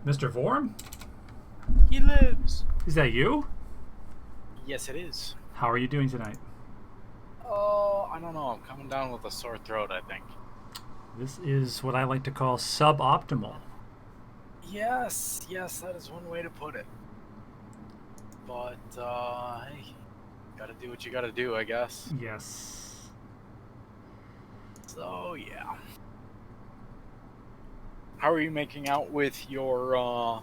Mr. Vorm? He lives. Is that you? Yes, it is. How are you doing tonight? Oh, I don't know. I'm coming down with a sore throat, I think. This is what I like to call suboptimal. Yes, that is one way to put it. But, hey, gotta do what you gotta do, I guess. Yes. So, yeah. How are you making out with your,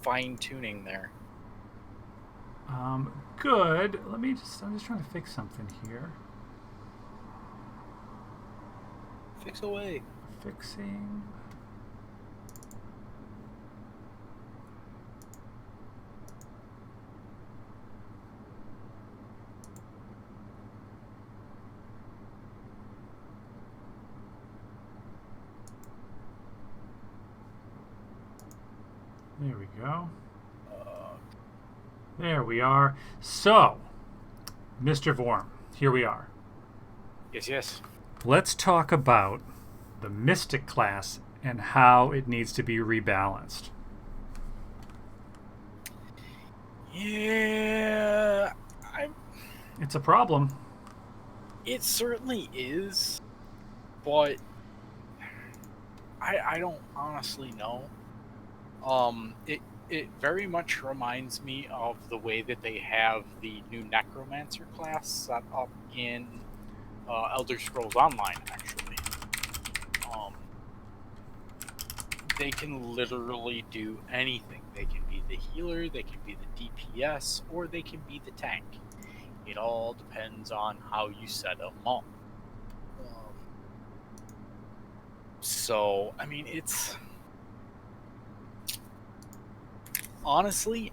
fine-tuning there? Good. I'm just trying to fix something here. Fix away. Fixing. There we go. There we are. So, Mr. Vorm, here we are. Yes. Let's talk about the Mystic class and how it needs to be rebalanced. Yeah, It's a problem. it certainly is, but I don't honestly know. It very much reminds me of the way that they have the new Necromancer class set up in Elder Scrolls Online. Actually, um, they can literally do anything. They can be the healer, they can be the DPS, or they can be the tank. It all depends on how you set them up. So, I mean, it's honestly,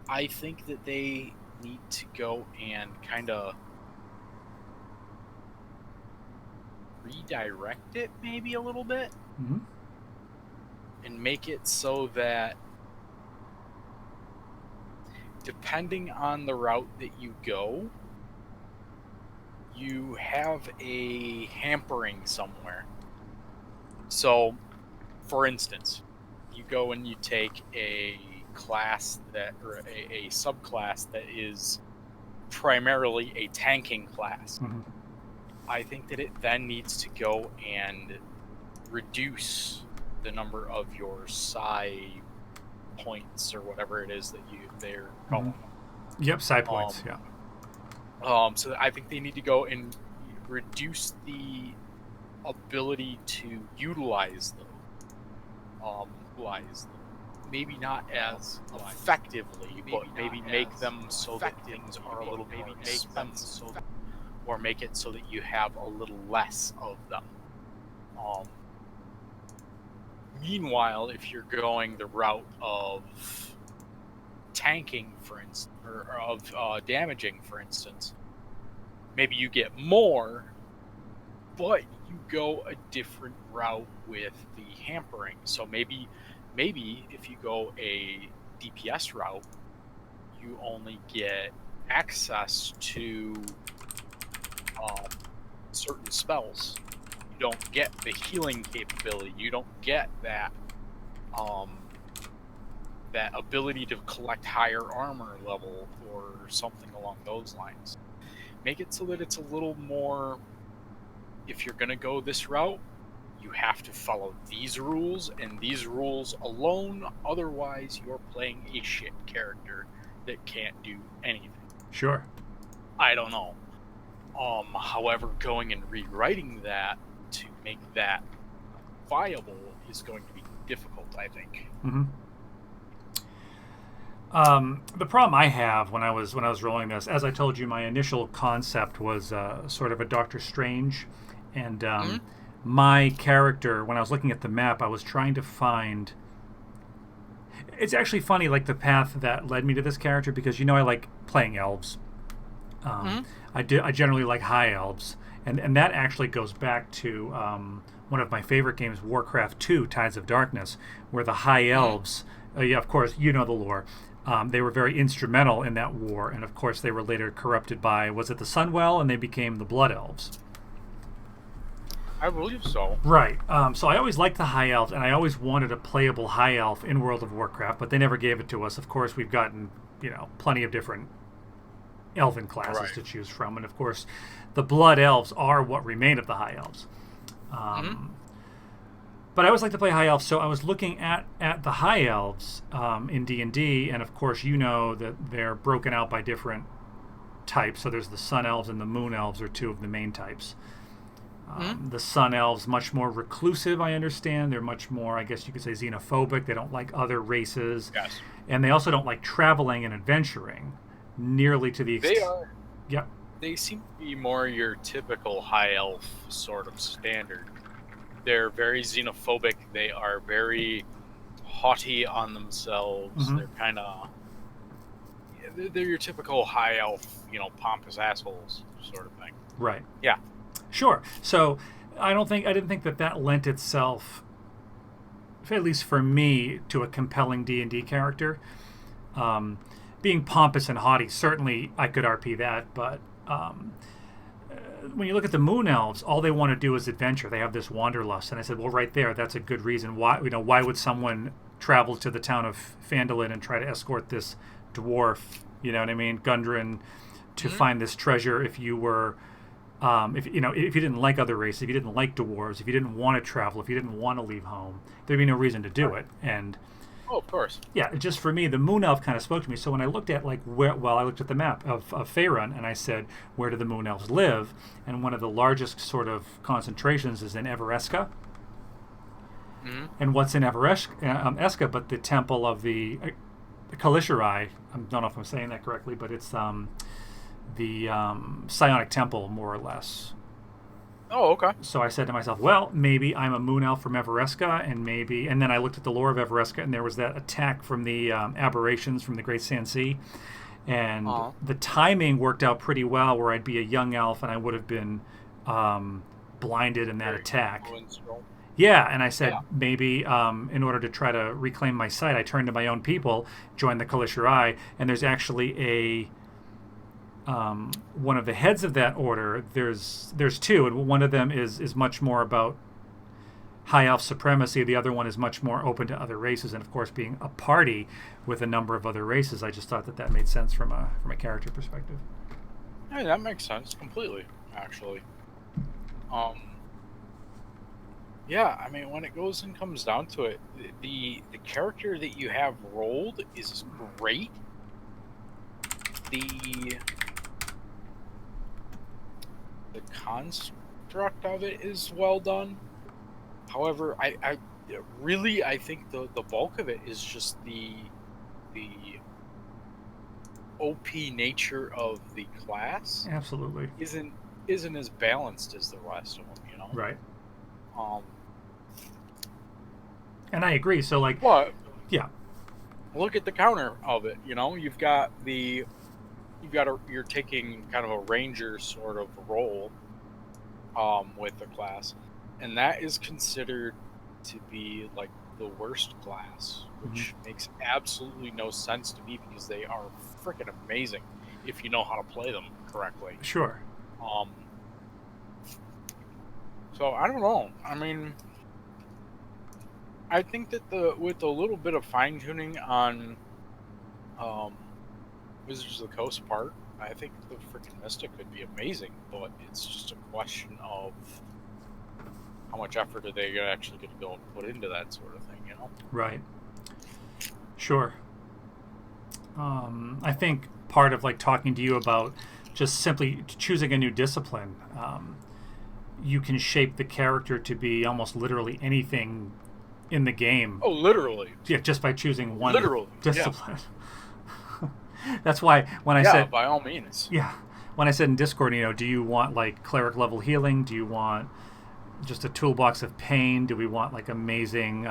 I think that they need to go and kind of redirect it maybe a little bit Mm-hmm. and make it so that depending on the route that you go, you have a hampering somewhere. So, for instance, you go and you take a class that, or a subclass that is primarily a tanking class. Mm-hmm. I think that it then needs to go and reduce the number of your psi points or whatever it is that they're calling them. Yep, side points. So I think they need to go and reduce the ability to utilize them. Maybe not as effectively, but maybe make them so that things are a little more expensive, or make it so that you have a little less of them. Meanwhile, if you're going the route of tanking, for instance, or of damaging, for instance, maybe you get more, but you go a different route with the hampering. So maybe if you go a DPS route, you only get access to certain spells. You don't get the healing capability. You don't get that that ability to collect higher armor level or something along those lines. Make it so that it's a little more, if you're going to go this route, you have to follow these rules and these rules alone. Otherwise, you're playing a shit character that can't do anything. Sure. I don't know. However, going and rewriting that to make that viable is going to be difficult, I think. Mm-hmm. The problem I have when I was rolling this, as I told you, my initial concept was sort of a Doctor Strange, and my character, when I was looking at the map, I was trying to find. It's actually funny, like the path that led me to this character, because I like playing elves. I generally like high elves, and that actually goes back to one of my favorite games, Warcraft 2: Tides of Darkness, where the high elves, of course, the lore. They were very instrumental in that war, and of course they were later corrupted by, was it the Sunwell, and they became the Blood Elves. I believe so. Right. So I always liked the high elves, and I always wanted a playable high elf in World of Warcraft, but they never gave it to us. Of course, we've gotten plenty of different elven classes Right. to choose from, and of course, the blood elves are what remain of the high elves. Hmm. But I always like to play high elves, so I was looking at the high elves in D&D, and of course, you know that they're broken out by different types. So there's the sun elves and the moon elves are two of the main types. Hmm. The sun elves much more reclusive, I understand. They're much more, I guess you could say, xenophobic. They don't like other races, Yes. and they also don't like traveling and adventuring nearly to the They extent. are. Yep. They seem to be more your typical high elf sort of standard. They're very xenophobic. They are very haughty on themselves. Hmm. They're kind of. They're your typical high elf, pompous assholes sort of thing. Right. Yeah. Sure. So I didn't think that lent itself, at least for me, to a compelling D&D character. Um, Being pompous and haughty, certainly I could RP that, but when you look at the moon elves, all they want to do is adventure. They have this wanderlust, and I said, well, right there, that's a good reason why. Why would someone travel to the town of Phandalin and try to escort this dwarf? You know what I mean, Gundren, to Hmm. find this treasure if you were. If if you didn't like other races, if you didn't like dwarves, if you didn't want to travel, if you didn't want to leave home, there'd be no reason to do Right. it. And Oh, of course. yeah, just for me, the moon elf kind of spoke to me. So when I looked at I looked at the map of Faerun, and I said, where do the moon elves live? And one of the largest sort of concentrations is in Everesca. Hmm. And what's in Everesca but the temple of the Kalishari? I don't know if I'm saying that correctly, but it's the Psionic Temple, more or less. Oh, okay. So I said to myself, well, maybe I'm a moon elf from Everesca, and then I looked at the lore of Everesca, and there was that attack from the aberrations from the Great Sand Sea, and Uh-huh. the timing worked out pretty well, where I'd be a young elf and I would have been blinded in that Very attack. influential. Yeah, and I said Yeah. maybe in order to try to reclaim my sight, I turned to my own people, joined the Kalishari, and there's actually a one of the heads of that order. There's two, and one of them is much more about high elf supremacy. The other one is much more open to other races, and of course, being a party with a number of other races, I just thought that made sense from a character perspective. Hey, that makes sense completely, actually. Um, yeah, I mean, when it goes and comes down to it, the character that you have rolled is great. The the construct of it is well done. However, I really I think the bulk of it is just the OP nature of the class Absolutely. isn't as balanced as the rest of them. Right. Um, And I agree. So, like, but yeah. look at the counter of it. You're taking kind of a ranger sort of role with the class, and that is considered to be like the worst class, which makes absolutely no sense to me because they are freaking amazing if you know how to play them correctly. Sure. Um, so I don't know. I mean, I think that with a little bit of fine tuning on um, Wizards of the Coast part, I think the freaking Mystic could be amazing, but it's just a question of how much effort are they actually going to go and put into that sort of thing. Right. Sure. I think part of like talking to you about just simply choosing a new discipline, you can shape the character to be almost literally anything in the game. Oh, literally. Yeah, just by choosing one Literally, yeah. discipline. That's why when I Yeah, said by all means. yeah, when I said in Discord, do you want like cleric level healing? Do you want just a toolbox of pain? Do we want like amazing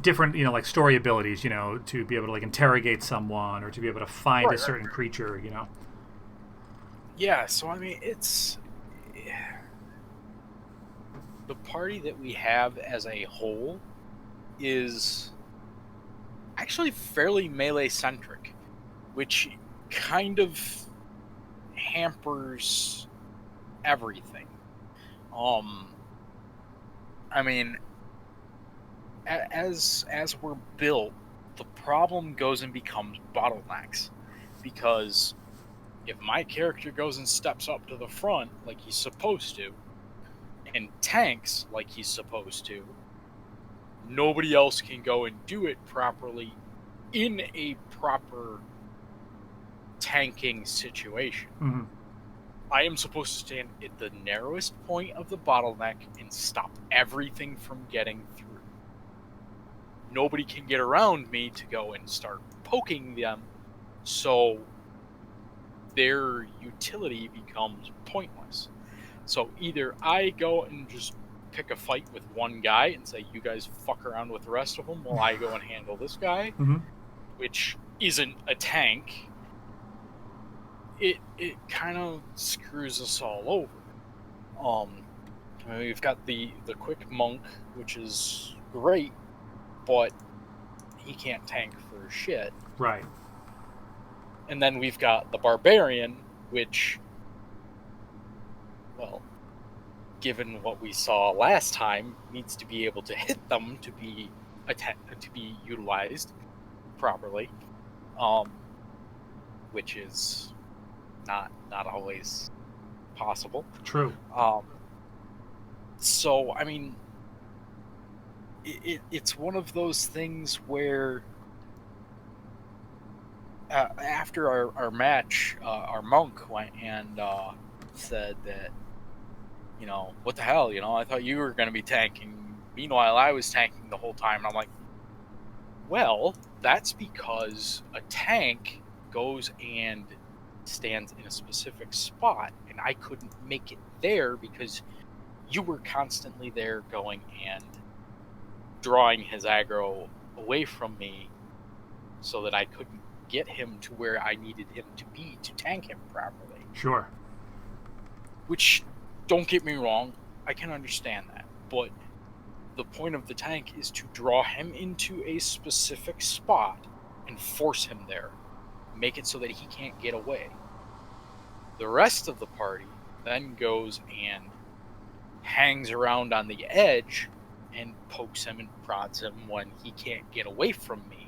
different like story abilities, to be able to like interrogate someone or to be able to find a Right, certain creature. Yeah, so I mean, it's the party that we have as a whole is actually fairly melee centric, which kind of hampers everything. I mean, as we're built, the problem goes and becomes bottlenecks, because if my character goes and steps up to the front like he's supposed to, and tanks like he's supposed to, nobody else can go and do it properly in a proper tanking situation. Mm-hmm. I am supposed to stand at the narrowest point of the bottleneck and stop everything from getting through. Nobody can get around me to go and start poking them, so their utility becomes pointless. So either I go and just pick a fight with one guy and say, you guys fuck around with the rest of them while I go and handle this guy, Mm-hmm. which isn't a tank. It kind of screws us all over. We've got the quick monk, which is great, but he can't tank for shit. Right. And then we've got the barbarian, which, well, given what we saw last time, needs to be able to hit them to be utilized properly, which is not always possible. True. So I mean, it's one of those things where after our match, our monk went and said that, what the hell, I thought you were going to be tanking. Meanwhile, I was tanking the whole time. And I'm like, well, that's because a tank goes and stands in a specific spot, and I couldn't make it there because you were constantly there going and drawing his aggro away from me so that I couldn't get him to where I needed him to be to tank him properly. Sure. Which, don't get me wrong, I can understand that, but the point of the tank is to draw him into a specific spot and force him there. Make it so that he can't get away. The rest of the party then goes and hangs around on the edge and pokes him and prods him when he can't get away from me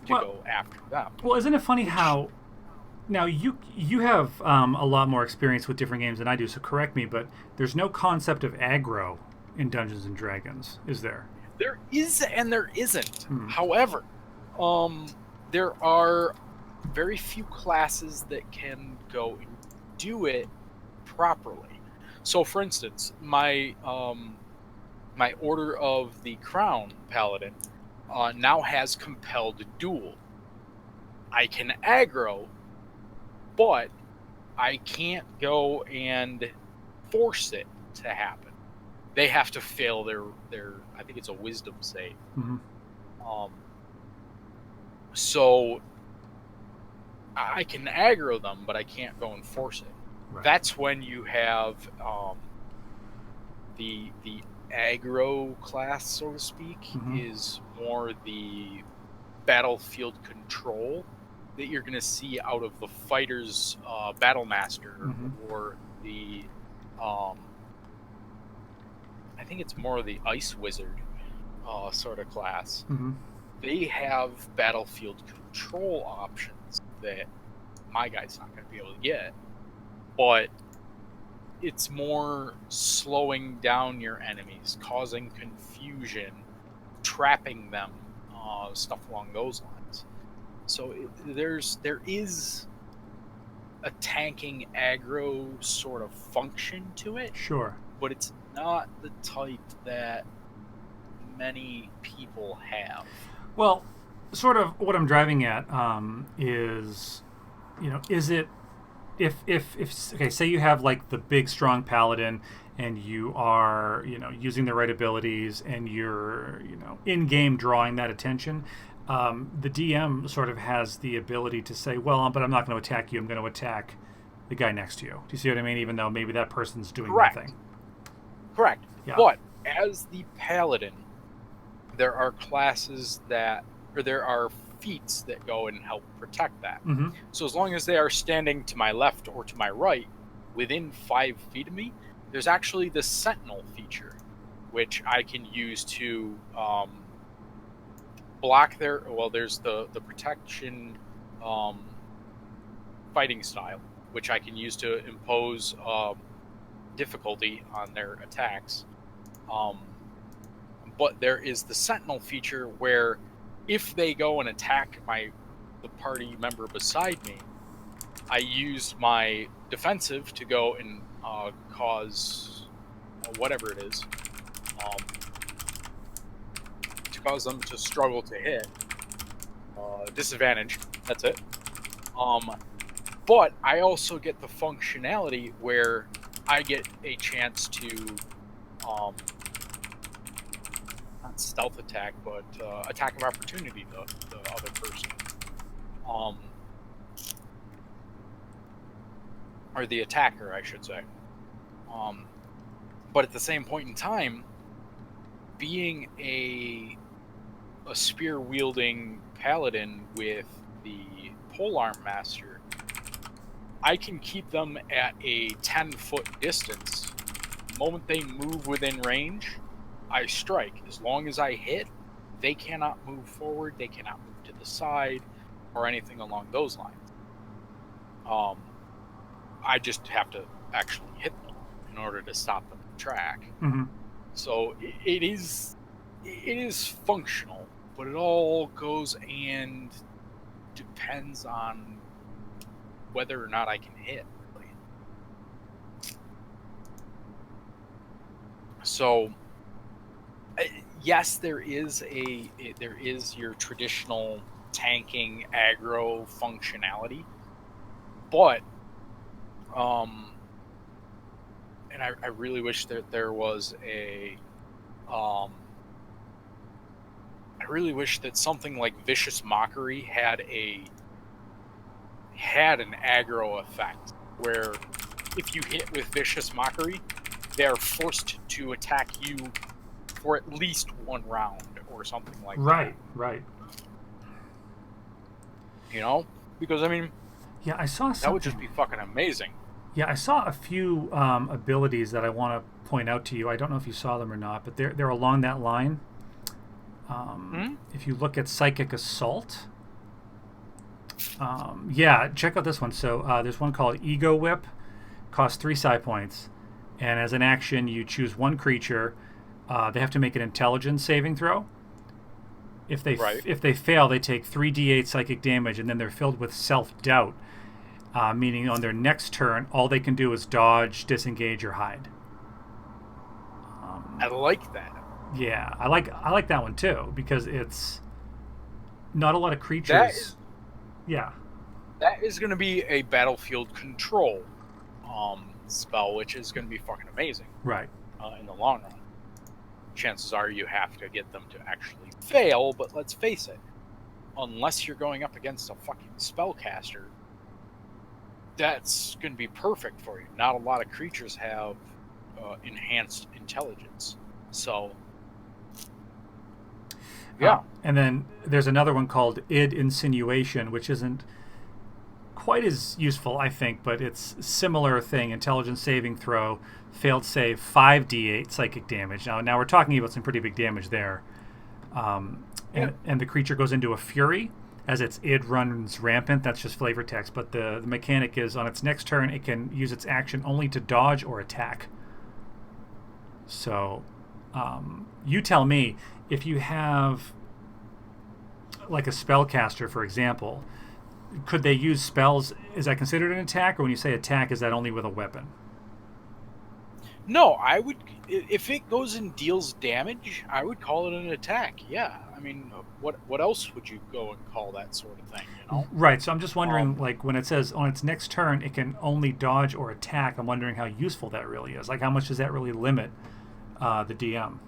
to go after them. Well, isn't it funny how... Now, you have a lot more experience with different games than I do, so correct me, but there's no concept of aggro in Dungeons & Dragons, is there? There is and there isn't. However, there are very few classes that can go and do it properly. So, for instance, my Order of the Crown Paladin now has compelled duel. I can aggro, but I can't go and force it to happen. They have to fail their I think it's a wisdom save. Mm-hmm. So I can aggro them, but I can't go and force it. Right. That's when you have the aggro class, so to speak, is more the battlefield control that you're going to see out of the fighter's battle master or the I think it's more the ice wizard sort of class. They have battlefield control options that my guy's not going to be able to get, but it's more slowing down your enemies, causing confusion, trapping them, stuff along those lines. So there is a tanking aggro sort of function to it. Sure. But it's not the type that many people have. Well, sort of what I'm driving at is, is it if okay, say you have like the big strong paladin and you are using the right abilities and you're in game drawing that attention. The DM sort of has the ability to say, well, but I'm not going to attack you. I'm going to attack the guy next to you. Do you see what I mean? Even though maybe that person's doing nothing. Correct. Yeah. But as the paladin, there are classes there are feats that go and help protect that. Mm-hmm. So as long as they are standing to my left or to my right, within 5 feet of me, there's actually the Sentinel feature, which I can use to block their. Well, there's the protection fighting style, which I can use to impose difficulty on their attacks. But there is the Sentinel feature where if they go and attack the party member beside me, I use my defensive to go and cause whatever it is, to cause them to struggle to hit. Disadvantage, that's it. But I also get the functionality where I get a chance to, not stealth attack, but attack of opportunity the other person. Or the attacker, I should say. But at the same point in time, being a spear-wielding paladin with the polearm master, I can keep them at a 10-foot distance. The moment they move within range, I strike. As long as I hit, they cannot move forward, they cannot move to the side, or anything along those lines. I just have to actually hit them in order to stop them in track. Mm-hmm. So it is functional, but it all goes and depends on whether or not I can hit. Really. So yes, there is your traditional tanking aggro functionality, but and I really wish that there was I really wish that something like Vicious Mockery had an aggro effect where if you hit with Vicious Mockery, they're forced to attack you for at least one round or something like that. Right. You know? Because, I mean, yeah, I saw something. That would just be fucking amazing. Yeah, I saw a few abilities that I want to point out to you. I don't know if you saw them or not, but they're along that line. If you look at Psychic Assault, check out this one. So there's one called Ego Whip, costs 3 psi points, and as an action, you choose one creature. They have to make an Intelligence saving throw. If they fail, they take 3d8 psychic damage, and then they're filled with self-doubt. Meaning on their next turn, all they can do is dodge, disengage, or hide. I like that. Yeah, I like that one too because it's not a lot of creatures. That is going to be a battlefield control spell, which is going to be fucking amazing. Right. In the long run, chances are you have to get them to actually fail. But let's face it, unless you're going up against a fucking spellcaster, that's going to be perfect for you. Not a lot of creatures have enhanced intelligence. So, yeah. And then there's another one called Id Insinuation, which isn't quite as useful, I think, but it's similar thing. Intelligence saving throw, failed save, 5d8 psychic damage. Now we're talking about some pretty big damage there. And the creature goes into a fury as its id runs rampant. That's just flavor text, but the mechanic is on its next turn it can use its action only to dodge or attack. So you tell me, if you have like a spellcaster, for example, could they use spells? Is that considered an attack, or when you say attack, is that only with a weapon? No, I would. If it goes and deals damage, I would call it an attack. Yeah, I mean, what else would you go and call that sort of thing? You know? Right. So I'm just wondering, like when it says on its next turn it can only dodge or attack, I'm wondering how useful that really is. Like how much does that really limit the DM?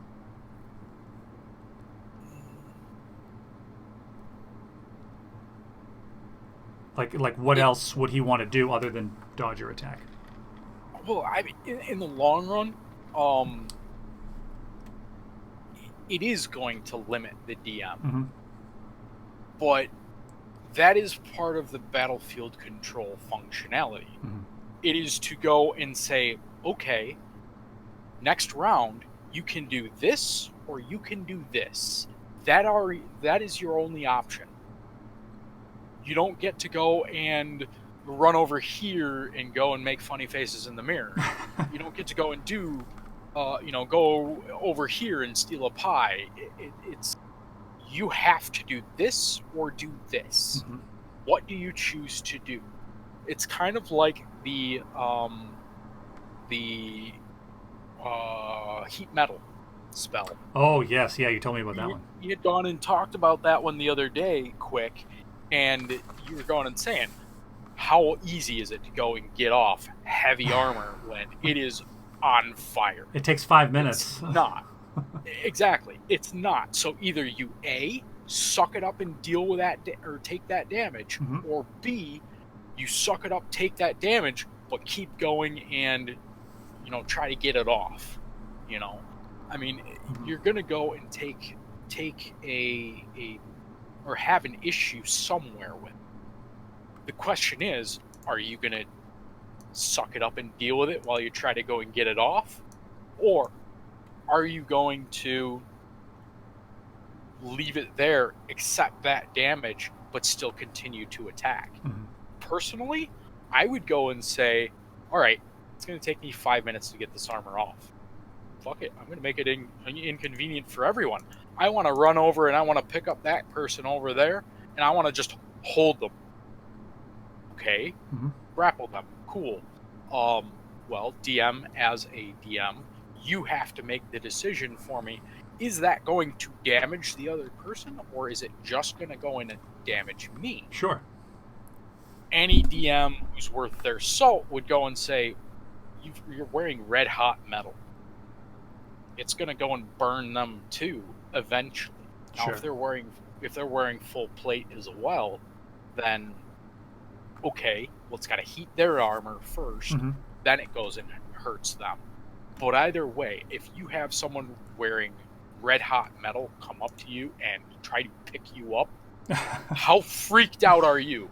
Like what else would he want to do other than dodge or attack? Well, I mean, in the long run, it is going to limit the DM. Mm-hmm. But that is part of the battlefield control functionality. Mm-hmm. It is to go and say, okay, next round, you can do this or you can do this. That is your only option. You don't get to go and run over here and go and make funny faces in the mirror. You don't get to go and do, go over here and steal a pie. It's you have to do this or do this. Mm-hmm. What do you choose to do? It's kind of like the heat metal spell. Oh yes, yeah, you told me about that one. You had gone and talked about that one the other day, quick, and you were going and saying, how easy is it to go and get off heavy armor when it is on fire? It takes 5 minutes. It's not. Exactly. It's not. So either you A, suck it up and deal with that or take that damage, mm-hmm. or B, you suck it up, take that damage, but keep going and try to get it off. I mean, mm-hmm. you're gonna go and take a or have an issue somewhere with it. The question is, are you gonna suck it up and deal with it while you try to go and get it off, or are you going to leave it there, accept that damage, but still continue to attack? Mm-hmm. Personally, I would go and say, all right, it's going to take me 5 minutes to get this armor off. Fuck it. I'm going to make it inconvenient for everyone. I want to run over and I want to pick up that person over there and I want to just hold them. Okay. Mm-hmm. Grapple them. Cool. Well, DM, as a DM, you have to make the decision for me. Is that going to damage the other person, or is it just going to go in and damage me? Sure. Any DM who's worth their salt would go and say, you're wearing red hot metal. It's going to go and burn them too eventually. Now, sure. if they're wearing full plate as well, then okay, well, it's got to heat their armor first. Mm-hmm. Then it goes and hurts them. But either way, if you have someone wearing red hot metal come up to you and try to pick you up, how freaked out are you?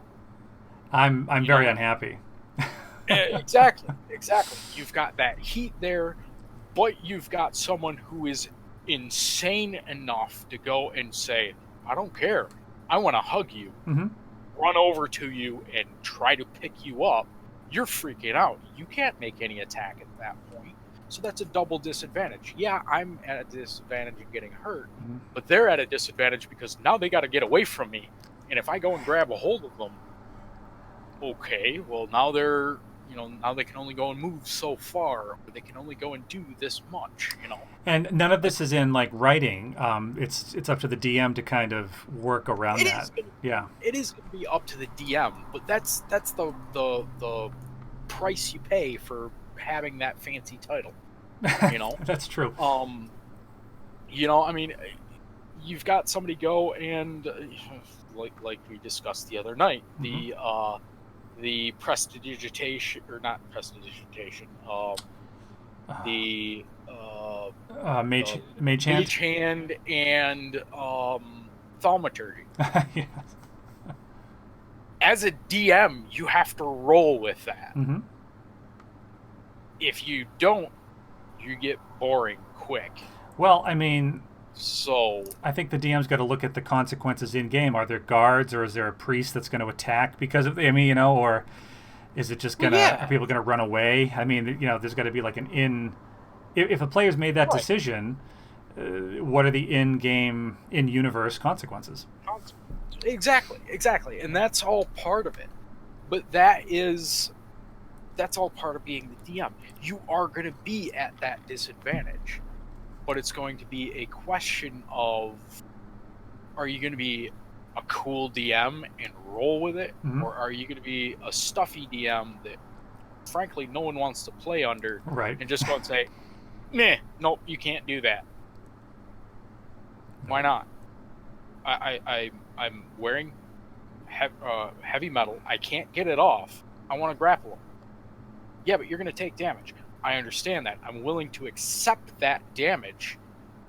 I'm very unhappy. Exactly. You've got that heat there, but you've got someone who is insane enough to go and say, I don't care. I want to hug you, mm-hmm. run over to you and try to pick you up. You're freaking out. You can't make any attack at that point. So that's a double disadvantage. Yeah, I'm at a disadvantage of getting hurt, mm-hmm. but they're at a disadvantage because now they got to get away from me. And if I go and grab a hold of them, okay, well, now now they can only go and move so far, or they can only go and do this much, And none of this is in like writing. It's up to the DM to kind of work around that. Yeah. It is going to be up to the DM, but that's the price you pay for having that fancy title. That's true. I mean, you've got somebody go and like we discussed the other night, mm-hmm. The prestidigitation, or not prestidigitation, the mage hand and thaumaturgy. Yes. As a DM, you have to roll with that. Mm-hmm. If you don't, you get boring quick. Well, I mean, so I think the DM's got to look at the consequences in game. Are there guards, or is there a priest that's going to attack because of? I mean, or is it just gonna? Are people going to run away? I mean, there's got to be like an in. If a player's made that decision, what are the in-universe consequences? Exactly, and that's all part of it. But that's all part of being the DM. You are going to be at that disadvantage, but it's going to be a question of, are you going to be a cool DM and roll with it, mm-hmm. or are you going to be a stuffy DM that, frankly, no one wants to play under, right? And just go and say, "Meh, nope, you can't do that." Why not? I'm wearing heavy metal. I can't get it off. I want to grapple him. Yeah, but you're going to take damage. I understand that. I'm willing to accept that damage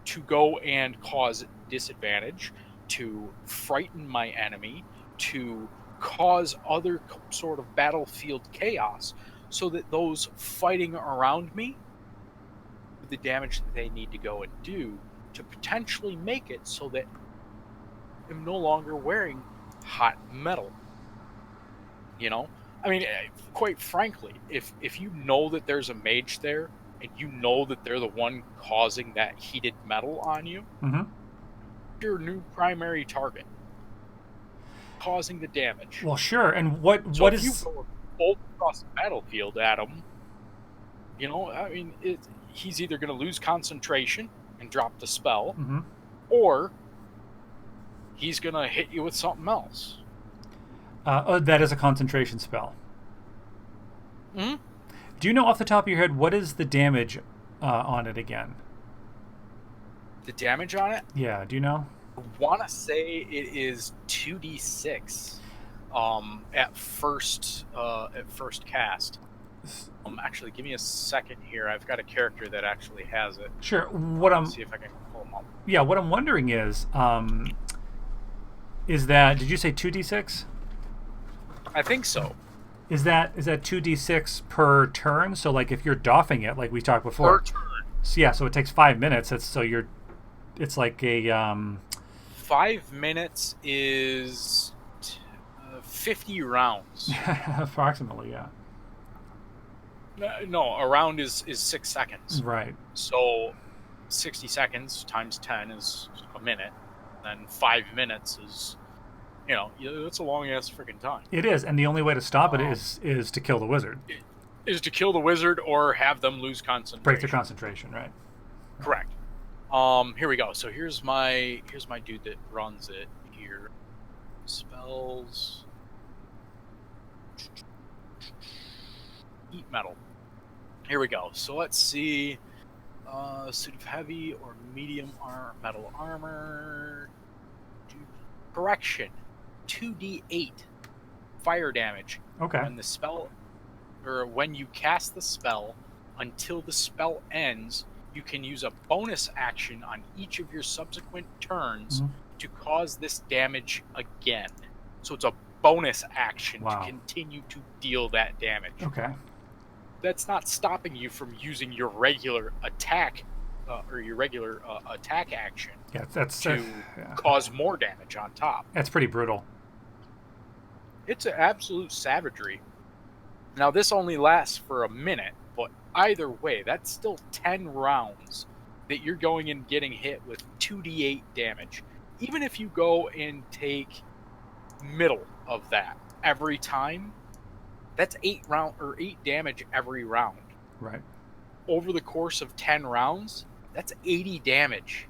to go and cause disadvantage, to frighten my enemy, to cause other sort of battlefield chaos so that those fighting around me do the damage that they need to go and do to potentially make it so that I'm no longer wearing hot metal. You know? I mean, quite frankly, if you know that there's a mage there and you know that they're the one causing that heated metal on you, Mm-hmm. your new primary target, causing the damage. Well, sure. And what So if is you go bolt across the battlefield at him, you know, I mean, he's either going to lose concentration and drop the spell, Mm-hmm. or he's going to hit you with something else. That is a concentration spell. Mm-hmm. Do you know off the top of your head what is the damage on it again? The damage on it? Yeah, do you know? I want to say it is 2d6 at first cast. Actually, give me a second here. I've got a character that actually has it. Sure. See if I can pull him up. Yeah, what I'm wondering is that, did you say 2d6? I think so. Is that 2d6 per turn? So like if you're doffing it, like we talked before. Per turn. So yeah, so it takes 5 minutes. It's like a 5 minutes is 50 rounds. approximately, yeah. No, a round is 6 seconds. Right. So 60 seconds times 10 is a minute. Then 5 minutes is, you know, it's a long ass freaking time. It is, and the only way to stop it is to kill the wizard. Is to kill the wizard or have them lose concentration. Break their concentration, right? Correct. Here we go. So here's my dude that runs it here. Spells. Eat metal. Here we go. So let's see. Suit of heavy or medium metal armor. Correction. 2d8 fire damage. Okay. When the spell, or when you cast the spell, until the spell ends, you can use a bonus action on each of your subsequent turns to cause this damage again. So it's a bonus action to continue to deal that damage. Okay. That's not stopping you from using your regular attack attack action. Yeah, that's to cause more damage on top. That's pretty brutal. It's an absolute savagery. Now this only lasts for a minute, but either way, that's still 10 rounds that you're going and getting hit with 2d8 damage. Even if you go and take middle of that every time, that's 8 damage every round. Right. Over the course of 10 rounds, that's 80 damage.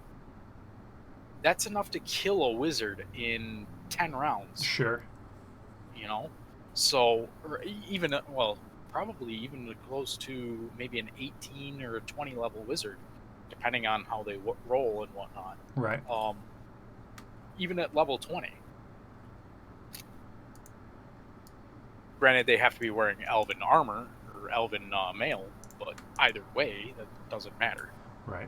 That's enough to kill a wizard in 10 rounds. Sure. You know? So, or even, well, probably even close to maybe an 18 or a 20 level wizard, depending on how they roll and whatnot. Right. Even at level 20. Granted, they have to be wearing elven armor or elven mail, but either way, that doesn't matter. Right.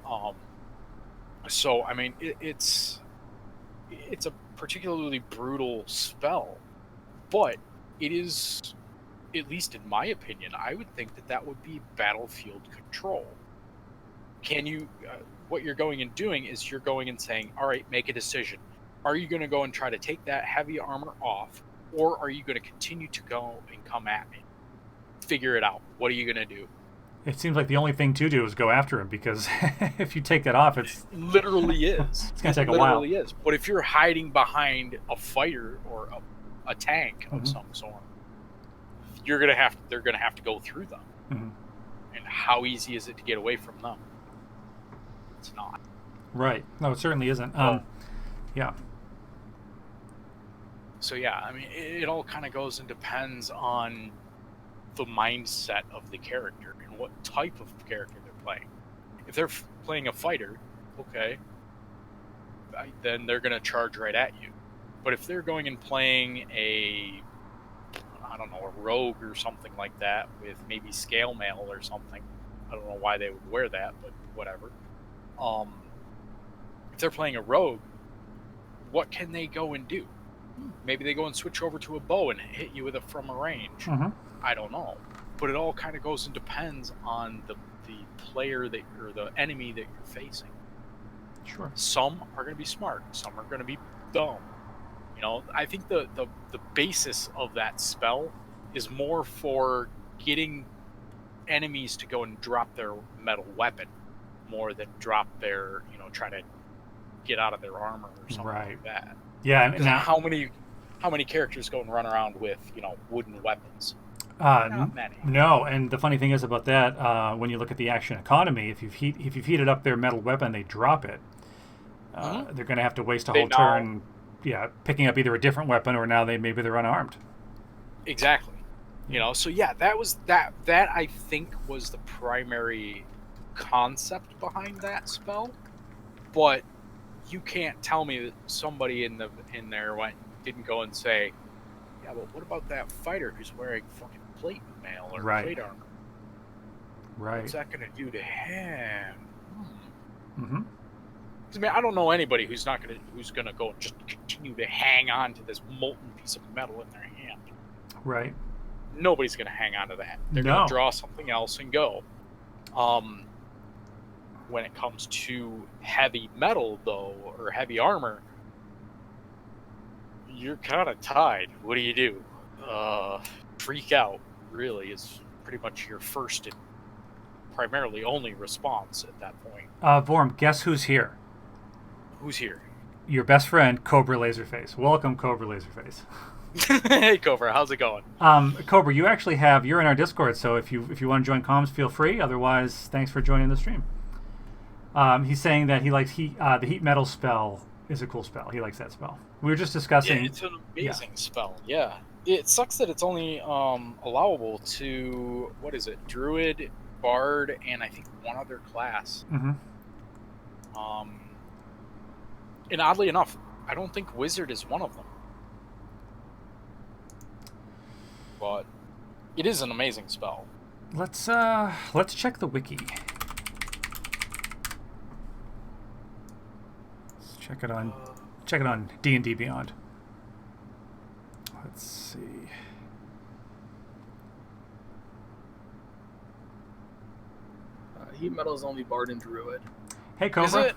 So, I mean, it's a particularly brutal spell, but it is, at least in my opinion, I would think that would be battlefield control. Can you, what you're going and doing is you're going and saying, all right, make a decision. Are you going to go and try to take that heavy armor off, or are you going to continue to go and come at me? Figure it out. What are you going to do? It seems like the only thing to do is go after him, because if you take that off, it literally is. It's going to take a while. It literally is. But if you're hiding behind a fighter or a tank of some sort, they're going to have to go through them. And how easy is it to get away from them? It's not. Right. No, it certainly isn't. Yeah. So yeah, I mean, it all kind of goes and depends on the mindset of the character and what type of character they're playing. If they're playing a fighter, okay, then they're going to charge right at you. But if they're going and playing a rogue or something like that with maybe scale mail or something, I don't know why they would wear that, but whatever. If they're playing a rogue, what can they go and do? Maybe they go and switch over to a bow and hit you with it from a range. Mm-hmm. I don't know. But it all kind of goes and depends on the player that or the enemy that you're facing. Sure. Some are going to be smart. Some are going to be dumb. I think the basis of that spell is more for getting enemies to go and drop their metal weapon more than drop their, try to get out of their armor or something like that. Yeah. Because how many characters go and run around with, wooden weapons? Not many. No, and the funny thing is about that, when you look at the action economy, if you've heated up their metal weapon, they drop it. They're going to have to waste a whole turn, picking up either a different weapon or now maybe they're unarmed. Exactly. So that was that I think was the primary concept behind that spell. But you can't tell me that somebody in there didn't go and say, yeah, but what about that fighter who's wearing fucking plate mail or plate armor? Right. What's that going to do to him? Mm-hmm. I mean, I don't know anybody who's gonna go and just continue to hang on to this molten piece of metal in their hand. Right. Nobody's gonna hang on to that. They're gonna draw something else and go. When it comes to heavy metal, though, or heavy armor, you're kind of tied. What do? Freak out, really, is pretty much your first and primarily only response at that point. Vorm, guess who's here? Who's here? Your best friend, Cobra Laserface. Welcome, Cobra Laserface. Hey, Cobra, how's it going? Cobra, you're in our Discord, so if you want to join comms, feel free. Otherwise, thanks for joining the stream. He's saying that he likes the heat metal spell is a cool spell. He likes that spell. We were just discussing. Yeah, it's an amazing spell. Yeah, it sucks that it's only allowable to Druid, Bard, and I think one other class. Mm-hmm. And oddly enough, I don't think Wizard is one of them. But it is an amazing spell. Let's check the wiki. Let's check it on D&D Beyond. Let's see. Heat metal is only Bard and Druid. Hey, Cobra. Is it?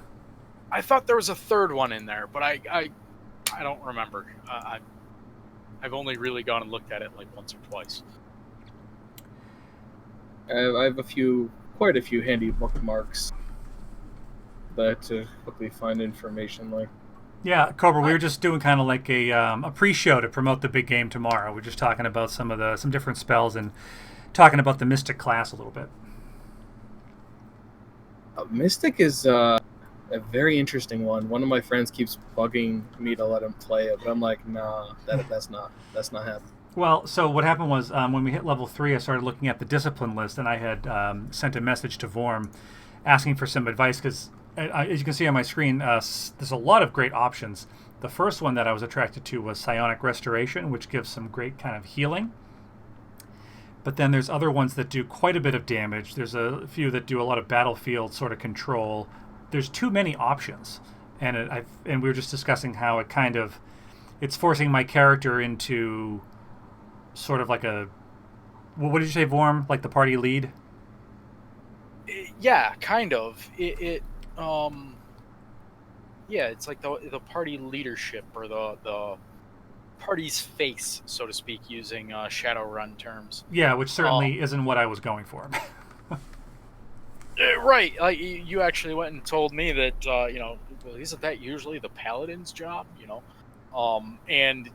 I thought there was a third one in there, but I don't remember. I've only really gone and looked at it like once or twice. I have quite a few handy bookmarks that to quickly find information like. Yeah, Cobra, we were just doing kind of like a pre-show to promote the big game tomorrow. We're just talking about some different spells and talking about the Mystic class a little bit. Mystic is a very interesting one. One of my friends keeps bugging me to let him play it, but I'm like, nah, that's not happening. Well, so what happened was when we hit level 3, I started looking at the discipline list, and I had sent a message to Vorm asking for some advice because, as you can see on my screen, there's a lot of great options. The first one that I was attracted to was Psionic Restoration, which gives some great kind of healing. But then there's other ones that do quite a bit of damage. There's a few that do a lot of battlefield sort of control. There's too many options, and we were just discussing how it's forcing my character into sort of like what did you say, Vorm? Like the party lead? Yeah, kind of. It's like the party leadership or the party's face, so to speak, using Shadowrun terms. Yeah, which certainly isn't what I was going for. Right. Like you actually went and told me that well, isn't that usually the paladin's job? And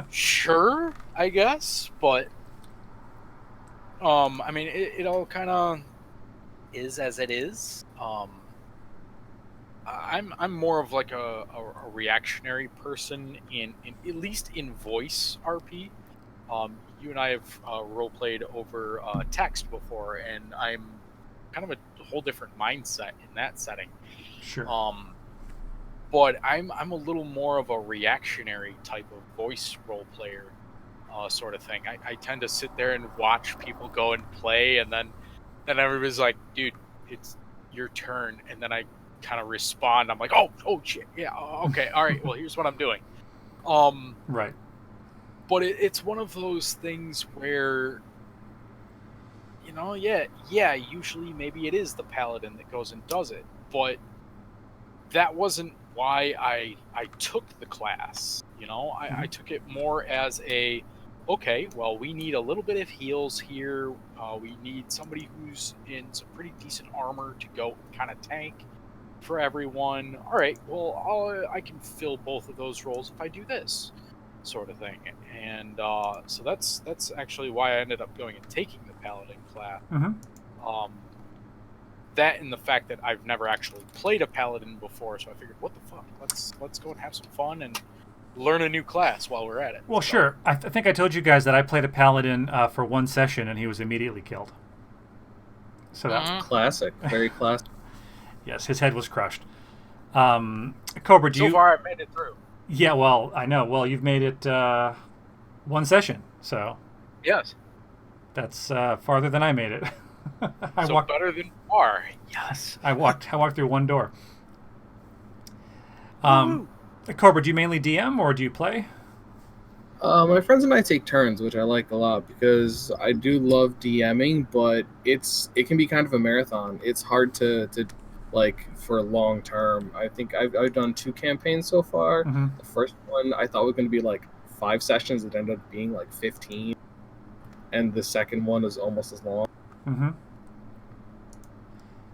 sure, I guess, but I mean, it all kind of is as it is. I'm more of like a reactionary person in at least in voice RP. You and I have role played over text before, and I'm kind of a whole different mindset in that setting. Sure. But I'm a little more of a reactionary type of voice role player sort of thing. I tend to sit there and watch people go and play, and then everybody's like, dude, it's your turn, and then I kind of respond. I'm like, oh shit, yeah, okay, all right, well, here's what I'm doing. Right. But it's one of those things where, yeah, usually maybe it is the paladin that goes and does it, but that wasn't why I took the class. I took it more as okay, well, we need a little bit of heals here. We need somebody who's in some pretty decent armor to go kind of tank for everyone. All right, well, I can fill both of those roles if I do this sort of thing. And so that's actually why I ended up going and taking the paladin class. Um, that and the fact that I've never actually played a paladin before, so I figured, what the fuck? Let's go and have some fun and learn a new class while we're at it. Well, sure. I think I told you guys that I played a paladin for one session, and he was immediately killed. So that's classic, very classic. Yes, his head was crushed. Cobra, so far I've made it through. Yeah, well, I know. Well, you've made it one session, so yes, that's farther than I made it. Better than far. Yes, I walked through one door. Cobra, do you mainly DM or do you play? My friends and I take turns, which I like a lot because I do love DMing, but it can be kind of a marathon. It's hard to like for long term. I think I've done 2 campaigns so far. The first one I thought was going to be like 5 sessions. It ended up being like 15, and the second one is almost as long.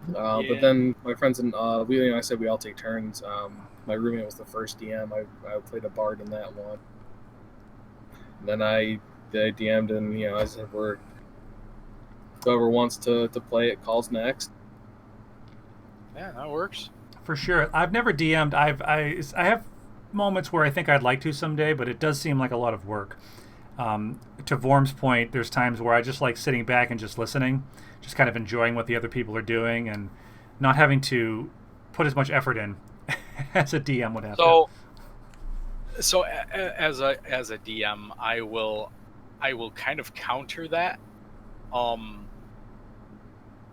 But then my friends and Wheelie and I said we all take turns. My roommate was the first DM. I played a bard in that one. And then I DM'd, and I said whoever wants to play it calls next. Yeah, that works. For sure. I've never DM'd. I have moments where I think I'd like to someday, but it does seem like a lot of work. To Vorm's point, there's times where I just like sitting back and just listening, just kind of enjoying what the other people are doing and not having to put as much effort in as a DM would have to. So as a DM, I will kind of counter that.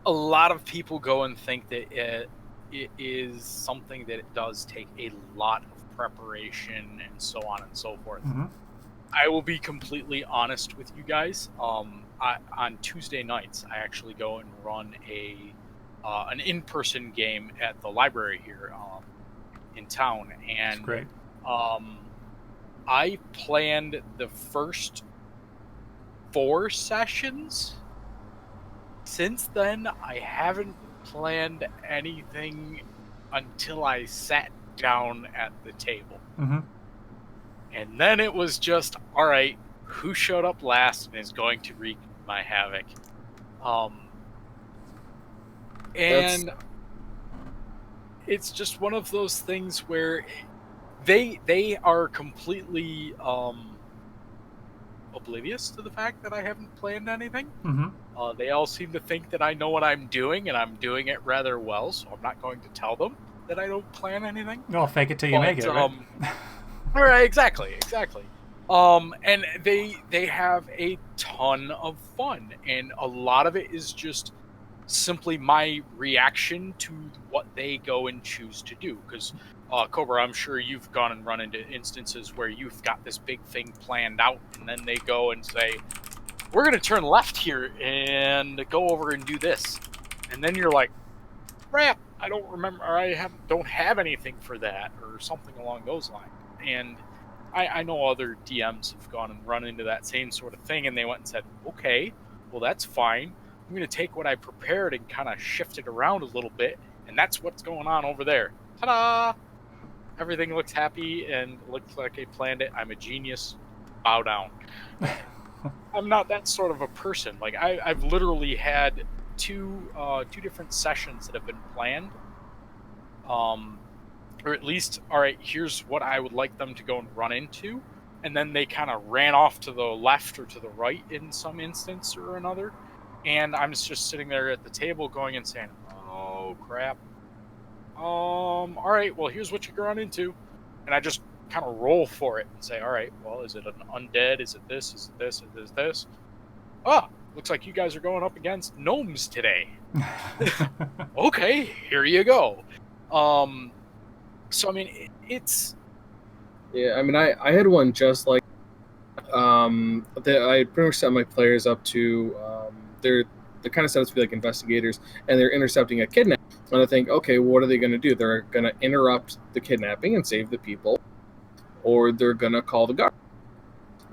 A lot of people go and think that it is something that it does take a lot of preparation and so on and so forth. I will be completely honest with you guys. On Tuesday nights, I actually go and run an in-person game at the library here in town, and that's great. I planned the first 4 sessions. Since then, I haven't planned anything until I sat down at the table. And then it was just, all right, who showed up last and is going to wreak my havoc? And it's just one of those things where they are completely oblivious to the fact that I haven't planned anything. They all seem to think that I know what I'm doing, and I'm doing it rather well, so I'm not going to tell them that I don't plan anything. Well, fake it till you make it, right? All right, exactly. And they have a ton of fun, and a lot of it is just simply my reaction to what they go and choose to do. Because Cobra, I'm sure you've gone and run into instances where you've got this big thing planned out, and then they go and say, we're going to turn left here and go over and do this. And then you're like, crap, I don't remember, or don't have anything for that, or something along those lines. And I know other DMs have gone and run into that same sort of thing, and they went and said, okay, well, that's fine. I'm going to take what I prepared and kind of shift it around a little bit, and that's what's going on over there. Ta-da! Everything looks happy and looks like I planned it. I'm a genius. Bow down. I'm not that sort of a person. Like I've literally had two different sessions that have been planned. Or at least, all right, here's what I would like them to go and run into. And then they kind of ran off to the left or to the right in some instance or another. And I'm just sitting there at the table going and saying, oh, crap. All right, well, here's what you're going into. And I just kind of roll for it and say, all right, well, is it an undead? Is it this? Is it this? Is it this? Ah, looks like you guys are going up against gnomes today. Okay, here you go. So, I mean, it's Yeah, I mean, I had one just like that. I pretty much set my players up to they're kind of set up to be like investigators, and they're intercepting a kidnapping. And I think, okay, what are they going to do? They're going to interrupt the kidnapping and save the people, or they're going to call the guard.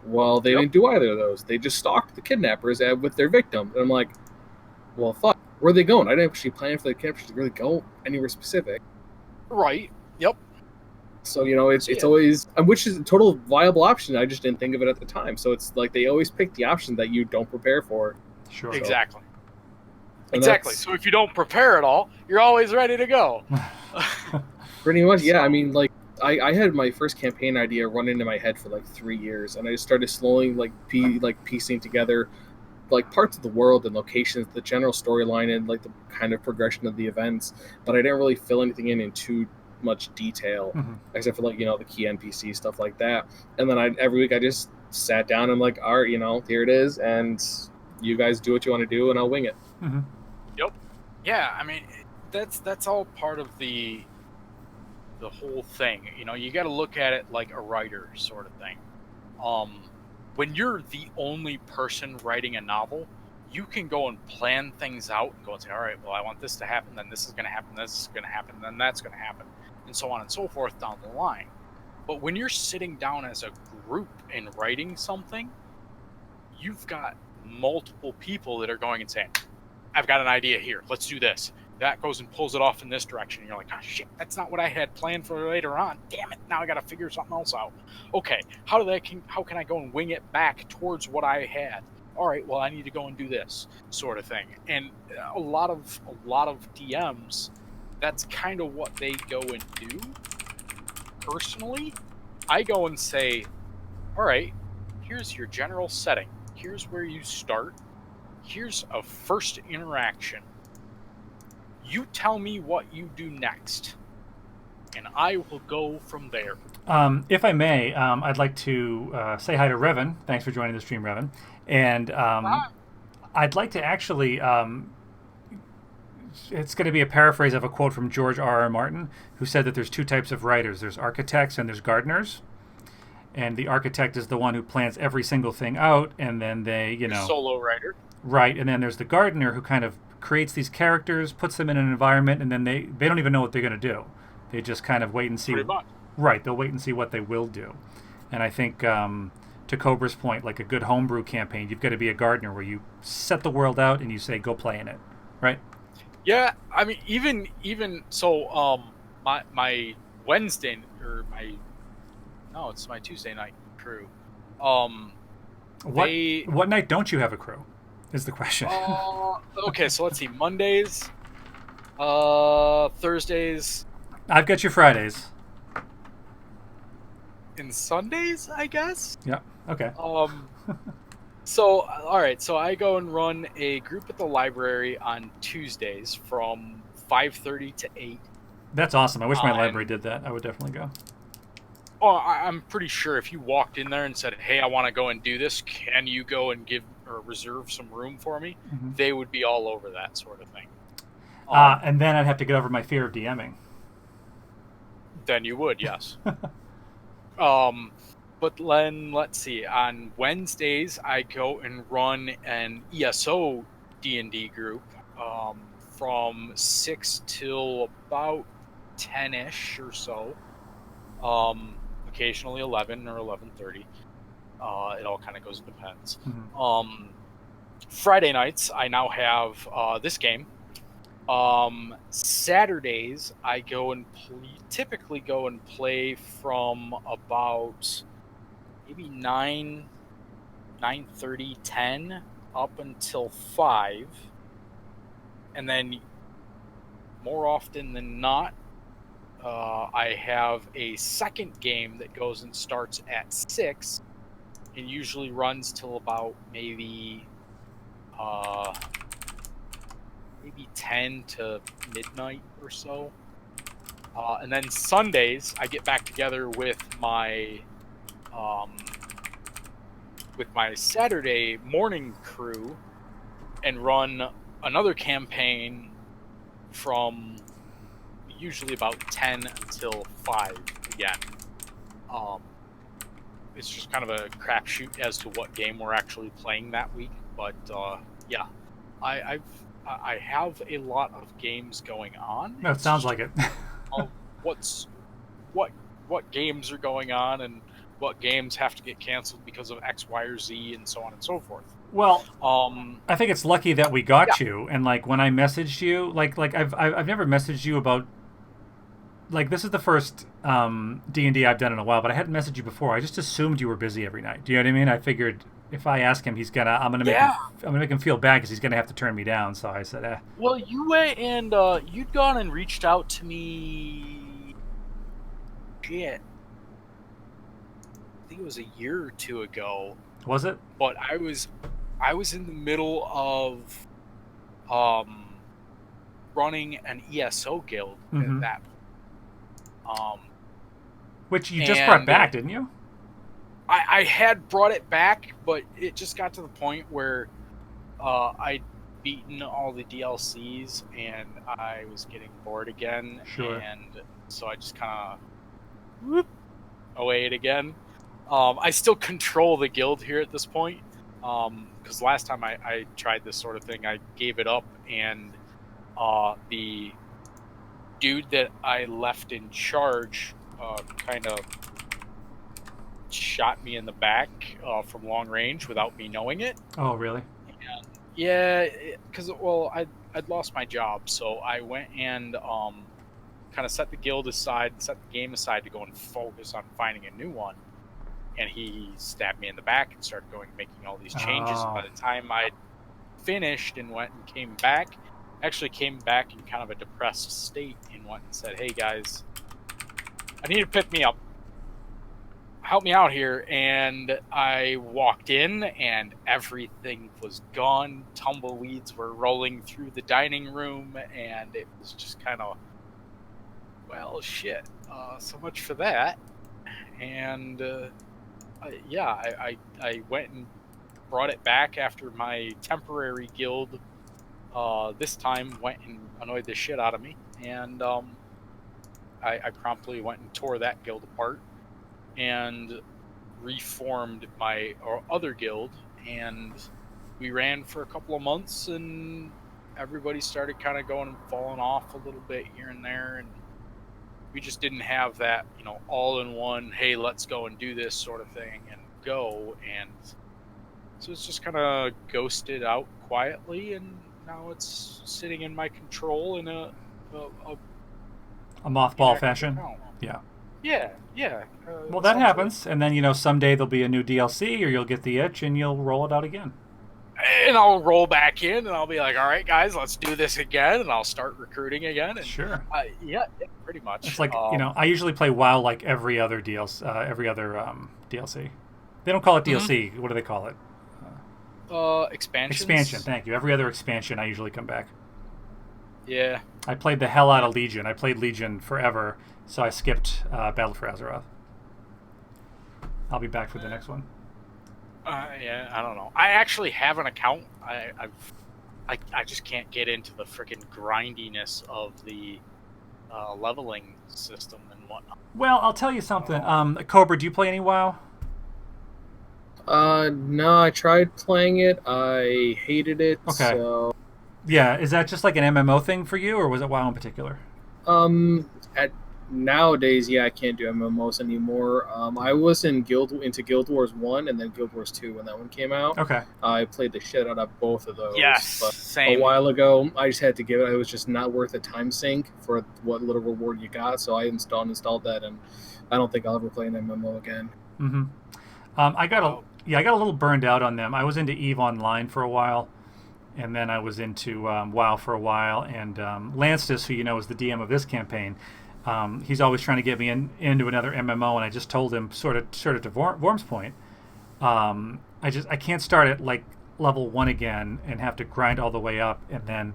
Well, they didn't do either of those. They just stalked the kidnappers with their victim. And I'm like, well, fuck, where are they going? I didn't actually plan for the kidnappers to really go anywhere specific. Right. Yep. So, you know, it's always, which is a total viable option. I just didn't think of it at the time. So it's like they always pick the option that you don't prepare for. Sure. Exactly. And Exactly. So if you don't prepare at all, you're always ready to go. Pretty much, yeah. I mean, like, I had my first campaign idea run into my head for like 3 years, and I just started slowly piecing together like parts of the world and locations, the general storyline, and like the kind of progression of the events. But I didn't really fill anything in too much detail, except for like, you know, the key NPC stuff like that. And then every week I just sat down and like, all right, you know, here it is, and you guys do what you want to do, and I'll wing it. Yep. Yeah, I mean, that's all part of the whole thing. You know, you got to look at it like a writer sort of thing. When you're the only person writing a novel, you can go and plan things out and go and say, all right, well, I want this to happen, then this is going to happen, this is going to happen, then that's going to happen, and so on and so forth down the line. But when you're sitting down as a group and writing something, you've got multiple people that are going and saying, I've got an idea here, let's do this. That goes and pulls it off in this direction. And you're like, oh shit, that's not what I had planned for later on. Damn it, now I gotta figure something else out. Okay, how can I go and wing it back towards what I had? All right, well, I need to go and do this sort of thing. And a lot of DMs, that's kind of what they go and do. Personally, I go and say, all right, here's your general setting. Here's where you start. Here's a first interaction. You tell me what you do next, and I will go from there. If I may, I'd like to say hi to Revan. Thanks for joining the stream, Revan. And I'd like to actually, it's going to be a paraphrase of a quote from George R. R. Martin, who said that there's two types of writers. There's architects and there's gardeners. And the architect is the one who plans every single thing out, and then they, you know... Solo writer. Right, and then there's the gardener who kind of creates these characters, puts them in an environment, and then they don't even know what they're going to do. They just kind of wait and see. Pretty much. Right, they'll wait and see what they will do. And I think, to Cobra's point, like a good homebrew campaign, you've got to be a gardener where you set the world out and you say, go play in it, right? Yeah, I mean, even so, my Wednesday, or it's my Tuesday night crew. What night don't you have a crew? Is the question. Okay, so let's see. Mondays, Thursdays. I've got your Fridays. And Sundays, I guess? Yeah, okay. So, all right, so I go and run a group at the library on Tuesdays from 5:30 to 8. That's awesome. I wish my library did that. I would definitely go. Oh, I'm pretty sure if you walked in there and said, hey, I want to go and do this, can you go and give or reserve some room for me? They would be all over that sort of thing. And then I'd have to get over my fear of DMing. Then you would, yes. But then, let's see. On Wednesdays, I go and run an ESO D&D group from 6 till about 10-ish or so. Occasionally 11 or 11:30. It all kind of goes and depends. Friday nights, I now have this game. Saturdays, I go and typically go and play from about maybe 9:30, 10 up until 5. And then more often than not, I have a second game that goes and starts at 6 and usually runs till about maybe 10 to midnight or so. And then Sundays, I get back together with my Saturday morning crew and run another campaign from usually about 10 until 5 again. it's just kind of a crapshoot as to what game we're actually playing that week. But yeah, I have a lot of games going on. No, it It's sounds just like it. of what games are going on and what games have to get canceled because of X, Y, or Z, and so on and so forth. Well, Um, I think it's lucky that we got yeah, you. And like when I messaged you, like I've never messaged you about, like, this is the first D&D I've done in a while, but I hadn't messaged you before. I just assumed you were busy every night. Do you know what I mean? I figured if I ask him, yeah. I'm gonna make him feel bad because he's gonna have to turn me down. So I said, eh. Well, you went and you'd gone and reached out to me. Shit, I think it was a year or two ago. Was it? But I was in the middle of running an ESO guild Mm-hmm. at that. Which you just brought And back, didn't you? I had brought it back, but it just got to the point where I'd beaten all the DLCs and I was getting bored again. Sure. And so I just kind of away it again. I still control the guild here at this point. Because last time I tried this sort of thing, I gave it up, and the dude that I left in charge kind of shot me in the back from long range without me knowing it. Oh, really? And yeah, because I'd lost my job, so I went and kind of set the guild aside, set the game aside to go and focus on finding a new one. And he stabbed me in the back and started making all these changes. Oh. And by the time I'd finished and went and came back, actually came back in kind of a depressed state and went and said, "Hey guys, I need to pick me up. Help me out here." And I walked in and everything was gone. Tumbleweeds were rolling through the dining room, and it was just kind of, well, shit. So much for that. And I went and brought it back after my temporary guild this time went and annoyed the shit out of me, and I promptly went and tore that guild apart and reformed my other guild, and we ran for a couple of months, and everybody started kind of going and falling off a little bit here and there, and we just didn't have that, all in one, hey, let's go and do this sort of thing and go. And so it's just kind of ghosted out quietly, and now it's sitting in my control in a mothball fashion. account. Yeah. Yeah. Well, that happens, and then someday there'll be a new DLC, or you'll get the itch and you'll roll it out again. And I'll roll back in, and I'll be like, "All right, guys, let's do this again," and I'll start recruiting again. And sure. Yeah, pretty much. It's like I usually play WoW like every other DLC. They don't call it DLC. Mm-hmm. What do they call it? Expansions? Expansion. Thank you. Every other expansion, I usually come back. Yeah. I played the hell out of Legion. I played Legion forever, so I skipped Battle for Azeroth. I'll be back for the next one. Yeah, I don't know. I actually have an account. I just can't get into the freaking grindiness of the leveling system and whatnot. Well, I'll tell you something. Cobra, do you play any WoW? No, I tried playing it. I hated it. Okay. So, yeah, is that just like an MMO thing for you, or was it WoW in particular? Nowadays, yeah, I can't do MMOs anymore. I was into Guild Wars 1 and then Guild Wars 2 when that one came out. Okay. I played the shit out of both of those. Yes, but same. A while ago, I just had to give it. It was just not worth the time sink for what little reward you got, so I installed that, and I don't think I'll ever play an MMO again. Mm-hmm. I got a little burned out on them. I was into EVE Online for a while, and then I was into WoW for a while, and Lanstus, who is the DM of this campaign, he's always trying to get me into another MMO, and I just told him sort of to Vorm's point, I can't start at like level 1 again and have to grind all the way up. And then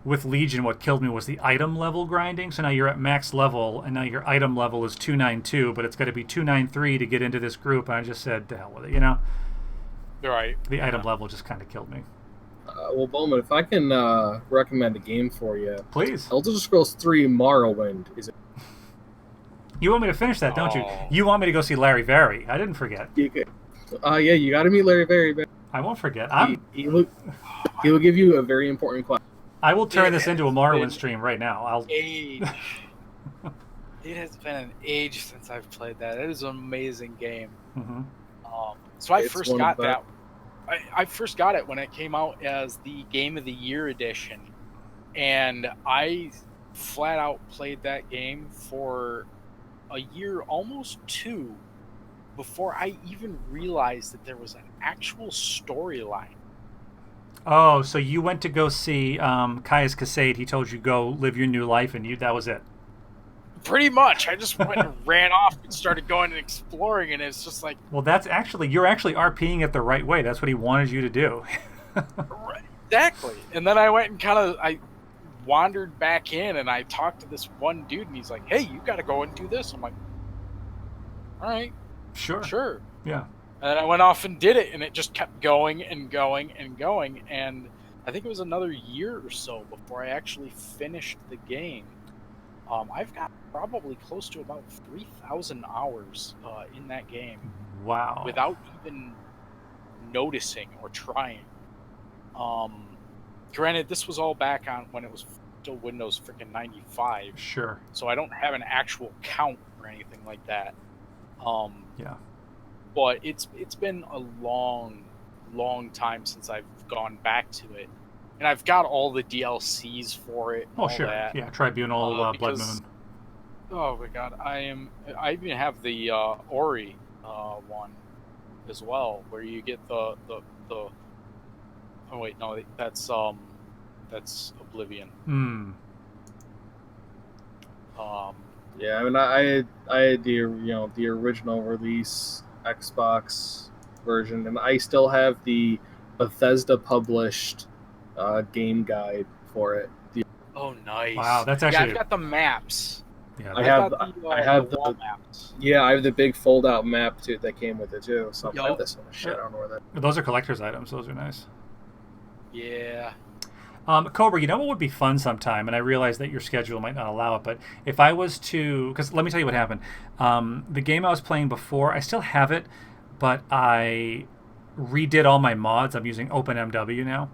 with Legion, what killed me was the item level grinding. So now you're at max level, and now your item level is 292, but it's got to be 293 to get into this group. And I just said, to hell with it, Right. The item level just kind of killed me. Well, Bowman, if I can recommend a game for you, please. Elder Scrolls 3 Morrowind is. You want me to finish that, don't you? Oh. You want me to go see Larry Very. I didn't forget. Yeah, you got to meet Larry Very, man. I won't forget. He will give you a very important question. I will turn this It into a has Morrowind been stream right now. age. It has been an age since I've played that. It is an amazing game. Mhm. So I It's first one of got that. I first got it when it came out as the Game of the Year edition, and I flat out played that game for a year, almost two, before I even realized that there was an actual storyline. Oh, so you went to go see Caius Casade. He told you go live your new life, and that was it. Pretty much, I just went and ran off and started going and exploring, and it's just like, Well, you're actually RPing it the right way. That's what he wanted you to do. exactly. And then I went and I wandered back in, and I talked to this one dude, and he's like, "Hey, you got to go and do this." I'm like, "All right, sure." Yeah. And then I went off and did it, and it just kept going and going and going. And I think it was another year or so before I actually finished the game. I've got probably close to about 3,000 hours in that game. Wow. Without even noticing or trying. Granted, this was all back on when it was still Windows freaking 95. Sure. So I don't have an actual count or anything like that. Yeah. But it's been a long time since I've gone back to it, and I've got all the DLCs for it. Oh, sure. That. Yeah, Tribunal, Blood Moon. Oh my god, I even have the Ori one as well, where you get the. Oh wait, no, that's Oblivion. Yeah, I mean, I had the the original release Xbox version, and I still have the Bethesda published game guide for it. Oh, nice! Wow, that's actually. Yeah, I've got the maps. Yeah, I have the wall maps. Yeah, I have the big fold-out map too that came with it too. So I have Yup. this one. Shit, I don't know where that. Those are collector's items. Those are nice. Yeah. Cobra, you know what would be fun sometime, and I realize that your schedule might not allow it, but if I was to, because let me tell you what happened. The game I was playing before, I still have it, but I redid all my mods. I'm using OpenMW now,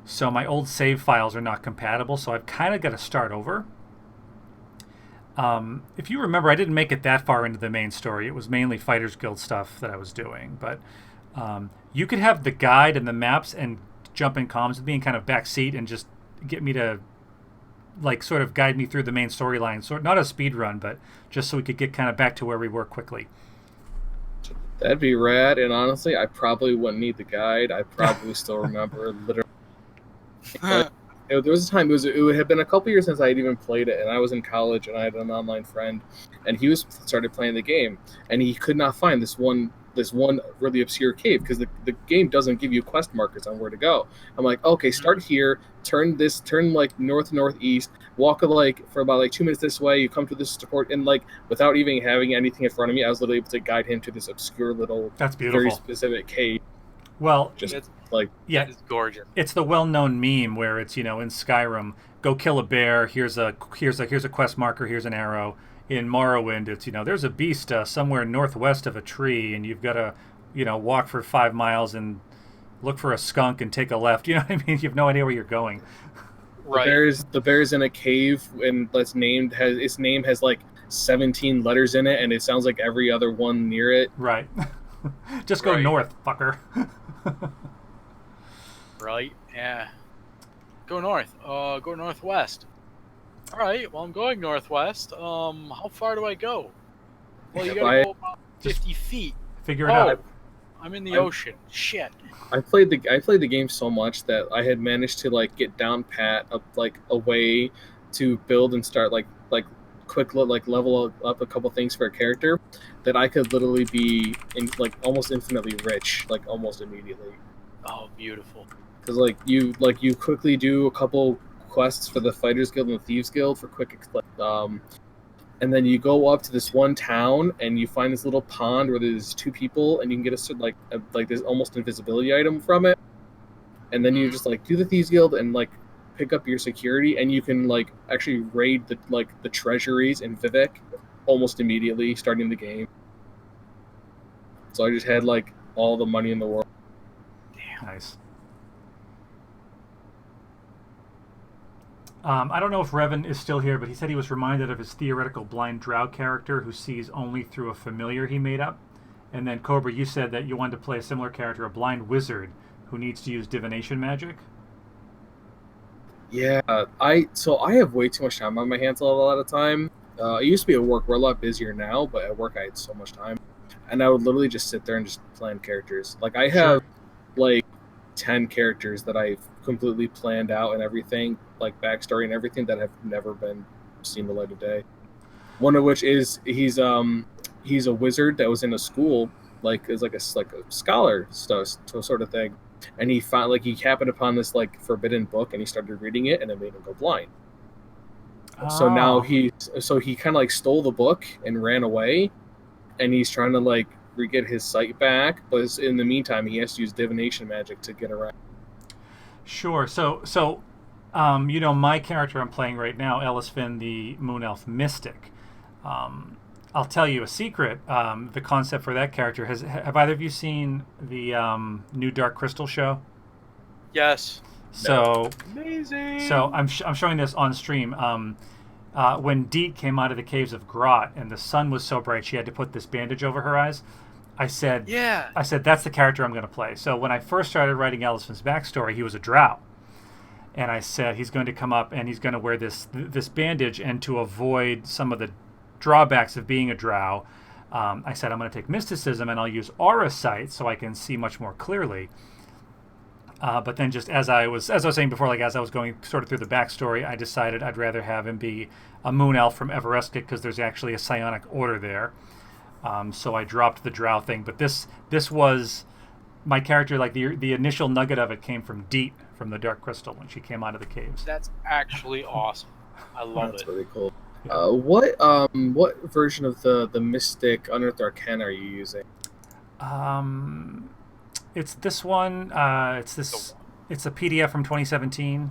so my old save files are not compatible, so I've kind of got to start over. If you remember, I didn't make it that far into the main story. It was mainly Fighters Guild stuff that I was doing, but you could have the guide and the maps and jump in comms with me and kind of backseat and just get me to like sort of guide me through the main storyline. So not a speed run, but just so we could get kind of back to where we were quickly. That'd be rad, and honestly, I probably wouldn't need the guide. I probably still remember literally. There was a time it would have been a couple years since I had even played it, and I was in college, and I had an online friend, and he started playing the game, and he could not find this one really obscure cave because the game doesn't give you quest markers on where to go. I'm like, okay, start here, turn like northeast, walk for about 2 minutes this way, you come to this support, and without even having anything in front of me, I was literally able to guide him to this obscure little, that's beautiful, very specific cave. Well, yeah, it's gorgeous. It's the well-known meme where it's in Skyrim, go kill a bear. Here's a quest marker. Here's an arrow. In Morrowind, it's there's a beast somewhere northwest of a tree, and you've got to walk for 5 miles and look for a skunk and take a left. You know what I mean? You have no idea where you're going. Right. The bear's in a cave, and its name has 17 letters in it, and it sounds like every other one near it. Right. Just go north, fucker. Right? Yeah. Go north. Go northwest. All right. Well, I'm going northwest. How far do I go? Well, you gotta go about 50 feet. Figure it out. I'm in the ocean. Shit. I played the game so much that I had managed to get down pat a way to build and start quick level up a couple things for a character that I could literally be almost infinitely rich almost immediately. Oh, beautiful. Because you quickly do a couple quests for the Fighters Guild and the Thieves Guild for quick and then you go up to this one town and you find this little pond where there's 2 people and you can get a this almost invisibility item from it, and then you just do the Thieves Guild and pick up your security, and you can actually raid the treasuries in Vivek almost immediately starting the game. So I just had like all the money in the world. Nice. I don't know if Revan is still here, but he said he was reminded of his theoretical blind drow character who sees only through a familiar he made up. And then Cobra, you said that you wanted to play a similar character, a blind wizard who needs to use divination magic. Yeah, I have way too much time on my hands a lot of time. I used to be at work. We're a lot busier now, but at work I had so much time, and I would literally just sit there and just plan characters. Like I have Sure. like 10 characters that I've completely planned out and everything, like backstory and everything that have never been seen the light of day. One of which is he's a wizard that was in a school, like is like a scholar stuff sort of thing, and he found like he happened upon this like forbidden book and he started reading it and it made him go blind. So now Oh, he kind of like stole the book and ran away, and he's trying to like re-get his sight back, but in the meantime he has to use divination magic to get around. sure. My character I'm playing right now, Ellis Finn, the Moon Elf Mystic. Um, I'll tell you a secret. The concept for that character have either of you seen the new Dark Crystal show? Yes. So, Amazing. so I'm showing this on stream. When Deet came out of the caves of Grot and the sun was so bright she had to put this bandage over her eyes, I said, Yeah. that's the character I'm going to play. So when I first started writing Ellison's backstory, he was a drow, and I said he's going to come up and he's going to wear this bandage, and to avoid some of the drawbacks of being a drow, I said I'm going to take mysticism and I'll use aura sight so I can see much more clearly. But then, just as I was saying before, like as I was going sort of through the backstory, I decided I'd rather have him be a moon elf from Everesca because there's actually a psionic order there. So I dropped the drow thing. But this was my character. Like the initial nugget of it came from Deet from the Dark Crystal when she came out of the caves. That's actually awesome. I love That's it. really cool. Yeah. What version of the Mystic Unearthed Arcana are you using? It's this one. It's a PDF from 2017.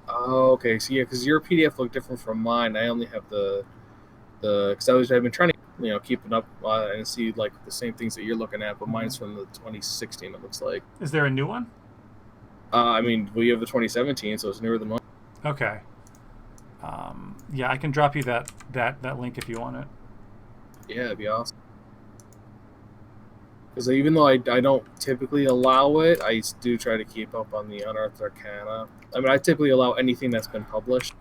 Oh, okay. So yeah, because your PDF looked different from mine. I only have the because I've been trying to keeping up and see like the same things that you're looking at, but mine's from the 2016. It looks like. Is there a new one? I mean, we have the 2017, so it's newer than mine. Okay. Yeah, I can drop you that link if you want it. Yeah, it'd be awesome. Because even though I don't typically allow it, I do try to keep up on the Unearthed Arcana. I mean, I typically allow anything that's been published.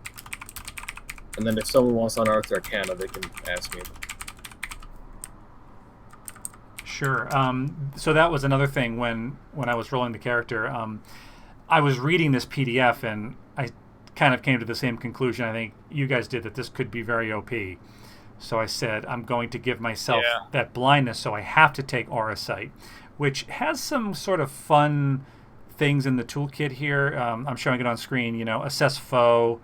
And then if someone wants Unearthed Arcana, they can ask me. Sure. So that was another thing when I was rolling the character. I was reading this PDF and I kind of came to the same conclusion I think you guys did, that this could be very OP. So I said, I'm going to give myself that blindness, so I have to take Aura Sight, which has some sort of fun things in the toolkit here. I'm showing it on screen. Assess foe.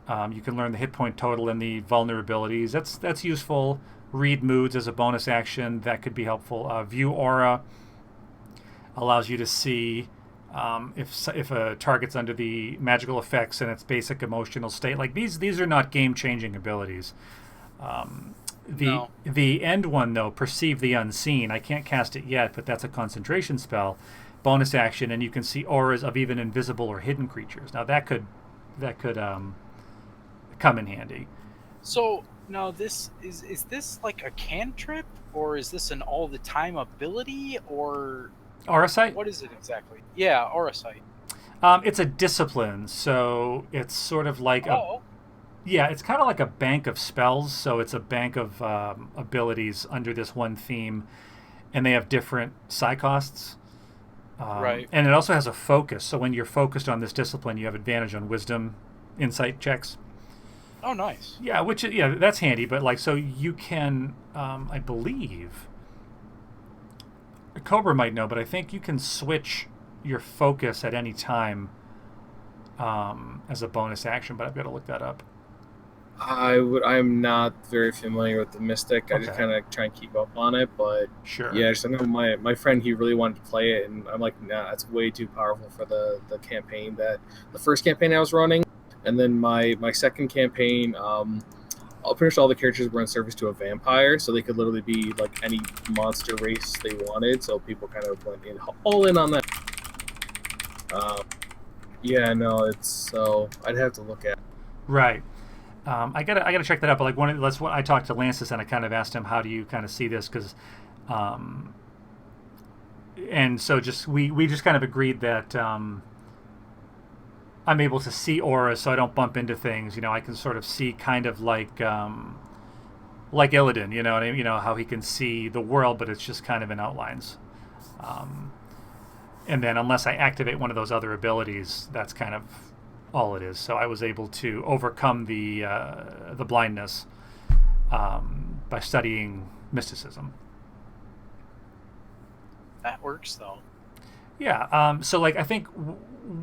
You can learn the hit point total and the vulnerabilities. That's useful. Read moods as a bonus action. That could be helpful. View Aura allows you to see if a target's under the magical effects and its basic emotional state. Like these are not game-changing abilities. The end one though, perceive the unseen. I can't cast it yet, but that's a concentration spell, bonus action, and you can see auras of even invisible or hidden creatures. Now that could come in handy. So now this is this like a cantrip, or is this an all the time ability, or Aura Sight? what is it exactly? Yeah, Aura Sight. It's a discipline, so it's sort of like it's kind of like a bank of spells. So it's a bank of abilities under this one theme, and they have different psi costs. Right. And it also has a focus. So when you're focused on this discipline, you have advantage on wisdom, insight checks. Oh, nice. Yeah, that's handy. But like, so you can, I believe, Cobra might know, but I think you can switch your focus at any time as a bonus action. But I've got to look that up. I'm not very familiar with the Mystic. I just Okay. kind of try and keep up on it, but Sure. yeah, just I know my friend, he really wanted to play it, and I'm like, nah, that's way too powerful for the campaign, that the first campaign I was running, and then my second campaign, pretty sure all the characters were in service to a vampire, so they could literally be like any monster race they wanted. So people kind of went all in on that. Yeah, no, it's so I'd have to look at. Right. I gotta check that out. But like that's what I talked to Lancis and I kind of asked him, how do you kind of see this? Because, and so just we just kind of agreed that I'm able to see auras, so I don't bump into things. I can sort of see kind of like Illidan. How he can see the world, but it's just kind of in outlines. And then unless I activate one of those other abilities, that's kind of all it is. So I was able to overcome the blindness by studying mysticism. That works though. Yeah. So like I think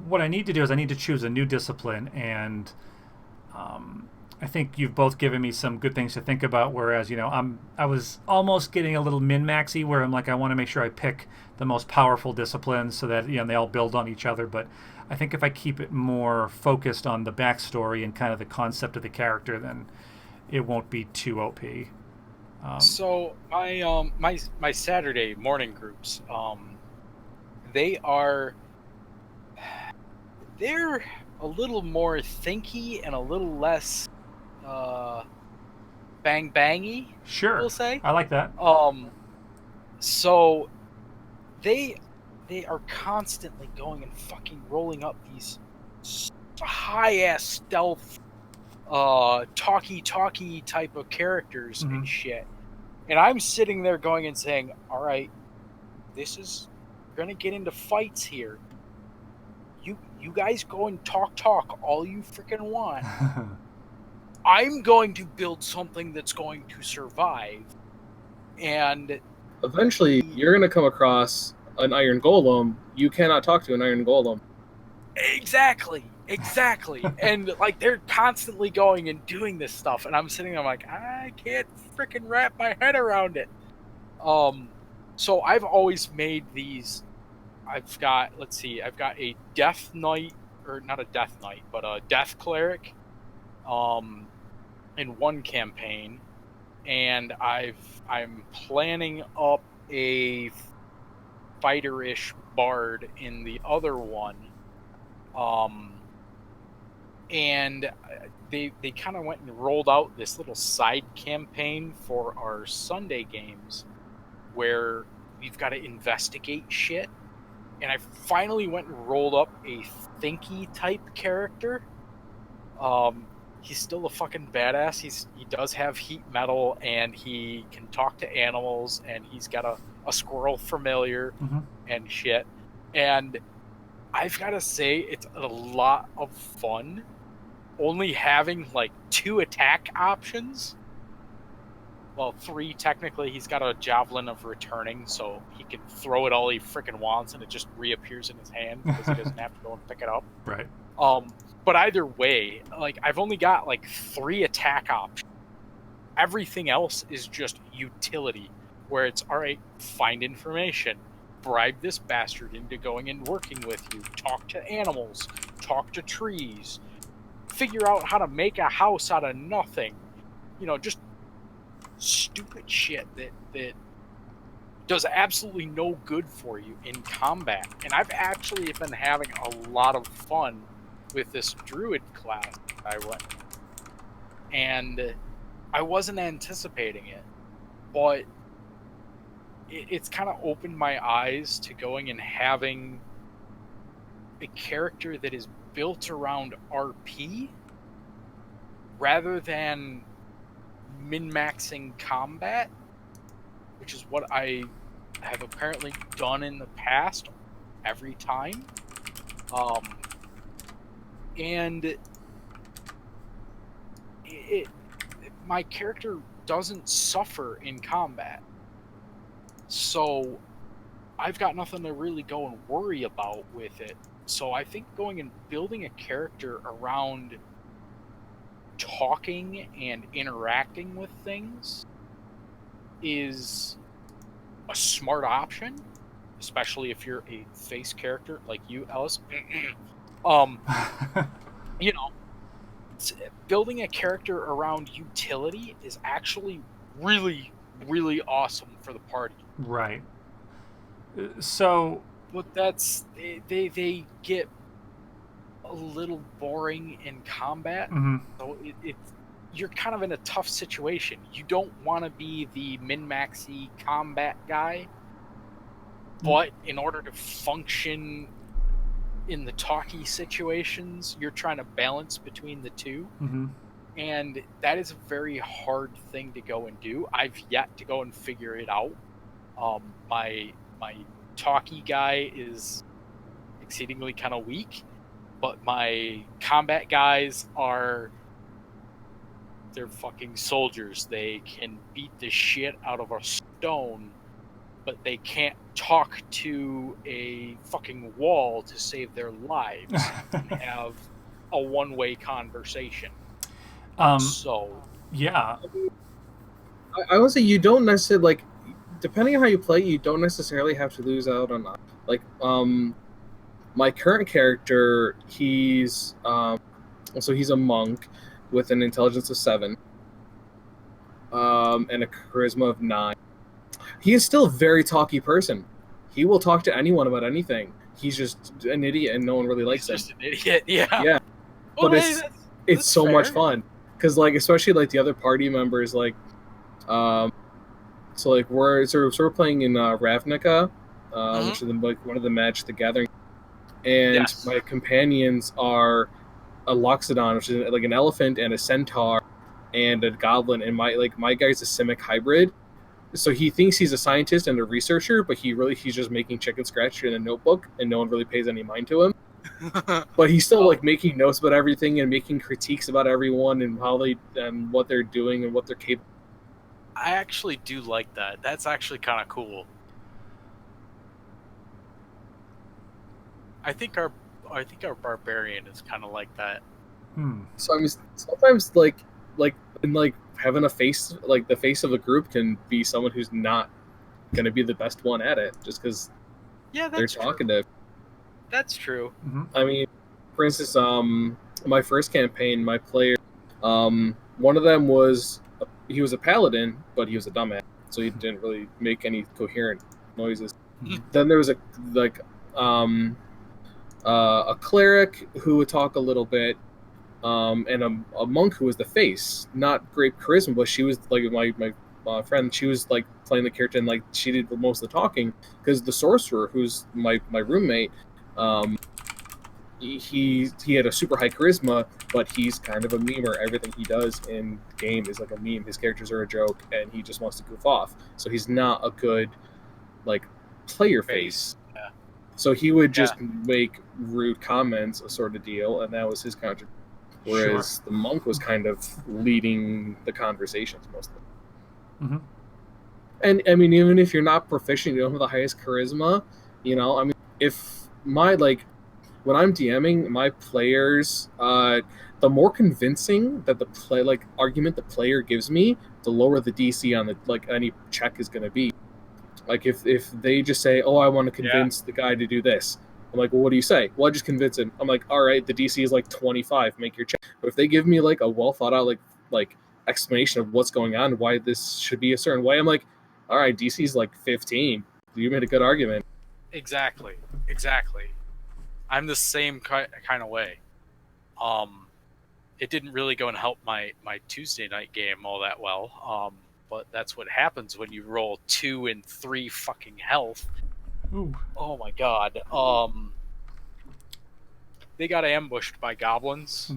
what I need to do is I need to choose a new discipline, and I think you've both given me some good things to think about. Whereas I was almost getting a little min maxy, where I'm like I want to make sure I pick the most powerful disciplines so that they all build on each other. But I think if I keep it more focused on the backstory and kind of the concept of the character, then it won't be too OP. So my Saturday morning groups, they're a little more thinky and a little less bang bangy. Sure, We'll say. I like that. So they are constantly going and fucking rolling up these high ass stealth talky type of characters and shit. And I'm sitting there going and saying, all right, we're gonna get into fights here. You guys go and talk all you freaking want. I'm going to build something that's going to survive. And eventually you're gonna come across an iron golem. You cannot talk to an iron golem. Exactly. And like they're constantly going and doing this stuff, and I'm sitting there like, I can't freaking wrap my head around it. So I've always made these. I've got a death knight, or not a death knight, but a death cleric in one campaign, and I'm planning up a fighter-ish bard in the other one. And they kind of went and rolled out this little side campaign for our Sunday games where we've got to investigate shit. And I finally went and rolled up a thinky type character. He's still a fucking badass. He does have heat metal, and he can talk to animals, and he's got a squirrel familiar and shit. And I've got to say, it's a lot of fun only having like 2 attack options. Well, 3 technically. He's got a javelin of returning, so he can throw it all he freaking wants, and it just reappears in his hand because he doesn't have to go and pick it up. Right. But either way, like I've only got like 3 attack options. Everything else is just utility, where it's all right. Find information, bribe this bastard into going and working with you, talk to animals, talk to trees, figure out how to make a house out of nothing. Just stupid shit that does absolutely no good for you in combat. And I've actually been having a lot of fun with this druid class I went, and I wasn't anticipating it, but it's kind of opened my eyes to going and having a character that is built around RP rather than min-maxing combat, which is what I have apparently done in the past every time. And my character doesn't suffer in combat, so I've got nothing to really go and worry about with it. So I think going and building a character around talking and interacting with things is a smart option, especially if you're a face character like you, Ellis. building a character around utility is actually really, really awesome for the party. Right. So, but they get a little boring in combat. mhm. So you're kind of in a tough situation. You don't want to be the min-maxy combat guy, but in order to function in the talky situations, you're trying to balance between the two. Mhm. And that is a very hard thing to go and do. I've yet to go and figure it out. My talky guy is exceedingly kind of weak, but my combat guys they're fucking soldiers. They can beat the shit out of a stone, but they can't talk to a fucking wall to save their lives and have a one-way conversation. So yeah. I would say you don't necessarily like, depending on how you play, you don't necessarily have to lose out on like my current character. He's so he's a monk with an intelligence of 7, and a charisma of 9. He is still a very talky person. He will talk to anyone about anything. He's just an idiot, and no one really likes him. He's just an idiot. Yeah. Yeah. Well, But hey, it's so fair. much fun because, like, especially like the other party members, like, so like we're playing in Ravnica, which is like one of the Magic the Gathering, and Yes. my companions are a Loxodon, which is like an elephant, and a centaur, and a goblin, and my guy's a Simic hybrid. So he thinks he's a scientist and a researcher, but he's just making chicken scratch in a notebook, and no one really pays any mind to him. But he's still like making notes about everything and making critiques about everyone and how they and what they're doing and what they're capable. I actually do like that. That's actually kind of cool. I think our barbarian is kind of like that. So I mean, sometimes like having a face, like the face of a group, can be someone who's not going to be the best one at it, just because they're talkative. That's true. Mm-hmm. I mean, for instance, my first campaign, my player, one of them he was a paladin, but he was a dumbass, so he didn't really make any coherent noises. Mm-hmm. Then there was a cleric who would talk a little bit, and a monk who was the face. Not great charisma, but she was like my friend. She was like playing the character, and like she did most of the talking, because the sorcerer, who's my roommate, he had a super high charisma, but he's kind of a memer. Everything he does in game is like a meme. His characters are a joke, and he just wants to goof off. So he's not a good like player face. Yeah. So he would just make rude comments, a sort of deal, and that was his contribution. Whereas the monk was kind of leading the conversations mostly. Mm-hmm. And I mean, even if you're not proficient, you don't have the highest charisma, I mean, if when I'm DMing my players, the more convincing that the argument the player gives me, the lower the DC on any check is going to be. Like if they just say, "Oh, I want to convince the guy to do this," I'm like, "Well, what do you say?" "Well, I just convince him." I'm like, "All right, the DC is like 25. Make your check." But if they give me like a well thought out like explanation of what's going on, why this should be a certain way, I'm like, "All right, DC is like 15. You made a good argument." Exactly. I'm the same kind of way. It didn't really go and help my Tuesday night game all that well. But that's what happens when you roll 2 and 3 fucking health. Ooh. Oh my god. They got ambushed by goblins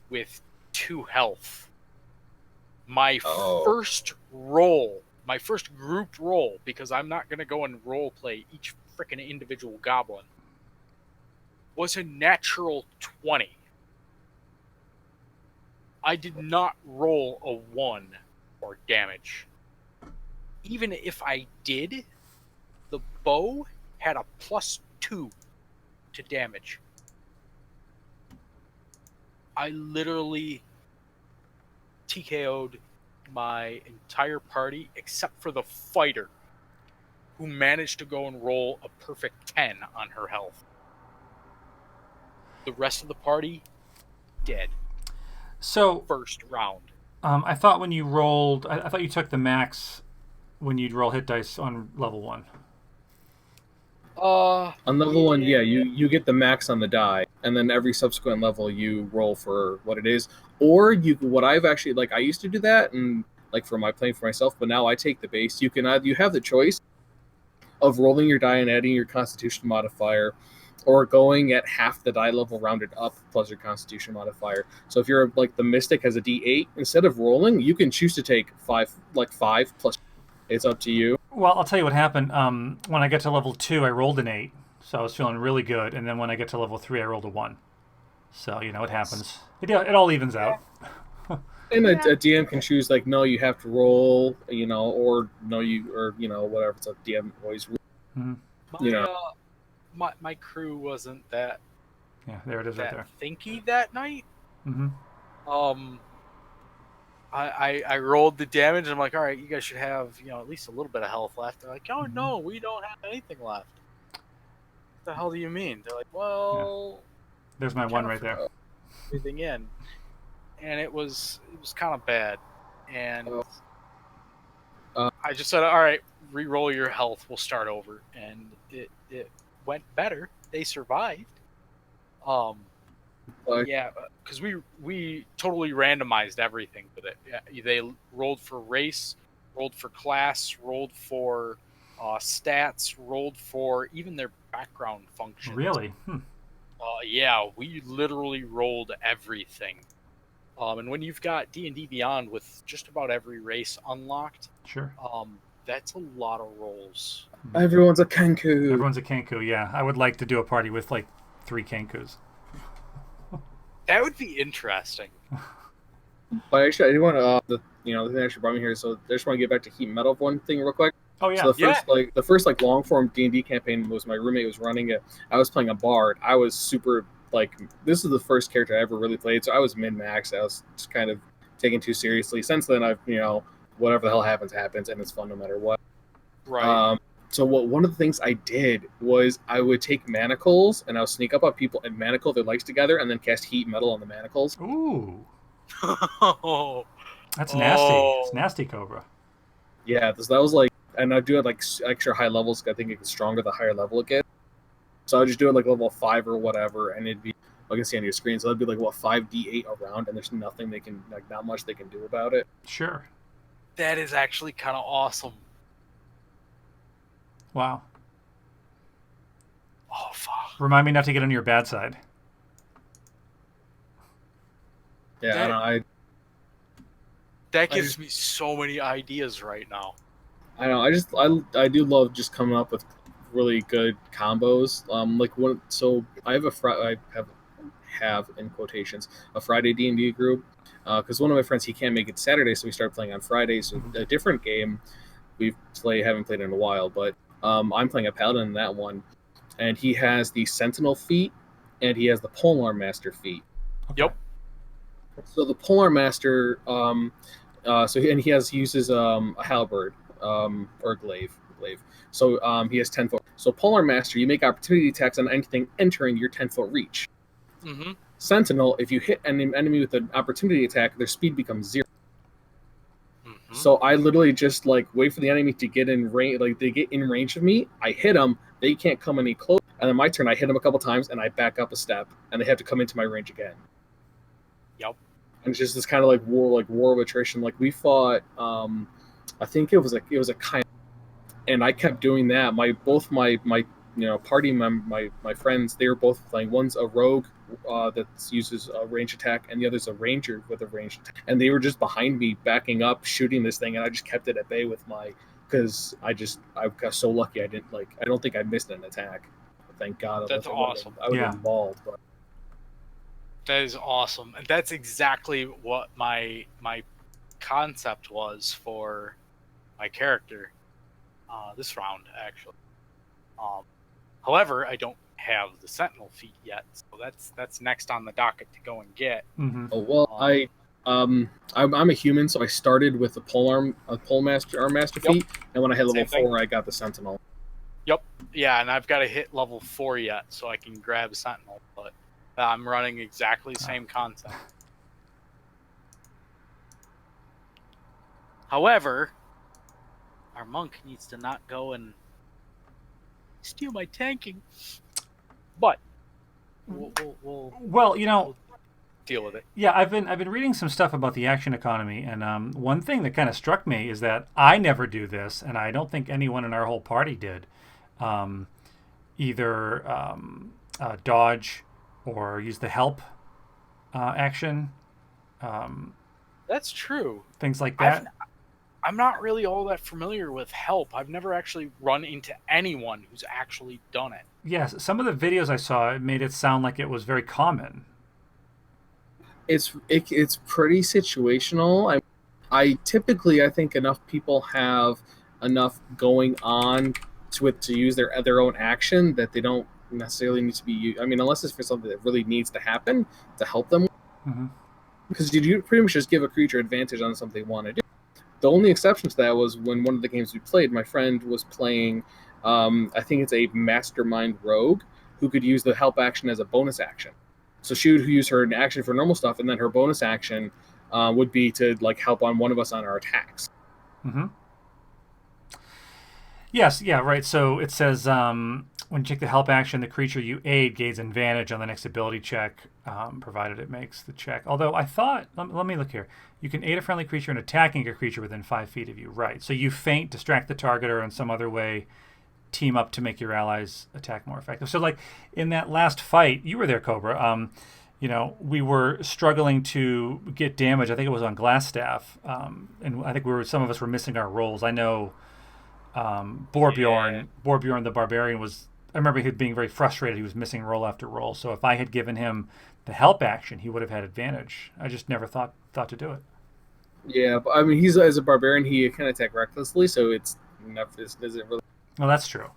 with 2 health. My first group roll, because I'm not going to go and role play each freaking individual goblin, was a natural 20. I did not roll a 1 or damage. Even if I did, the bow had a +2 to damage. I literally TKO'd my entire party except for the fighter, who managed to go and roll a perfect 10 on her health. The rest of the party, dead. So, first round. I thought when you rolled, I thought you took the max when you'd roll hit dice on level 1. On level 1, yeah, you get the max on the die, and then every subsequent level you roll for what it is. Or what I've actually like, I used to do that, and like for my playing for myself, but now I take the base. You can you have the choice of rolling your die and adding your Constitution modifier, or going at half the die level rounded up plus your Constitution modifier. So if you're like the Mystic has a D8, instead of rolling, you can choose to take five plus. It's up to you. Well, I'll tell you what happened. When I got to level 2, I rolled an 8, so I was feeling really good. And then when I get to level 3, I rolled a 1. So it happens. It all evens out. And a DM can choose like, no, you have to roll, or no, whatever. It's a DM always. Mm-hmm. My crew wasn't that. Yeah, there it is right there. Thinky that night. Mm-hmm. I rolled the damage. And I'm like, all right, you guys should have at least a little bit of health left. They're like, oh no, we don't have anything left. What the hell do you mean? They're like, well, there's my 1 right there. Everything in, and it was kind of bad, and I just said, all right, re-roll your health. We'll start over, and it went better. They survived. Yeah, because we totally randomized everything with it. Yeah, they rolled for race, rolled for class, rolled for stats, rolled for even their background functions. Really? Yeah, we literally rolled everything. And when you've got D&D Beyond with just about every race unlocked, sure, that's a lot of rolls. Everyone's a Kenku. Everyone's a Kenku. Yeah, I would like to do a party with like 3 Kenkus. That would be interesting. But actually, I do want to, the thing that actually brought me here. So I just want to get back to Heat Metal one thing real quick. Oh yeah. So the first long form D&D campaign was my roommate was running it. I was playing a bard. I was super this is the first character I ever really played. So I was min max. I was just kind of taken too seriously. Since then, I've whatever the hell happens, and it's fun no matter what. Right. So one of the things I did was I would take manacles and I would sneak up on people and manacle their legs together and then cast heat metal on the manacles. Ooh. That's nasty. It's nasty, Cobra. Yeah, that was and I do it extra high levels. I think it gets stronger the higher level it gets. So I just do it level 5 or whatever, and it'd be I can see on your screen. So that'd be 5d8 around, and there's nothing they can not much they can do about it. Sure. That is actually kind of awesome. Wow. Oh fuck! Remind me not to get on your bad side. Yeah, that gives me so many ideas right now. I know. I do love just coming up with really good combos. So I have in quotations a Friday D&D group because one of my friends he can't make it Saturday, so we started playing on Fridays. So a different game haven't played in a while, but I'm playing a paladin in that one, and he has the Sentinel feat and he has the Polearm Master feat. Okay. Yep. So the Polearm Master, he uses a halberd or a glaive. So he has 10 foot. So Polearm Master, you make opportunity attacks on anything entering your 10-foot reach. Mm-hmm. Sentinel, if you hit an enemy with an opportunity attack, their speed becomes 0. Mm-hmm. So I literally just wait for the enemy to get in range. They get in range of me, I hit them, they can't come any closer. And then my turn, I hit them a couple times, and I back up a step, and they have to come into my range again. Yep. And it's just this kind of war of attrition. We fought, I think it was a kind. And I kept doing that. My party my friends, they were both playing. One's a rogue that uses a range attack, and the other's a ranger with a range attack. And they were just behind me, backing up, shooting this thing, and I just kept it at bay with because I got so lucky. I don't think I missed an attack. Thank God. That's awesome. I would have been mauled. But. That is awesome, and that's exactly what my concept was for my character. This round, actually. However, I don't have the Sentinel feat yet, so that's next on the docket to go and get. Mm-hmm. Oh well, I'm a human, so I started with the Arm Master feat, and when I hit level 4, I got the Sentinel. Yep, yeah, and I've got to hit level 4 yet, so I can grab Sentinel, but I'm running exactly the same concept. However, our monk needs to not go and steal my tanking. But we'll Well, you know, deal with it. yeah, I've been reading some stuff about the action economy, and one thing that kind of struck me is that I never do this, and I don't think anyone in our whole party did. Um, Either dodge or use the help action, That's true. things like that. I'm not really all that familiar with help. I've never actually run into anyone who's actually done it. Yes, some of the videos I saw made it sound like it was very common. It's pretty situational. I typically I think enough people have enough going on to use their own action that they don't necessarily need to be. I mean, unless it's for something that really needs to happen to help them, Hmm. because you pretty much just give a creature advantage on something they want to do. The only exception to that was when one of the games we played, my friend was playing. I think it's a mastermind rogue who could use the help action as a bonus action. So she would use her action for normal stuff, and then her bonus action would be to like help on one of us on our attacks. Hmm. Yes, yeah, right. So it says when you take the help action, the creature you aid gains advantage on the next ability check, provided it makes the check. Although I thought, let me look here. You can aid a friendly creature in attacking a creature within 5 feet of you. Right. So you feint, distract the target, or in some other way team up to make your allies attack more effective. So like in that last fight, you were there, Cobra. You know, we were struggling to get damage. I think it was on Glassstaff, and I think some of us were missing our rolls. I know Borbjorn the barbarian was. I remember him being very frustrated. He was missing roll after roll. So if I had given him the help action, he would have had advantage. I just never thought to do it. Yeah, but I mean, he's as a barbarian, he can attack recklessly, so it's never isn't really. Well, that's true.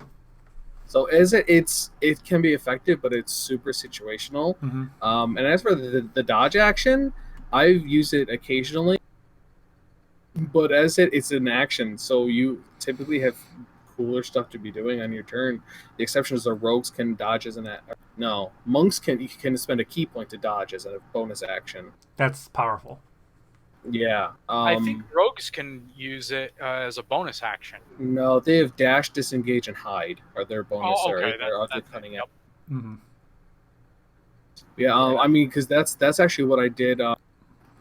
So it can be effective, but it's super situational. Hmm. And as for the dodge action, I've used it occasionally, but as it's an action, so you typically have cooler stuff to be doing on your turn. The exception is the rogues can dodge as no, monks can spend a key point to dodge as a bonus action. That's powerful. Yeah. I think rogues can use it as a bonus action. No, they have dash, disengage, and hide are their bonus. Oh, okay. Their other That's cutting yep. out. Hmm. Yeah, I mean, because that's actually what I did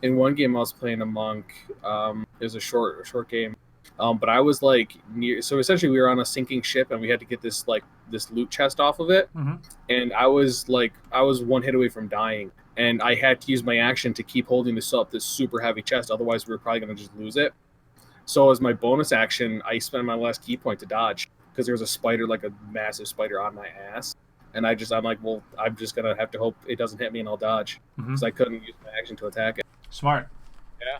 in one game. I was playing a monk. It was a short game, but I was like near. So essentially, we were on a sinking ship, and we had to get this loot chest off of it. Hmm. And I was one hit away from dying, and I had to use my action to keep holding this super heavy chest. Otherwise, we were probably going to just lose it. So as my bonus action, I spent my last key point to dodge because there was a spider, like a massive spider, on my ass. And I'm like, well, I'm just gonna have to hope it doesn't hit me, and I'll dodge because I couldn't use my action to attack it. Smart. Yeah.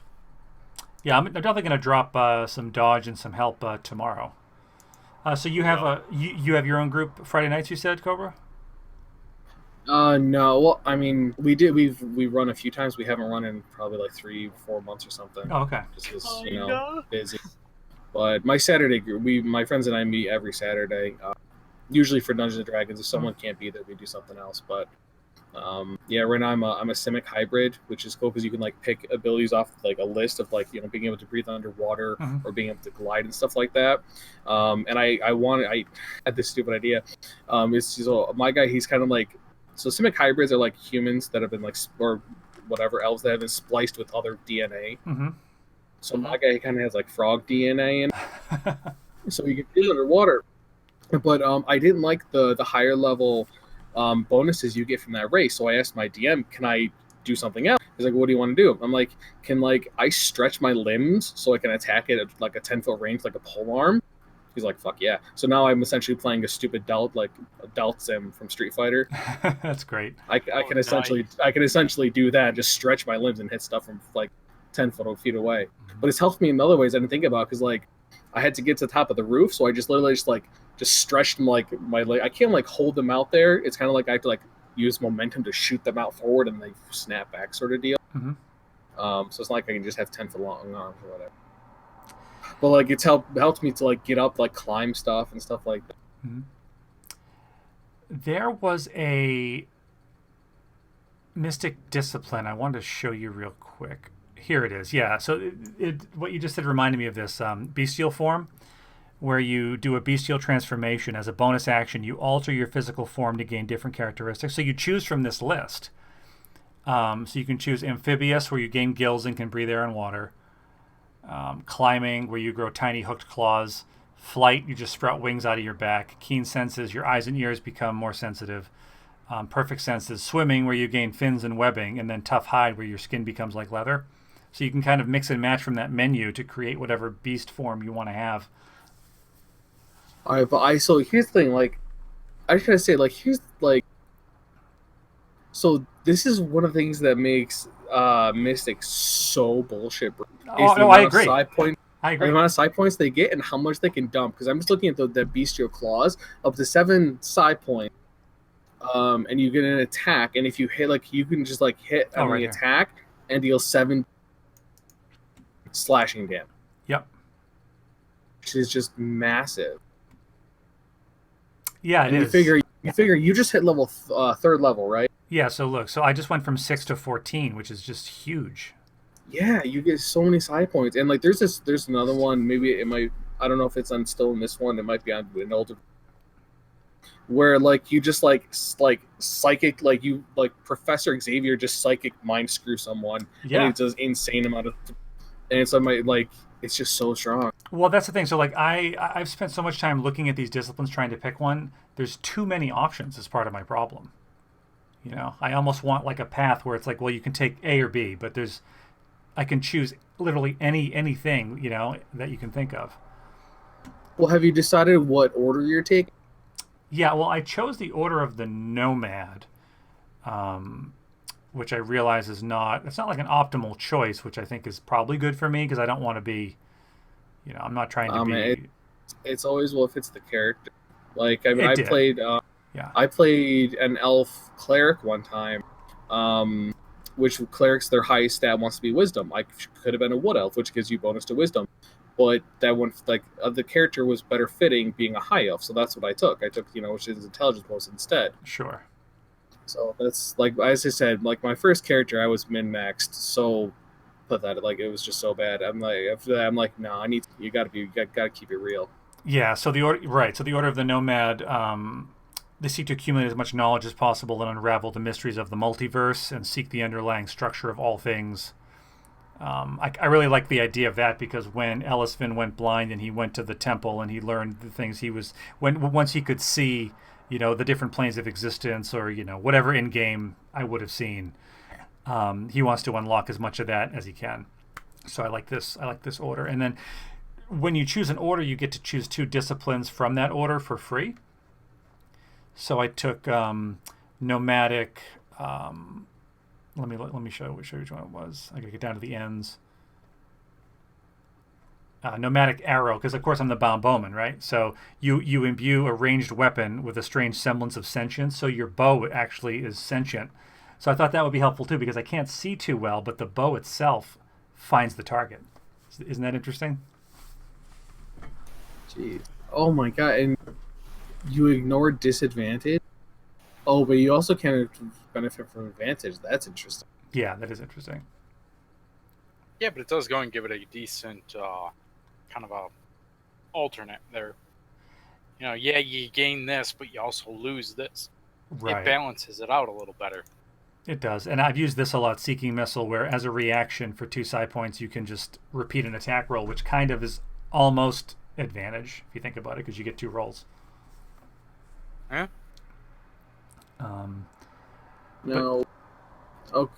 Yeah, I'm definitely going to drop some dodge and some help tomorrow. So you have you have your own group Friday nights, you said, Cobra? No. Well, I mean, we run a few times. We haven't run in probably like 3-4 months or something. Oh, okay. Just because busy. But my Saturday group, my friends and I meet every Saturday. Usually for Dungeons and Dragons. If someone can't be there, we do something else. But yeah, right now I'm a Simic hybrid, which is cool because you can like pick abilities off like a list of like being able to breathe underwater or being able to glide and stuff like that. And I had this stupid idea. So my guy, he's kind of like, so Simic hybrids are like humans that have been like or whatever elves that have been spliced with other DNA. Mm-hmm. So my guy kind of has like frog DNA in, so you can breathe underwater. But I didn't like the higher level bonuses you get from that race. So I asked my DM, can I do something else? He's like, what do you want to do? I'm like, can I stretch my limbs so I can attack it at like a 10-foot range, like a pole arm? He's like, fuck yeah. So now I'm essentially playing a stupid Delt, like a Delt sim from Street Fighter. That's great. I can essentially do that, just stretch my limbs and hit stuff from like 10 feet away. But it's helped me in other ways I didn't think about, because like I had to get to the top of the roof, so I just literally just stretched them like my leg. I can't like hold them out there. It's kind of like I have to like use momentum to shoot them out forward and they snap back, sort of deal. Mm-hmm. So it's not like I can just have 10-foot long arms or whatever. But like it's helped me to like get up, like climb stuff and stuff like that. Mm-hmm. There was a mystic discipline I wanted to show you real quick Here it is. Yeah. So what you just said reminded me of this bestial form, where you do a bestial transformation as a bonus action. You alter your physical form to gain different characteristics. So you choose from this list. So you can choose amphibious, where you gain gills and can breathe air and water. Climbing, where you grow tiny hooked claws. Flight, you just sprout wings out of your back. Keen senses, your eyes and ears become more sensitive. Perfect senses. Swimming, where you gain fins and webbing. And then tough hide, where your skin becomes like leather. So you can kind of mix and match from that menu to create whatever beast form you want to have. All right, but so here's the thing. Like, I just gotta say, like, here's like, so this is one of the things that makes Mystic so bullshit. Bro, Oh no, I agree. I agree. The amount of side points they get and how much they can dump. Because I'm just looking at the bestial claws, up to 7 side points. And you get an attack, and if you hit, like, you can just like hit on the attack and deal 7 slashing damage. Yep. Which is just massive. Yeah, it is. You figure you just hit level 3rd level, right? Yeah. So look, so I just went from 6 to 14, which is just huge. Yeah, you get so many side points, and like there's another one. Maybe it might. I don't know if it's still in this one. It might be on an older. Where like you just like psychic, like you like Professor Xavier just psychic mind screw someone, and it does insane amount of, and so it's just so strong. Well, that's the thing. So like I've spent so much time looking at these disciplines trying to pick one. There's too many options as part of my problem. You know, I almost want like a path where it's like, well, you can take A or B, but I can choose literally anything, you know, that you can think of. Well, have you decided what order you're taking? Yeah, well, I chose the Order of the Nomad, which I realize it's not like an optimal choice, which I think is probably good for me because I don't want to be, you know, I'm not trying to be. It's always well if it's the character. Like I mean, I played an elf cleric one time, which clerics their highest stat wants to be wisdom. I could have been a wood elf, which gives you bonus to wisdom. But that one, like the character was better fitting being a high elf, so that's what I took. You know, which is intelligence bonus instead. Sure. So that's like, as I said, like my first character, I was min maxed, so pathetic. Like it was just so bad. I'm like, after that, I'm like, no, you got to keep it real. Yeah. So the Order of the Nomad, they seek to accumulate as much knowledge as possible and unravel the mysteries of the multiverse and seek the underlying structure of all things. I really like the idea of that because when Ellisvin went blind and he went to the temple and he learned the things once he could see, you know, the different planes of existence or, you know, whatever in game I would have seen, he wants to unlock as much of that as he can. So I like this order. And then when you choose an order, you get to choose 2 disciplines from that order for free. So I took nomadic. Let me show you which one it was. I gotta get down to the ends. Nomadic arrow, because of course I'm the bound bowman, right? So you imbue a ranged weapon with a strange semblance of sentience. So your bow actually is sentient. So I thought that would be helpful too, because I can't see too well, but the bow itself finds the target. Isn't that interesting? Jeez. Oh my god! And you ignore disadvantage. Oh, but you also can benefit from advantage. That's interesting. Yeah, that is interesting. Yeah, but it does go and give it a decent kind of a alternate there. You know, yeah, you gain this, but you also lose this. Right. It balances it out a little better. It does. And I've used this a lot, Seeking Missile, where as a reaction for 2 side points, you can just repeat an attack roll, which kind of is almost advantage, if you think about it, because you get 2 rolls. Yeah. No. Okay.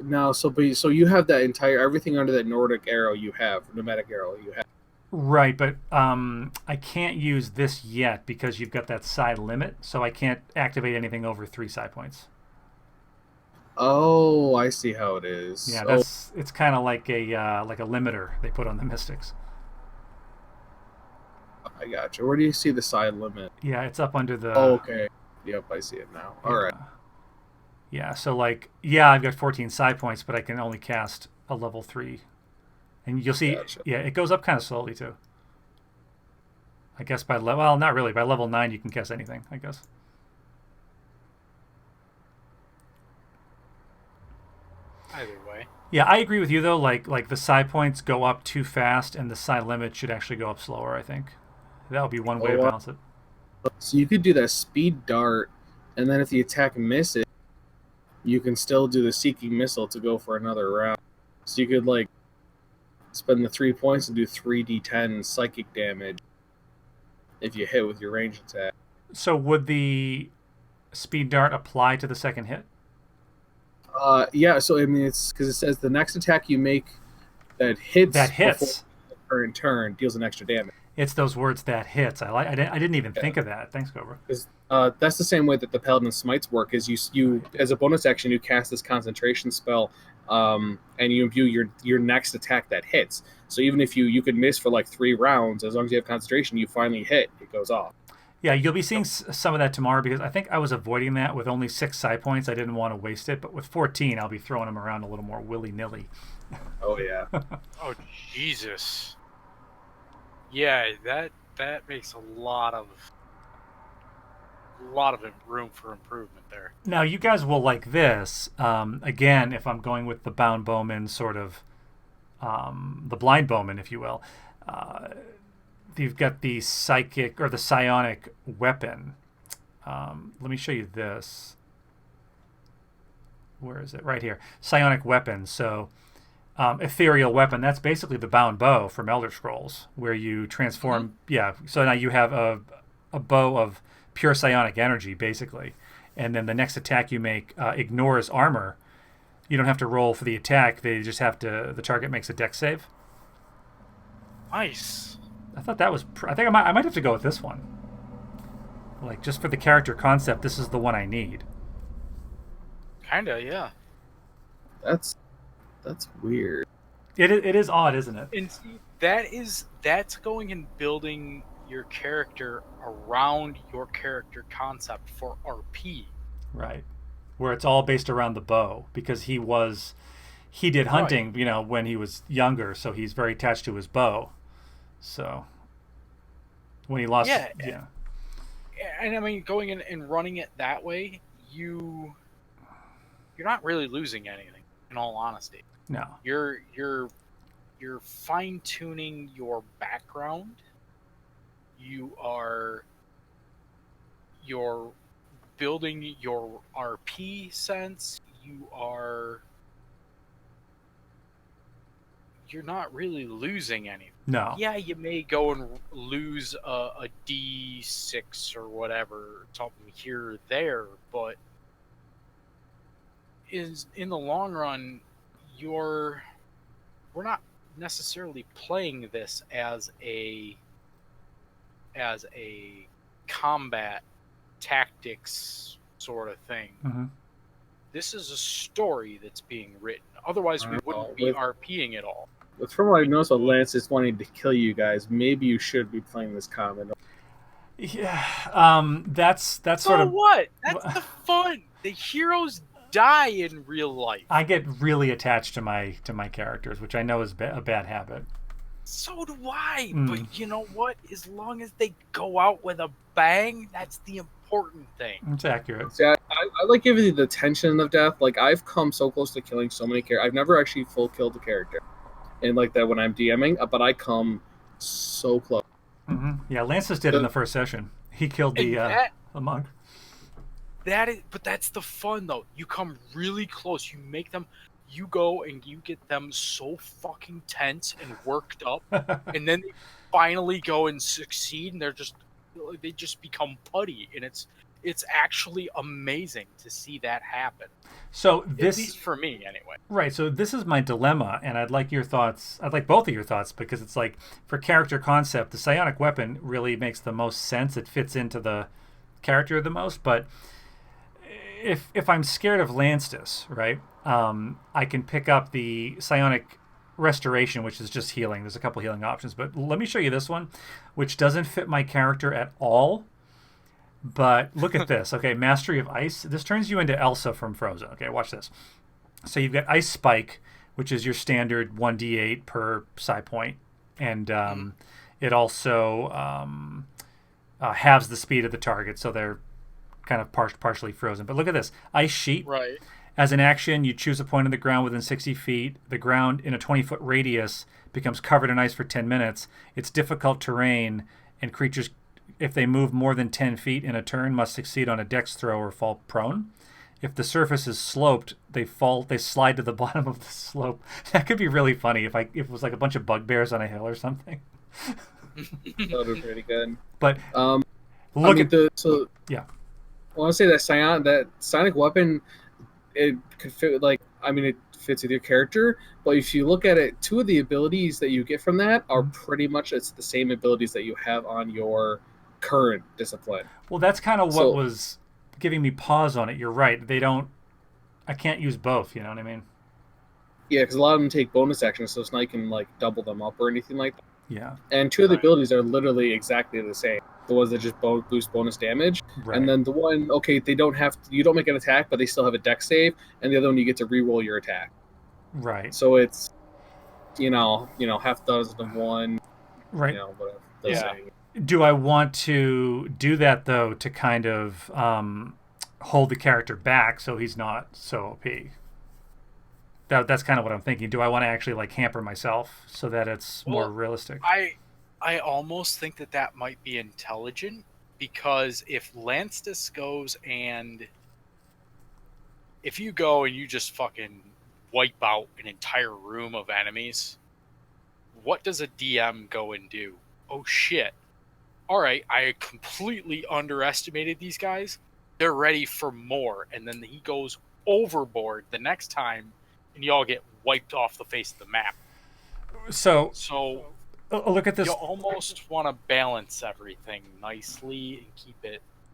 Now, so you have that entire everything under that Nordic arrow. You have nomadic arrow. You have. Right, but I can't use this yet because you've got that side limit, so I can't activate anything over 3 side points. Oh, I see how it is. Yeah, it's kind of like a limiter they put on the Mystics. I gotcha. Where do you see the side limit? Yeah, it's up under the. Oh, okay. Yep, I see it now. All right. Yeah, so like, yeah, I've got 14 side points, but I can only cast a level 3. And you'll see, gotcha. Yeah, it goes up kind of slowly too. I guess by level, well, not really. By level 9, you can cast anything, I guess. Either way. Yeah, I agree with you though. Like the psi points go up too fast, and the psi limit should actually go up slower. I think that would be one way to Oh, balance it. so you could do that speed dart, and then if the attack misses, you can still do the seeking missile to go for another round. So you could like spend the 3 points and do 3d10 psychic damage if you hit with your range attack. So would the speed dart apply to the second hit? Yeah. So I mean, it's because it says the next attack you make that hits That before hits. the current turn deals an extra damage. It's those words that hits. I like. I didn't even think of that. Thanks, Cobra. Because that's the same way that the Paladin Smites work. Is you as a bonus action you cast this concentration spell, and you imbue your next attack that hits. So even if you could miss for like 3 rounds, as long as you have concentration, you finally hit, it goes off. Yeah, you'll be seeing some of that tomorrow because I think I was avoiding that with only 6 psi points. I didn't want to waste it, but with 14, I'll be throwing them around a little more willy nilly. Oh yeah. Oh Jesus! Yeah, that makes a lot of room for improvement there. Now, you guys will like this. Again, if I'm going with the bound bowman sort of, the blind bowman, if you will, uh, you've got the psychic or the psionic weapon. Let me show you this. Where is it? Right here. Psionic weapon. So, ethereal weapon. That's basically the bound bow from Elder Scrolls, where you transform. Mm-hmm. Yeah. So now you have a bow of pure psionic energy, basically. And then the next attack you make ignores armor. You don't have to roll for the attack. They just have to. The target makes a dex save. Nice. I thought that was. I think I might have to go with this one. Like just for the character concept, this is the one I need. Kinda, yeah. That's weird. It is odd, isn't it? And see, that's going and building your character around your character concept for RP. Right. Where it's all based around the bow because he did hunting, right, when he was younger, so he's very attached to his bow. So when he lost, yeah. And I mean, going in and running it that way, you're not really losing anything. In all honesty, no. You're fine tuning your background. You're building your RP sense. You're not really losing anything. No. Yeah, you may go and lose a D6 or whatever, something here or there, but in the long run, we're not necessarily playing this as a combat tactics sort of thing. Mm-hmm. This is a story that's being written. Otherwise, we wouldn't be RPing it all. But from what I noticed, Lance is wanting to kill you guys. Maybe you should be playing this common. Yeah, that's sort of what. That's the fun. The heroes die in real life. I get really attached to my characters, which I know is a bad habit. So do I. But you know what? As long as they go out with a bang, that's the important thing. It's accurate. See, I like giving you the tension of death. Like, I've come so close to killing so many characters. I've never actually full killed a character. And like that when I'm DMing, but I come so close. Mm-hmm. Yeah, Lances did in the first session. He killed the monk. But that's the fun though. You come really close. You make them. You go and you get them so fucking tense and worked up, and then they finally go and succeed, and they just become putty, and it's actually amazing to see that happen. So at least for me, anyway. Right. So this is my dilemma, and I'd like your thoughts. I'd like both of your thoughts because it's like for character concept, the psionic weapon really makes the most sense. It fits into the character the most. But if I'm scared of Lanstus, right, I can pick up the psionic restoration, which is just healing. There's a couple healing options, but let me show you this one, which doesn't fit my character at all. But look at this. Okay, Mastery of Ice. This turns you into Elsa from Frozen. Okay, watch this. So you've got Ice Spike, which is your standard 1d8 per psi point. And it also halves the speed of the target, so they're kind of partially frozen. But look at this. Ice Sheet. Right. As an action, you choose a point on the ground within 60 feet. The ground in a 20-foot radius becomes covered in ice for 10 minutes. It's difficult terrain, and creatures, if they move more than 10 feet in a turn, must succeed on a dex throw or fall prone. If the surface is sloped, they slide to the bottom of the slope. That could be really funny if it was like a bunch of bugbears on a hill or something. That would be pretty good. But yeah. I want to say that sonic weapon, it could fit it fits with your character. But if you look at it, 2 of the abilities that you get from that are pretty much it's the same abilities that you have on your current discipline. Well, that's kind of what was giving me pause on it. You're right. I can't use both. You know what I mean? Yeah, because a lot of them take bonus actions, so it's not you can double them up or anything like that. Yeah. And 2 of the abilities are literally exactly the same. The ones that just boost bonus damage, and then the one they don't you don't make an attack, but they still have a dex save, and the other one you get to re-roll your attack. Right. So it's half dozen of one. Right. Whatever. Yeah. Do I want to do that though to kind of hold the character back so he's not so OP? That's kind of what I'm thinking. Do I want to actually hamper myself so that it's more realistic? I almost think that might be intelligent, because if Lanstus goes and if you go and you just fucking wipe out an entire room of enemies, what does a DM go and do? Oh shit. All right, I completely underestimated these guys. They're ready for more. And then he goes overboard the next time, and you all get wiped off the face of the map. So look at this. You almost want to balance everything nicely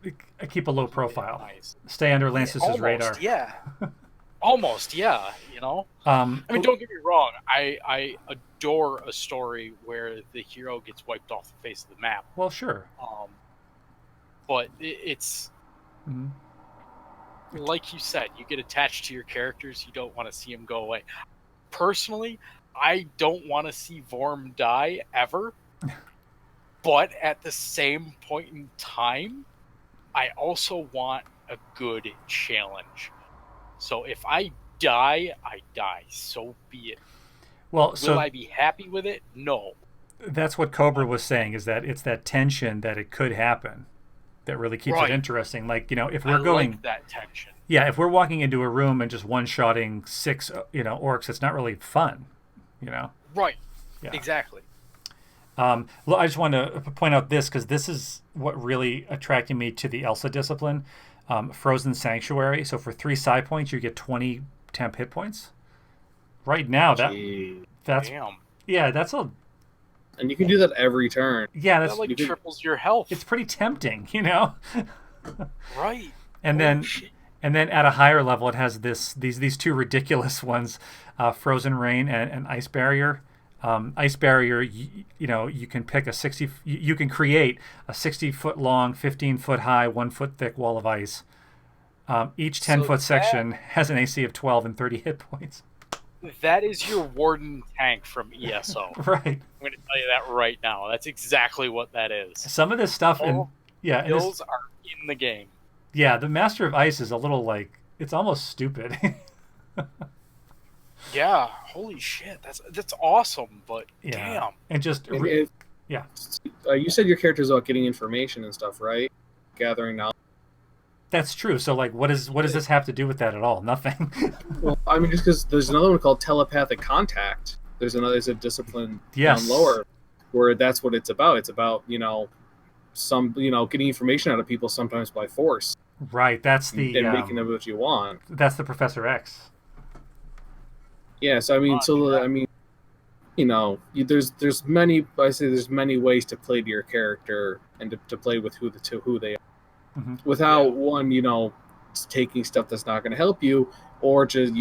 and keep a low profile. Nice. Stay under Lance's radar. Yeah. Almost, yeah. I mean, don't get me wrong. I adore a story where the hero gets wiped off the face of the map. Well, sure. But it's like you said, you get attached to your characters. You don't want to see them go away. Personally, I don't want to see Vorm die ever. But at the same point in time, I also want a good challenge. So if I die, I die. So be it. Well, will I be happy with it? No. That's what Cobra was saying, is that it's that tension that it could happen that really keeps it interesting. If we're like that tension. Yeah, if we're walking into a room and just one-shotting 6, orcs, it's not really fun, Right. Yeah. Exactly. I just want to point out this, because this is what really attracted me to the Elsa discipline. Frozen Sanctuary. So for 3 psi points, you get 20 temp hit points. Right now, that's damn. Yeah, that's a. And you can do that every turn. Yeah, that triples your health. It's pretty tempting, Right. And then at a higher level, it has these 2 ridiculous ones, Frozen Rain and Ice Barrier. Ice Barrier, you can pick you can create a 60-foot long, 15-foot high, 1-foot thick wall of ice. Each 10-foot section has an AC of 12 and 30 hit points. That is your Warden tank from ESO. Right. I'm going to tell you that right now. That's exactly what that is. Some of this stuff, skills are in the game. Yeah, the Master of Ice is a little it's almost stupid. Yeah, holy shit, that's awesome, but damn. And just you said your character's about getting information and stuff, right? Gathering knowledge. That's true. So, what does this have to do with that at all? Nothing. Well, I mean, just because there's another one called telepathic contact. There's a discipline down lower where that's what it's about. It's about getting information out of people sometimes by force. Right. That's the and making them what you want. That's the Professor X. Yeah. So there's many. I say there's many ways to play to your character and to play with who they are. Mm-hmm. Without one, taking stuff that's not going to help you, or just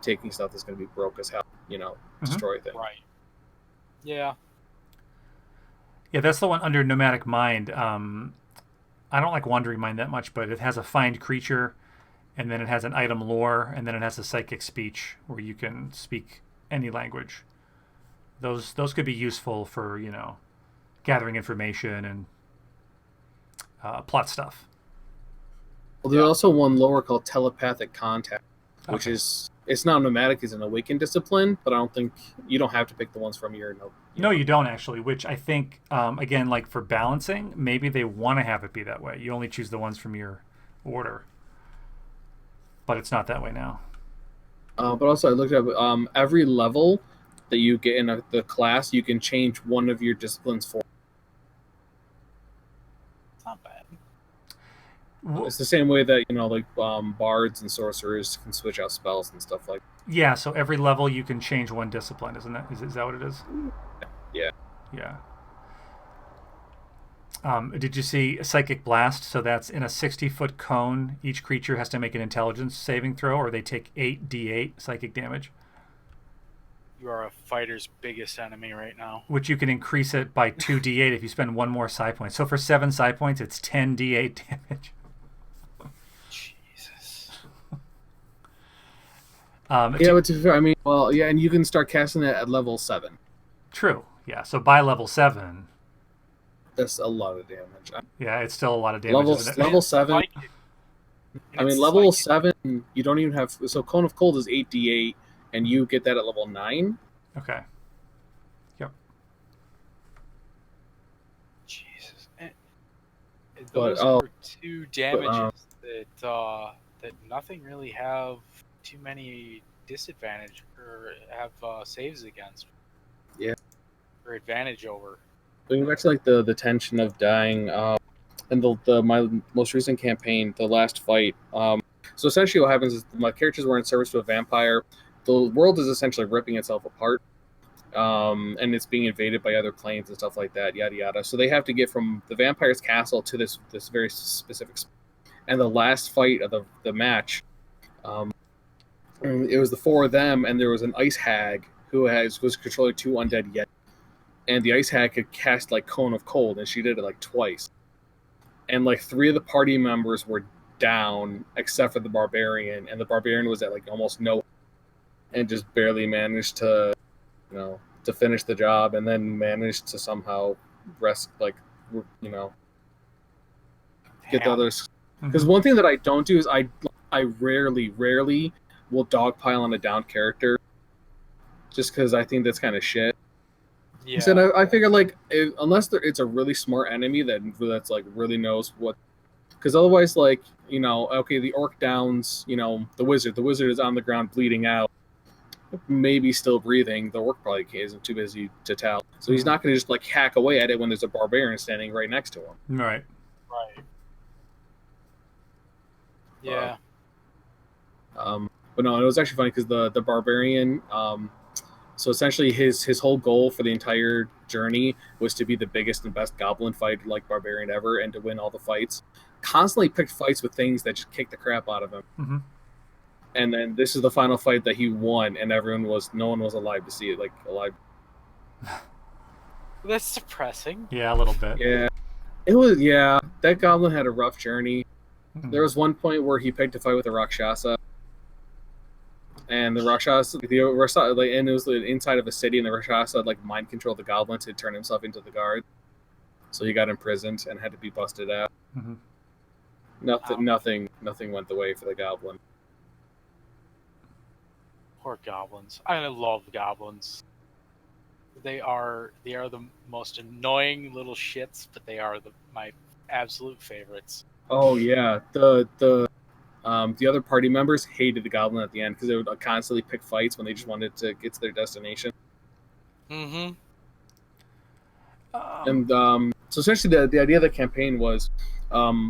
taking stuff that's going to be broke as hell, destroy things. Right. Yeah. Yeah, that's the one under Nomadic Mind. I don't like Wandering Mind that much, but it has a find creature, and then it has an item lore, and then it has a psychic speech where you can speak any language. Those could be useful for gathering information and plot stuff. Well, there's also one lower called telepathic contact. which Okay. is it's not nomadic, it's an awakened discipline, but I don't think you don't have to pick the ones from your No, you don't actually. Which I think, again, like for balancing, maybe they want to have it be that way. You only choose the ones from your order, but it's not that way now. But also I looked up every level that you get in the class, you can change one of your disciplines for. It's not bad. Well, It's the same way that like bards and sorcerers can switch out spells and stuff like. yeah. So every level you can change one discipline, isn't that? Is that what it is? Yeah. Yeah. Did you see Psychic Blast? So that's in a 60-foot cone. Each creature has to make an intelligence saving throw, or they take 8d8 psychic damage, You are a fighter's biggest enemy right now. which you can increase it by 2d8 if you spend one more psi point. So for 7 psi points, it's 10d8 damage. Jesus. Yeah, but to be fair, I mean, well, yeah, and you can start casting it at level 7. True. Yeah. So by level 7, That's a lot of damage. yeah, it's still a lot of damage, isn't it? Level 7. Psychic. I mean, It's level psychic. 7, you don't even have. So Cone of Cold is 8d8, and you get that at level 9. Okay. Yep. Jesus. And But, those are two damages that nothing really have too many disadvantage or have saves against. Yeah. Or advantage over. Going back to like the tension of dying, and my most recent campaign, the last fight. So essentially, what happens is my characters were in service to a vampire. The world is essentially ripping itself apart, and it's being invaded by other planes and stuff like that. Yada yada. So they have to get from the vampire's castle to this very specific. And the last fight of the match, it was the 4 of them, and there was an ice hag who was controlling 2 undead yet. And the ice hag could cast like Cone of Cold, and she did it like twice. And like 3 of the party members were down, except for the barbarian, and the barbarian was at like almost no, and just barely managed to, to finish the job, and then managed to somehow get the others. Because one thing that I don't do is I rarely will dogpile on a down character, just because I think that's kind of shit. Yeah. So I figure unless it's a really smart enemy that's like really knows what, because otherwise okay, the orc downs the wizard is on the ground bleeding out, maybe still breathing. The orc probably isn't too busy to tell, so he's not going to just like hack away at it when there's a barbarian standing right next to him. Right. Right. Yeah. But no, it was actually funny because the barbarian. So essentially, his whole goal for the entire journey was to be the biggest and best goblin fighter like barbarian ever, and to win all the fights. Constantly picked fights with things that just kicked the crap out of him. Mm-hmm. And then this is the final fight that he won, and no one was alive to see it, like alive. That's depressing. Yeah, a little bit. Yeah, it was. Yeah, that goblin had a rough journey. Mm-hmm. There was one point where he picked a fight with a Rakshasa. And the Rakshasa, and it was inside of a city, and the Rakshasa like mind controlled the goblin to turn himself into the guard. So he got imprisoned and had to be busted out. Mm-hmm. Nothing went the way for the goblin. Poor goblins. I love goblins. They are the most annoying little shits, but they are my absolute favorites. Oh yeah, the other party members hated the goblin at the end because they would constantly pick fights when they just wanted to get to their destination. Mm-hmm. And so essentially, the idea of the campaign was, there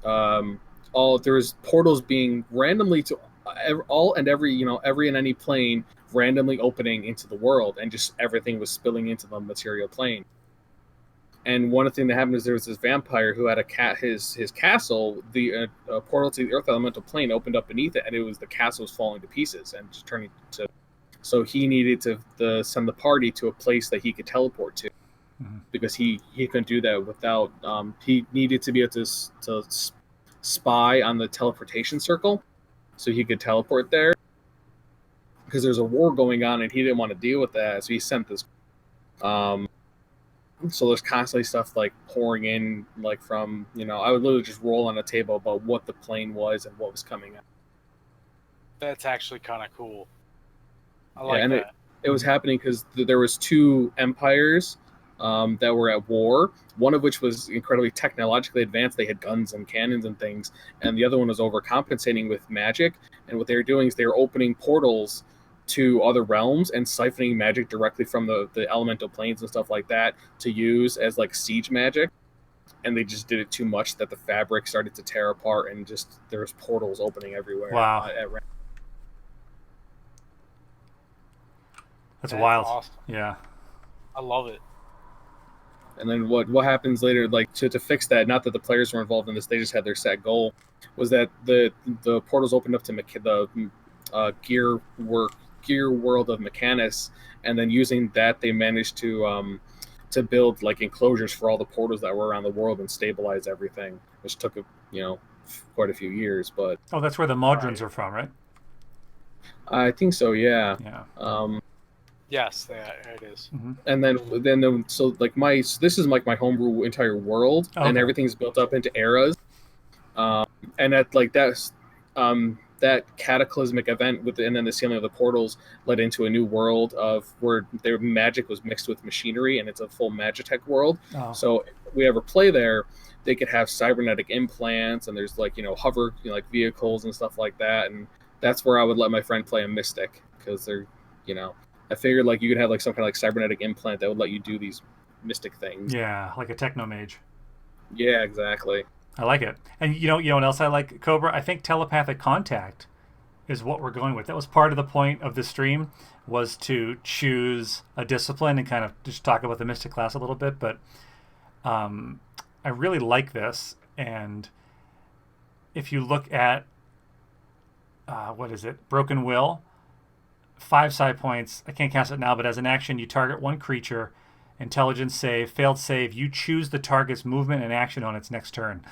was portals being randomly to every and any plane randomly opening into the world, and just everything was spilling into the material plane. And one thing that happened is there was this vampire who had his castle. The portal to the Earth Elemental Plane opened up beneath it, and the castle was falling to pieces and just turning to. So he needed to send the party to a place that he could teleport to, because he couldn't do that without. He needed to be able to spy on the teleportation circle, so he could teleport there. Because there's a war going on, and he didn't want to deal with that, so he sent this. So there's constantly stuff like pouring in, like from I would literally just roll on a table about what the plane was and what was coming out. That's actually kind of cool. I Yeah, like and that. it was happening because there was two empires that were at war. One of which was incredibly technologically advanced; they had guns and cannons and things, and the other one was overcompensating with magic. And what they were doing is they were opening portals to other realms and siphoning magic directly from the elemental planes and stuff like that to use as like siege magic. And they just did it too much that the fabric started to tear apart, and just there was portals opening everywhere Wow, at that's That's wild. awesome. Yeah. I love it. And then what happens later, like to fix that? Not that the players were involved in this; they just had their set goal. Was that the portals opened up to the gear world of Mechanus, and then using that, they managed to build like enclosures for all the portals that were around the world and stabilize everything, which took quite a few years. But Oh, that's where the Modrons Right. are from, right? I think so, yeah. Yeah. Um, Yes, it is. Mm-hmm. and so like this is like my homebrew entire world, Oh, and okay. everything's built up into eras. And at like that cataclysmic event and then the sealing of the portals led into a new world of where their magic was mixed with machinery, and it's a full magitech world. Oh, So if we ever play there, they could have cybernetic implants, and there's like hover like vehicles and stuff like that. And that's where I would let my friend play a mystic, because they're you know I figured like you could have like some kind of like cybernetic implant that would let you do these mystic things. yeah, like a techno mage. Yeah, exactly. I like it. And you know what else I like, Cobra? I think telepathic contact is what we're going with. That was part of the point of the stream, was to choose a discipline and kind of just talk about the mystic class a little bit. But I really like this. And if you look at what is it, Broken Will, 5 side points. I can't cast it now, but as an action, you target one creature. Intelligence save, failed save. You choose the target's movement and action on its next turn.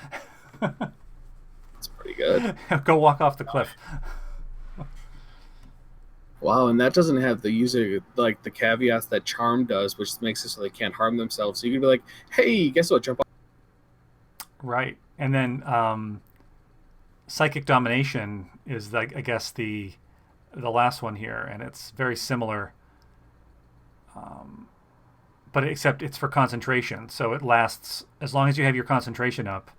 It's pretty good. Go walk off the cliff. Wow, and that doesn't have the user like the caveats that Charm does, which makes it so they can't harm themselves. So you can be like, "Hey, guess what? Jump off." Right. And then psychic domination is like, I guess, the last one here, and it's very similar. But except it's for concentration, so it lasts as long as you have your concentration up.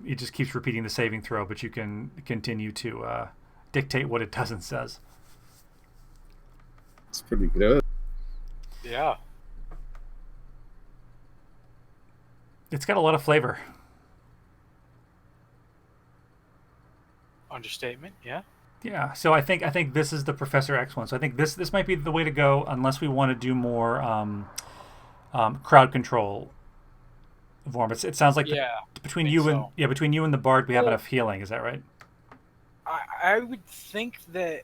It just keeps repeating the saving throw, but you can continue to dictate what it does and says. It's pretty good. Yeah. It's got a lot of flavor. Understatement. Yeah. Yeah, so I think this is the Professor X one. So I think this might be the way to go, unless we want to do more crowd control. Vorm, it sounds like Yeah. between think you and so. between you and the Bard, we have Well- enough healing. Is that right? I would think that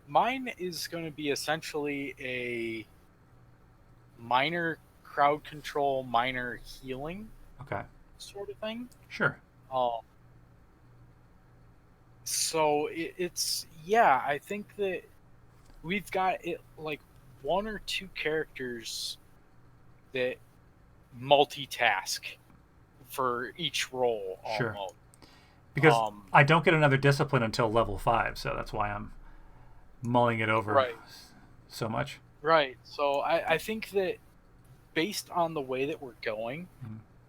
mine is going to be essentially a minor crowd control, minor healing Okay, sort of thing. sure. Um, so it's yeah. I think that we've got it like one or two characters that multitask for each role Sure. almost. Because I don't get another discipline until level 5, so that's why I'm mulling it over Right. so much. Right. So I think that based on the way that we're going,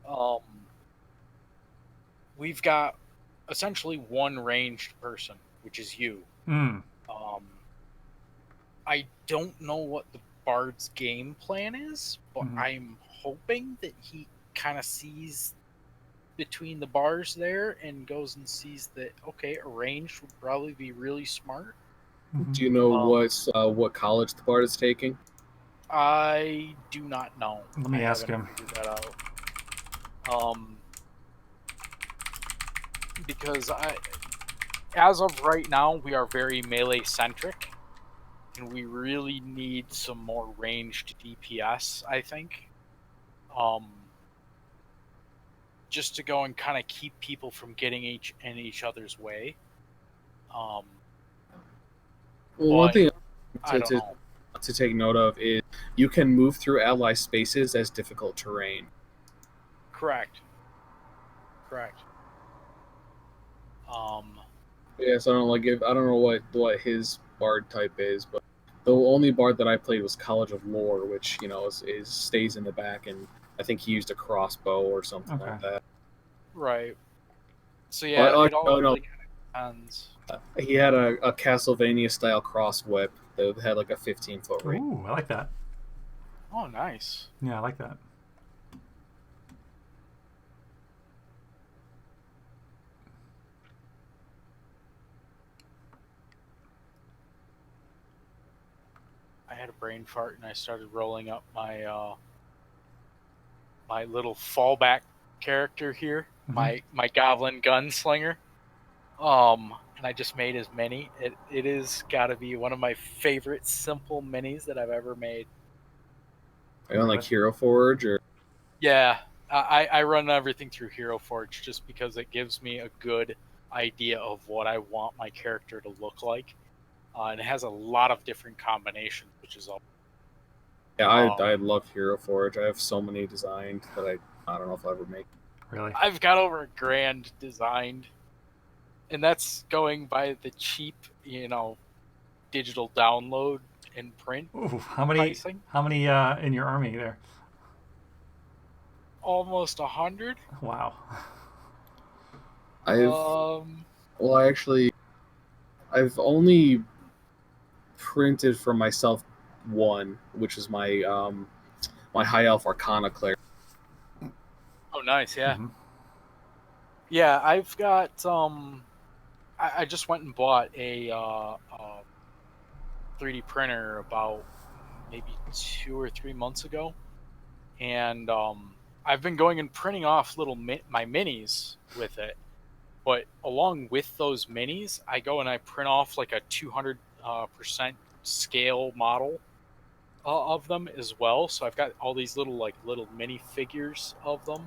um, we've got essentially one ranged person, which is you. Mm. I don't know what the Bard's game plan is, but Mhm. I'm hoping that he kind of sees between the bars there and goes and sees that, okay, a ranged would probably be really smart. Mhm. Do you know Um, what college the Bard is taking? I do not know. Let me I ask haven't him. figured that out. Because as of right now, we are very melee centric, and we really need some more ranged DPS. I think, just to go and kind of keep people from getting in each other's way. Well, one But thing I to, don't to, know. to take note of is you can move through ally spaces as difficult terrain. Correct. Correct. Yeah, so I don't know what his bard type is, but the only bard that I played was College of Lore, which is stays in the back, and I think he used a crossbow or something Okay. like that. Right. So But yeah, it all oh no, really kind of depends. he had a Castlevania style cross whip that had like a 15-foot range. Ooh, I like that. Oh, nice. Yeah, I like that. I had a brain fart and I started rolling up my little fallback character here, Mm-hmm. my goblin gunslinger. And I just made as many. It is got to be one of my favorite simple minis that I've ever made. Are you on like Really? Hero Forge or? Yeah, I run everything through Hero Forge just because it gives me a good idea of what I want my character to look like, and it has a lot of different combinations, which is all. Yeah, Um, I love Hero Forge. I have so many designed that I don't know if I'll ever make. Really? I've got over a grand designed, and that's going by the cheap, digital download and print Ooh, pricing. how many in your army there? Almost 100. Wow. I've Um, well, I actually I've only printed for myself one, which is my High Elf Arcana cleric. oh, nice, yeah, Mm-hmm. yeah. I've got I just went and bought a 3D printer about maybe 2 or 3 months ago, and I've been going and printing off my minis with it. But along with those minis, I go and I print off like a 200% scale model of them as well. So I've got all these little mini figures of them,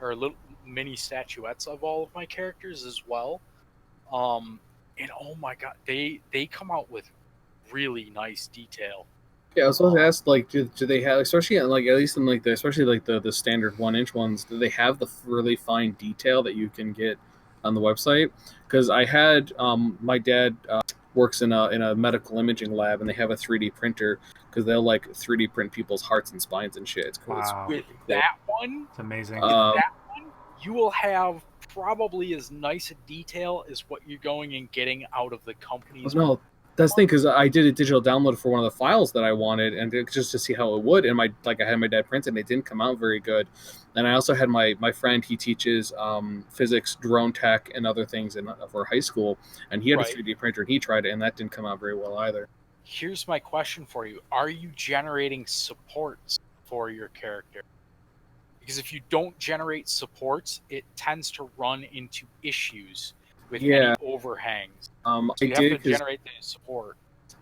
or little mini statuettes of all of my characters as well. Um, and oh my god, they come out with really nice detail. Yeah, I was supposed to Um, ask, like, do they have, especially like at least in like especially like the standard 1 inch ones, do they have the really fine detail that you can get on the website? Because I had my dad works in a medical imaging lab, and they have a 3D printer because they'll like 3D print people's hearts and spines and shit. It's cool. It's Wow. with really cool. that one, It's amazing. with Um, that one, you will have probably as nice a detail as what you're going and getting out of the company's. no, that's the thing because I did a digital download for one of the files that I wanted, and just to see how it would. And I had my dad print it, and it didn't come out very good. And I also had my friend. He teaches physics, drone tech, and other things for high school, and he had a Right. 3D printer, and he tried it, and that didn't come out very well either. Here's my question for you: are you generating supports for your character? Because if you don't generate supports, it tends to run into issues with Yeah, any overhangs. I So you have did to because generate the support.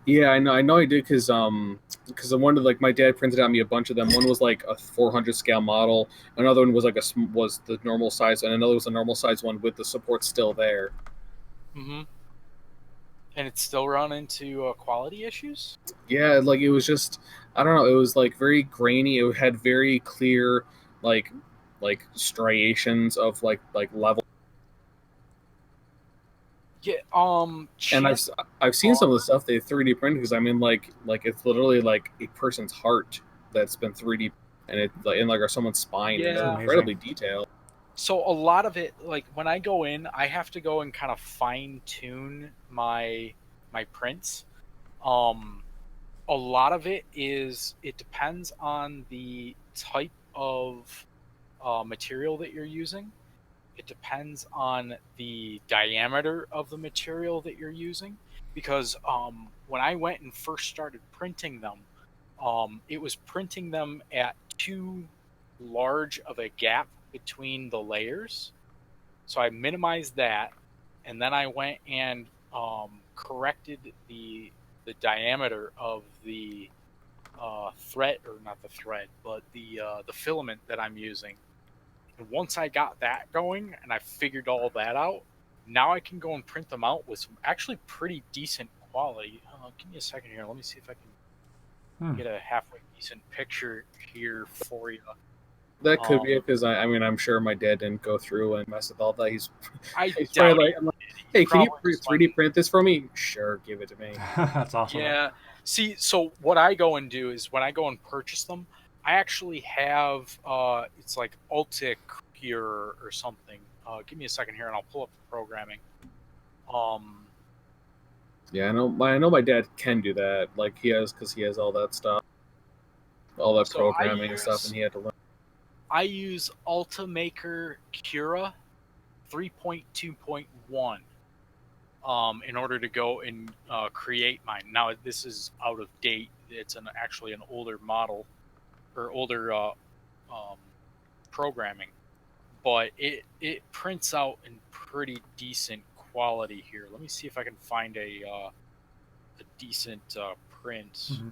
yeah, I know I did because I wanted like my dad printed out me a bunch of them. One was like a 400 scale model, another one was like was the normal size, and another was a normal size one with the support still there. Mm-hmm. And it's still run into quality issues. Yeah, like it was just I don't know, it was like very grainy. It had very clear like striations of like level. Yeah. And Chance. I've seen some of the stuff they 3D printed because I mean like it's literally like a person's heart that's been 3D and it like in like or someone's spine and It's it's Yeah. amazing. incredibly detailed. So a lot of it, like when I go in, I have to go and kind of fine tune my prints. Um, a lot of it depends on the type of material that you're using. It depends on the diameter of the material that you're using. Because when I went and first started printing them, it was printing them at too large of a gap between the layers. So I minimized that, and then I went and corrected the diameter of the thread, or not the thread, but the filament that I'm using. And once I got that going and I figured all that out, now I can go and print them out with some actually pretty decent quality. Give me a second here. Let me see if I can Hmm. get a halfway decent picture here for you. That could Um, be it because I mean I'm sure my dad didn't go through and mess with all that. I He's doubt probably he like Hey, can you probably just 3D print this for me? Sure, give it to me. That's awesome. Yeah. See, so what I go and do is when I go and purchase them, I actually have it's like Altic Cure or something. Give me a second here and I'll pull up the programming. Yeah, I know my dad can do that. Like he has, because he has all that stuff, all that So programming and stuff, and he had to learn. I use Ultimaker Cura 3.2.1 in order to go and create mine. Now this is out of date. It's actually an older model or older programming, but it prints out in pretty decent quality here. Let me see if I can find a decent print Mm-hmm.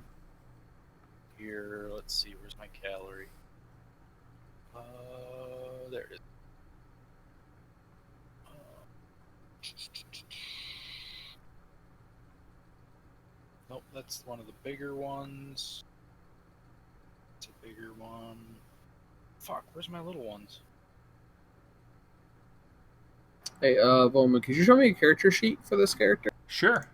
here. Let's see, where's my gallery? There it is. Nope, that's one of the bigger ones. It's a bigger one. Fuck, where's my little ones? Hey, Volman, could you show me a character sheet for this character? Sure.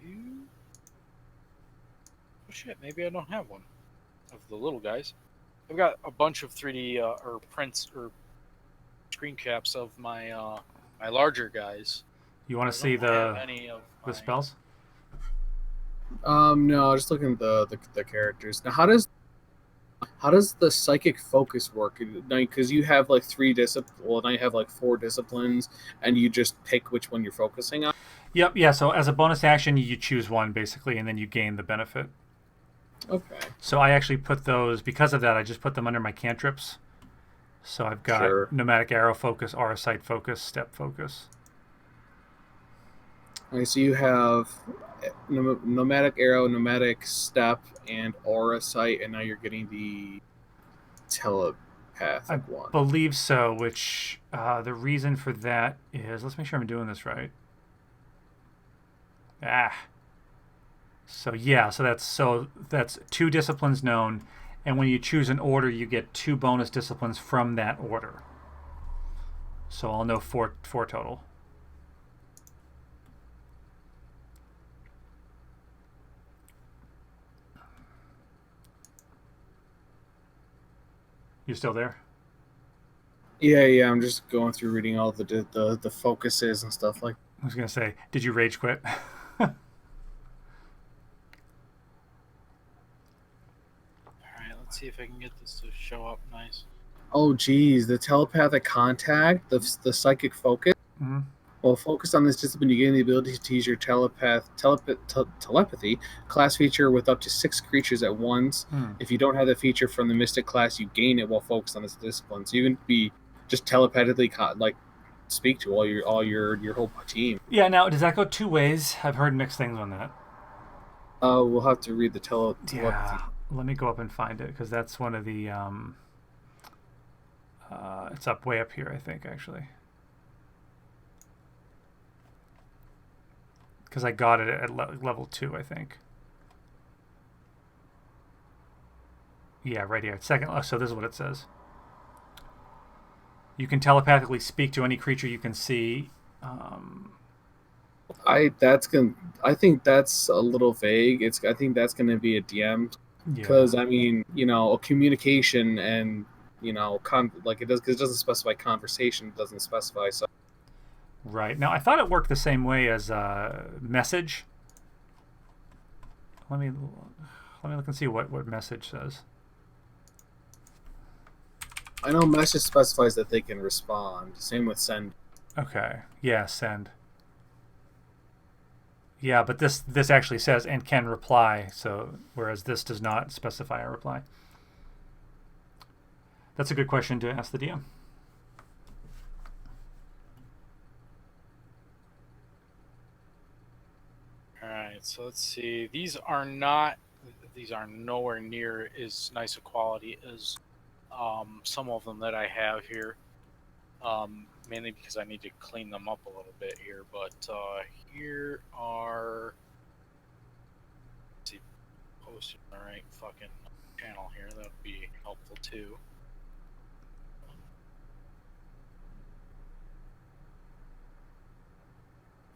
Oh shit, maybe I don't have one of the little guys. I've got a bunch of 3D or prints or screen caps of my my larger guys. You want to I see don't have the any of the my... spells? No, just looking at the characters. Now, how does the psychic focus work? Because you have like 3 disciplines. Well, now you have like 4 disciplines, and you just pick which one you're focusing on. Yep. Yeah. So as a bonus action, you choose one basically, and then you gain the benefit. Okay. So I actually put those because of that. I just put them under my cantrips. So I've got Sure. nomadic arrow focus, aura sight focus, step focus. Okay, so you have nomadic arrow, nomadic step, and aura sight, and now you're getting the telepathic I one. believe so. Which the reason for that is, let's make sure I'm doing this right. So yeah, so that's 2 disciplines known, and when you choose an order, you get 2 bonus disciplines from that order. So I'll know four total. You still there? Yeah. I'm just going through reading all the focuses and stuff like. I was gonna say, did you rage quit? Alright, let's see if I can get this to show up nice. Oh, geez, the telepathic contact, the psychic focus. Mm-hmm. While focused on this discipline, you gain the ability to use your telepathy class feature with up to 6 creatures at once. If you don't have the feature from the mystic class, you gain it while focused on this discipline. So you can be just telepathically speak to all your whole team. Yeah. Now, does that go 2 ways? I've heard mixed things on that. We'll have to read the telepathy. Yeah. Let me go up and find it because that's one of the. It's up way up here, I think, actually. Because I got it at level 2, I think. Yeah, right here. Second. So this is what it says. You can telepathically speak to any creature you can see. I think that's a little vague. I think that's gonna be a DM because Yeah. I mean, a communication and like it does, because it doesn't specify conversation, it doesn't specify. So Right. Now, I thought it worked the same way as message. Let me look and see what message says. I know message specifies that they can respond. Same with send. Okay. Yeah, send. Yeah, but this actually says and can reply, so whereas this does not specify a reply. That's a good question to ask the DM. Alright, so let's see. These are nowhere near as nice a quality as some of them that I have here. Mainly because I need to clean them up a little bit here. But here are, let's see, posted on the right fucking channel here. That would be helpful too.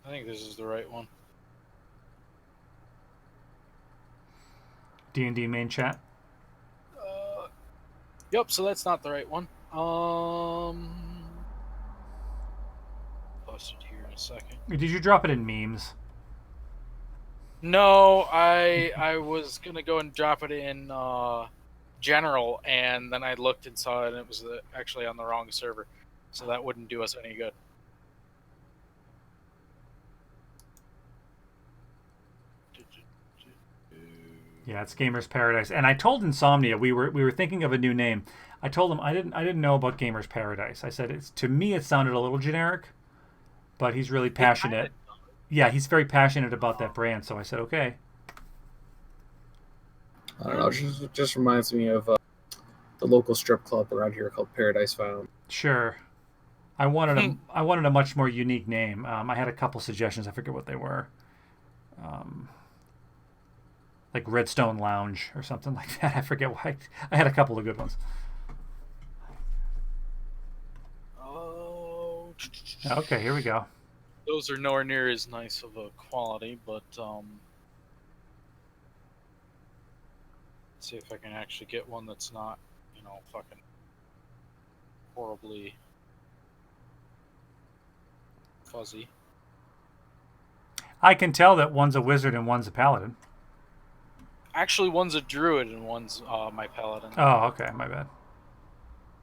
I think this is the right one. D&D main chat. Yep, so that's not the right one. Post it here in a second. Did you drop it in memes? No, I was gonna go and drop it in general, and then I looked and saw it, and it was actually on the wrong server, so that wouldn't do us any good. Yeah, it's Gamers Paradise. And I told Insomnia we were thinking of a new name. I told him I didn't know about Gamers Paradise. I said to me it sounded a little generic, but he's really passionate. Yeah, he's very passionate about that brand. So I said okay. I don't know. It just reminds me of the local strip club around here called Paradise Found. Sure. I wanted a much more unique name. I had a couple suggestions. I forget what they were. Like Redstone Lounge or something like that. I forget why. I had a couple of good ones. Oh. Okay, here we go. Those are nowhere near as nice of a quality, but let's see if I can actually get one that's not, fucking horribly fuzzy. I can tell that one's a wizard and one's a paladin. Actually, one's a druid and one's my paladin. Oh, okay, my bad.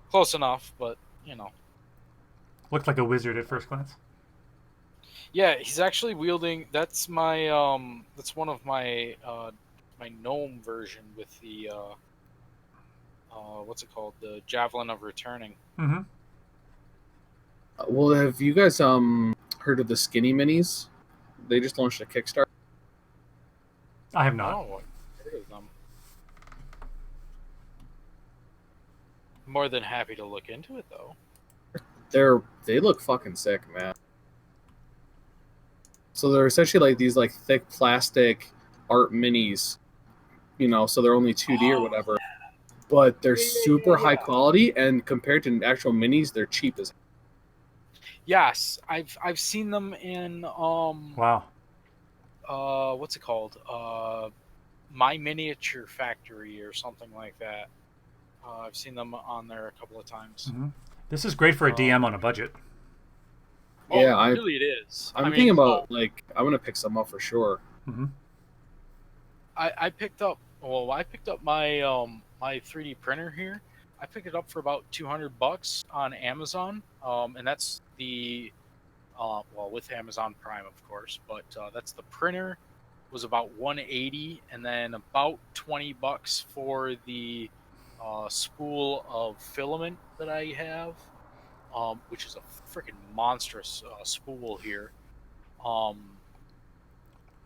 Close enough, but Looked like a wizard at first glance. Yeah, he's actually wielding. That's my That's one of my my gnome version with the what's it called? The javelin of returning. Mm-hmm. Well, have you guys heard of the Skinny Minis? They just launched a Kickstarter. I have not. Oh, I've heard of them. More than happy to look into it, though. They look fucking sick, man. So they're essentially like these like thick plastic art minis, so they're only 2D or whatever. But they're super high quality, and compared to actual minis, they're cheap as. Yes, I've seen them in Wow. What's it called? My Miniature Factory or something like that. I've seen them on there a couple of times. Mm-hmm. This is great for a DM on a budget. Yeah, really it is. I'm thinking about I'm gonna pick some up for sure. Mm-hmm. I picked up my my 3D printer here. I picked it up for about $200 on Amazon, and that's the with Amazon Prime, of course. But that's the printer was about $180, and then about $20 for the spool of filament that I have, which is a freaking monstrous spool here.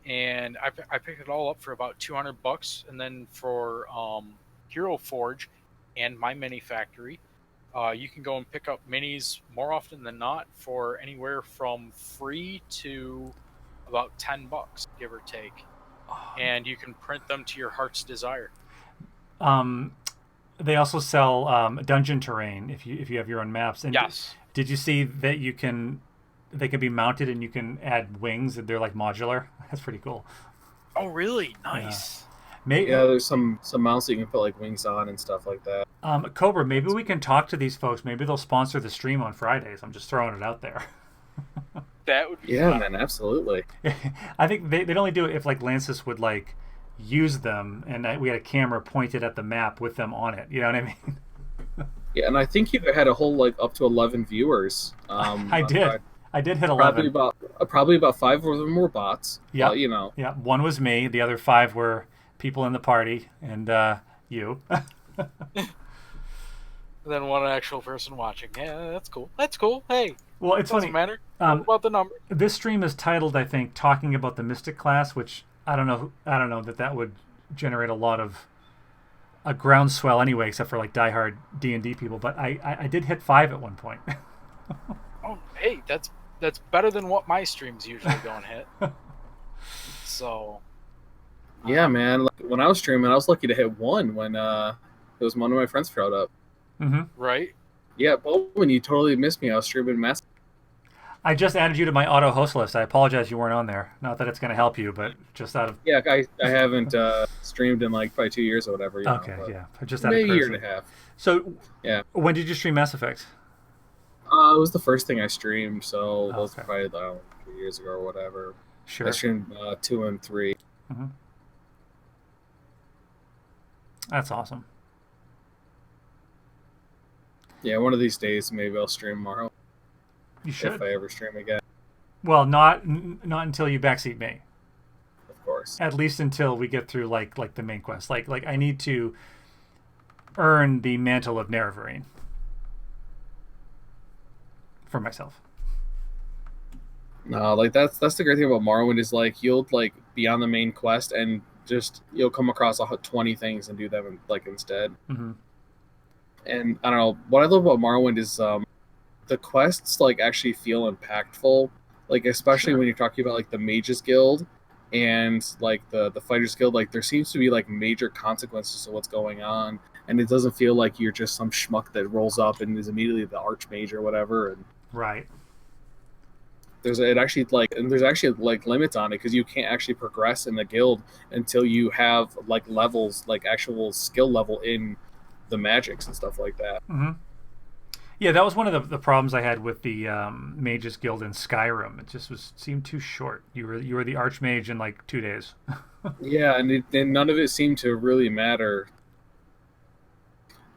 And I picked it all up for about $200, and then for Hero Forge and My Mini Factory, you can go and pick up minis more often than not for anywhere from free to about $10, give or take, and you can print them to your heart's desire. They also sell dungeon terrain if you have your own maps. And yes. Did you see that they can be mounted and you can add wings and they're like modular? That's pretty cool. Oh, really? Nice. Yeah, there's some mounts that you can put like wings on and stuff like that. Cobra, maybe we can talk to these folks. Maybe they'll sponsor the stream on Fridays. I'm just throwing it out there. That would be fun. Man, absolutely. I think they'd only do it if like Lancis would like use them and we had a camera pointed at the map with them on it. You know what I mean? Yeah, and I think you had a whole like up to 11 viewers. I did hit 11. Probably about 5 of them were bots. Yeah, Yeah, one was me. The other 5 were people in the party, and you. Then one actual person watching. Yeah, that's cool. That's cool. Hey. Well, it's doesn't funny. Matter about the number. This stream is titled, I think, "Talking About the Mystic Class," which I don't know that would generate a lot of a groundswell anyway, except for like diehard D&D people. But I did hit 5 at one point. Oh, hey, that's better than what my streams usually don't hit. So. Yeah, man. Like, when I was streaming, I was lucky to hit 1 when it was one of my friends throwed up. Mm-hmm. Right. Yeah, but when you totally missed me, I was streaming massive. I just added you to my auto host list. I apologize you weren't on there. Not that it's going to help you, but just out of Yeah, I haven't streamed in like probably 2 years or whatever, okay, but yeah, just out of maybe a year and a curiosity. half. So, Yeah. when did you stream Mass Effect? It was the first thing I streamed, so Oh, those okay, probably 3 years ago or whatever. I sure. streamed 2 and 3. Hmm. That's awesome. Yeah, one of these days maybe I'll stream more You if should. I ever stream again, Well, not until you backseat me. of course. At least until we get through like the main quest. Like I need to earn the mantle of Nerevarine for myself. No, like that's the great thing about Morrowind is like you'll like be on the main quest and just you'll come across 20 things and do them like instead. Hmm. And I don't know what I love about Morrowind is the quests like actually feel impactful, like especially Sure. when you're talking about like the Mages Guild and like the Fighters Guild. Like there seems to be like major consequences to what's going on, and it doesn't feel like you're just some schmuck that rolls up and is immediately the Archmage or whatever. And Right. there's actually like limits on it because you can't actually progress in the guild until you have like levels, like actual skill level in the magics and stuff like that. Hmm. Yeah, that was one of the problems I had with the Mages Guild in Skyrim. It just seemed too short. You were the Archmage in like 2 days. Yeah, and none of it seemed to really matter.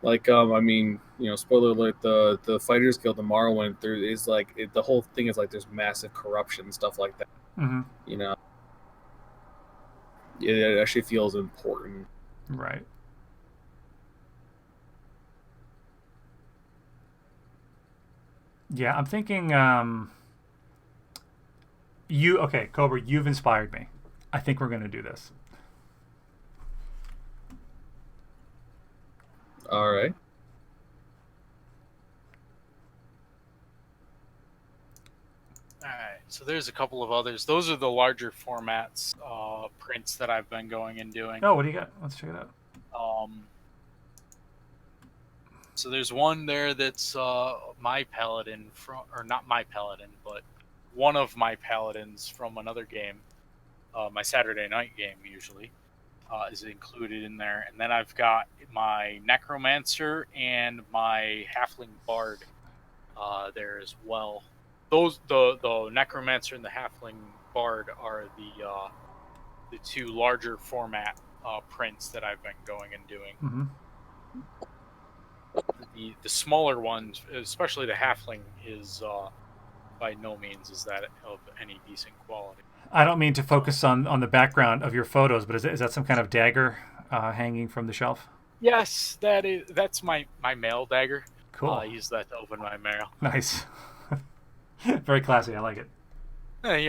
Like, I mean, spoiler alert: the Fighters Guild tomorrow went through is like the whole thing is like there's massive corruption and stuff like that. Hmm. You know, it actually feels important. Right. Yeah, I'm thinking. You okay, Cobra? You've inspired me. I think we're gonna do this. All right. Alright, so there's a couple of others. Those are the larger formats prints that I've been going and doing. Oh, what do you got? Let's check it out. Um, so there's one there that's my paladin from, or not my paladin, but one of my paladins from another game, my Saturday night game usually, is included in there. And then I've got my necromancer and my halfling bard there as well. Those the necromancer and the halfling bard are the two larger format prints that I've been going and doing. Hmm. The smaller ones, especially the halfling, is by no means is that of any decent quality. I don't mean to focus on the background of your photos, but is that some kind of dagger hanging from the shelf? Yes, that's my mail dagger. Cool. I use that to open my mail. Nice. Very classy. I like it. It's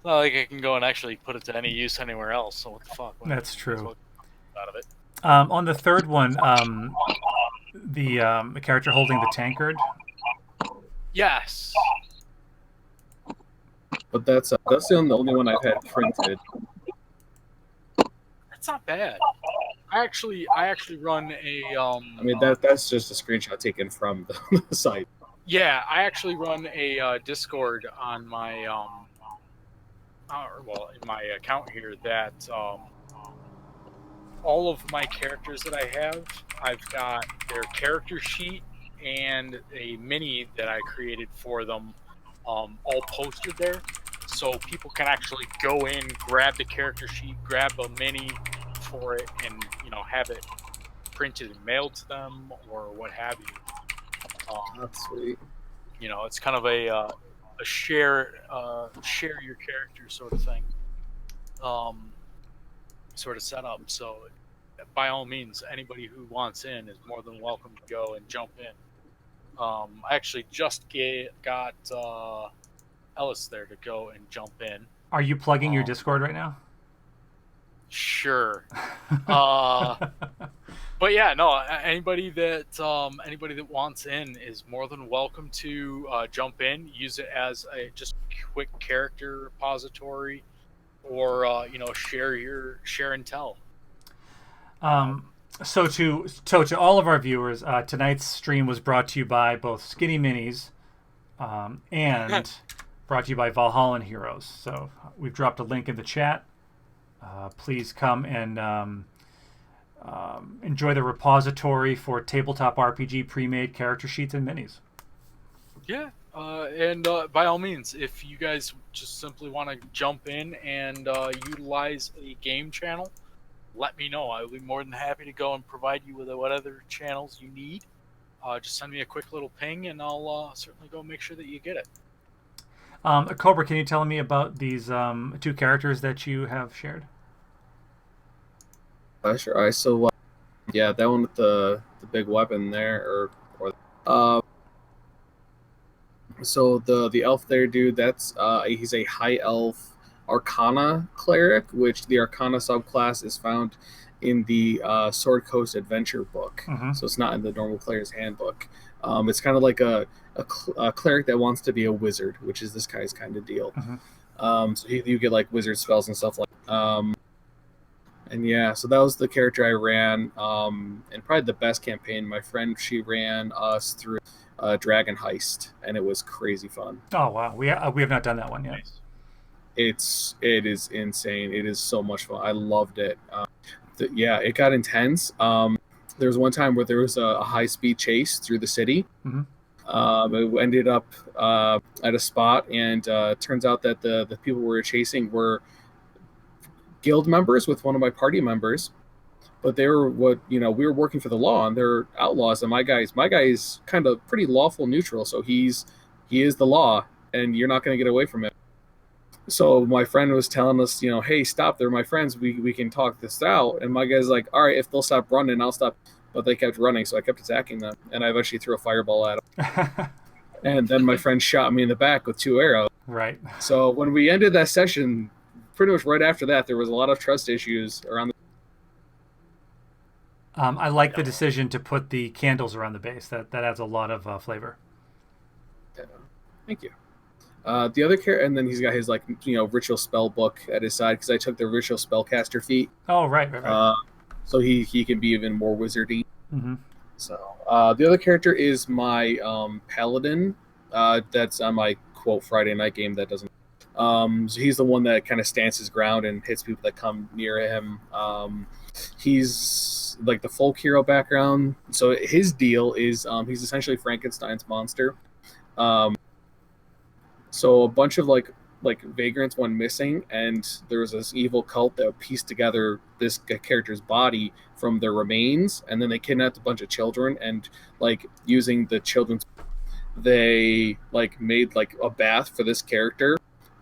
not like I can go and actually put it to any use anywhere else. So what the fuck? That's true. Out of it. On the third one, the character holding the tankard. Yes. But that's the only one I've had printed. That's not bad. I actually run a. I mean that's just a screenshot taken from the site. Yeah, I actually run a Discord on my in my account here that all of my characters that I have, I've got their character sheet and a mini that I created for them, all posted there, so people can actually go in, grab the character sheet, grab a mini for it, and have it printed and mailed to them or what have you. That's sweet. It's kind of a share your character sort of thing, sort of setup. So, by all means, anybody who wants in is more than welcome to go and jump in. I actually just got Ellis there to go and jump in. Are you plugging your Discord right now? Sure. But yeah, no. Anybody that wants in is more than welcome to jump in. Use it as a just quick character repository, or share and tell. So to all of our viewers, tonight's stream was brought to you by both Skinny Minis, and brought to you by Valhallan Heroes. So we've dropped a link in the chat. Please come and enjoy the repository for tabletop RPG pre-made character sheets and minis. Yeah, and by all means, if you guys just simply want to jump in and utilize a game channel, let me know. I will be more than happy to go and provide you with what other channels you need. Just send me a quick little ping, and I'll certainly go make sure that you get it. Cobra, can you tell me about these two characters that you have shared? Sure. All right. So, yeah, that one with the big weapon there, so the elf there, dude, that's he's a high elf Arcana cleric, which the Arcana subclass is found in the Sword Coast Adventure book. Mm-hmm. So it's not in the normal player's handbook. It's kind of like a cleric that wants to be a wizard, which is this guy's kind of deal. Mm-hmm. So you get like wizard spells and stuff like. And yeah, so that was the character I ran, and probably the best campaign. My friend, she ran us through Dragon Heist, and it was crazy fun. Oh wow, we have not done that one yet. Nice. It is insane. It is so much fun. I loved it. Yeah, it got intense. There was one time where there was a high speed chase through the city. Mm-hmm. It ended up at a spot, and turns out that the people we were chasing were guild members with one of my party members, but they were we were working for the law, and they're outlaws, and my guy's kind of pretty lawful neutral, so he is the law, and you're not going to get away from it. So my friend was telling us, hey, stop, they're my friends, we can talk this out, and my guy's like, all right, if they'll stop running, I'll stop. But they kept running, so I kept attacking them, and I eventually threw a fireball at them. And then my friend shot me in the back with 2 arrows. Right. So when we ended that session, pretty much right after that, there was a lot of trust issues around. I like the decision to put the candles around the base. That adds a lot of flavor. Thank you. The other character, and then he's got his ritual spell book at his side, because I took the ritual spellcaster feat. Oh right. So he can be even more wizardy. Mm-hmm. So the other character is my paladin. That's on my quote Friday night game that doesn't. So he's the one that kind of stands his ground and hits people that come near him. He's like the folk hero background. So his deal is he's essentially Frankenstein's monster. So a bunch of like vagrants went missing, and there was this evil cult that pieced together this character's body from their remains, and then they kidnapped a bunch of children, and using the children's, they made a bath for this character.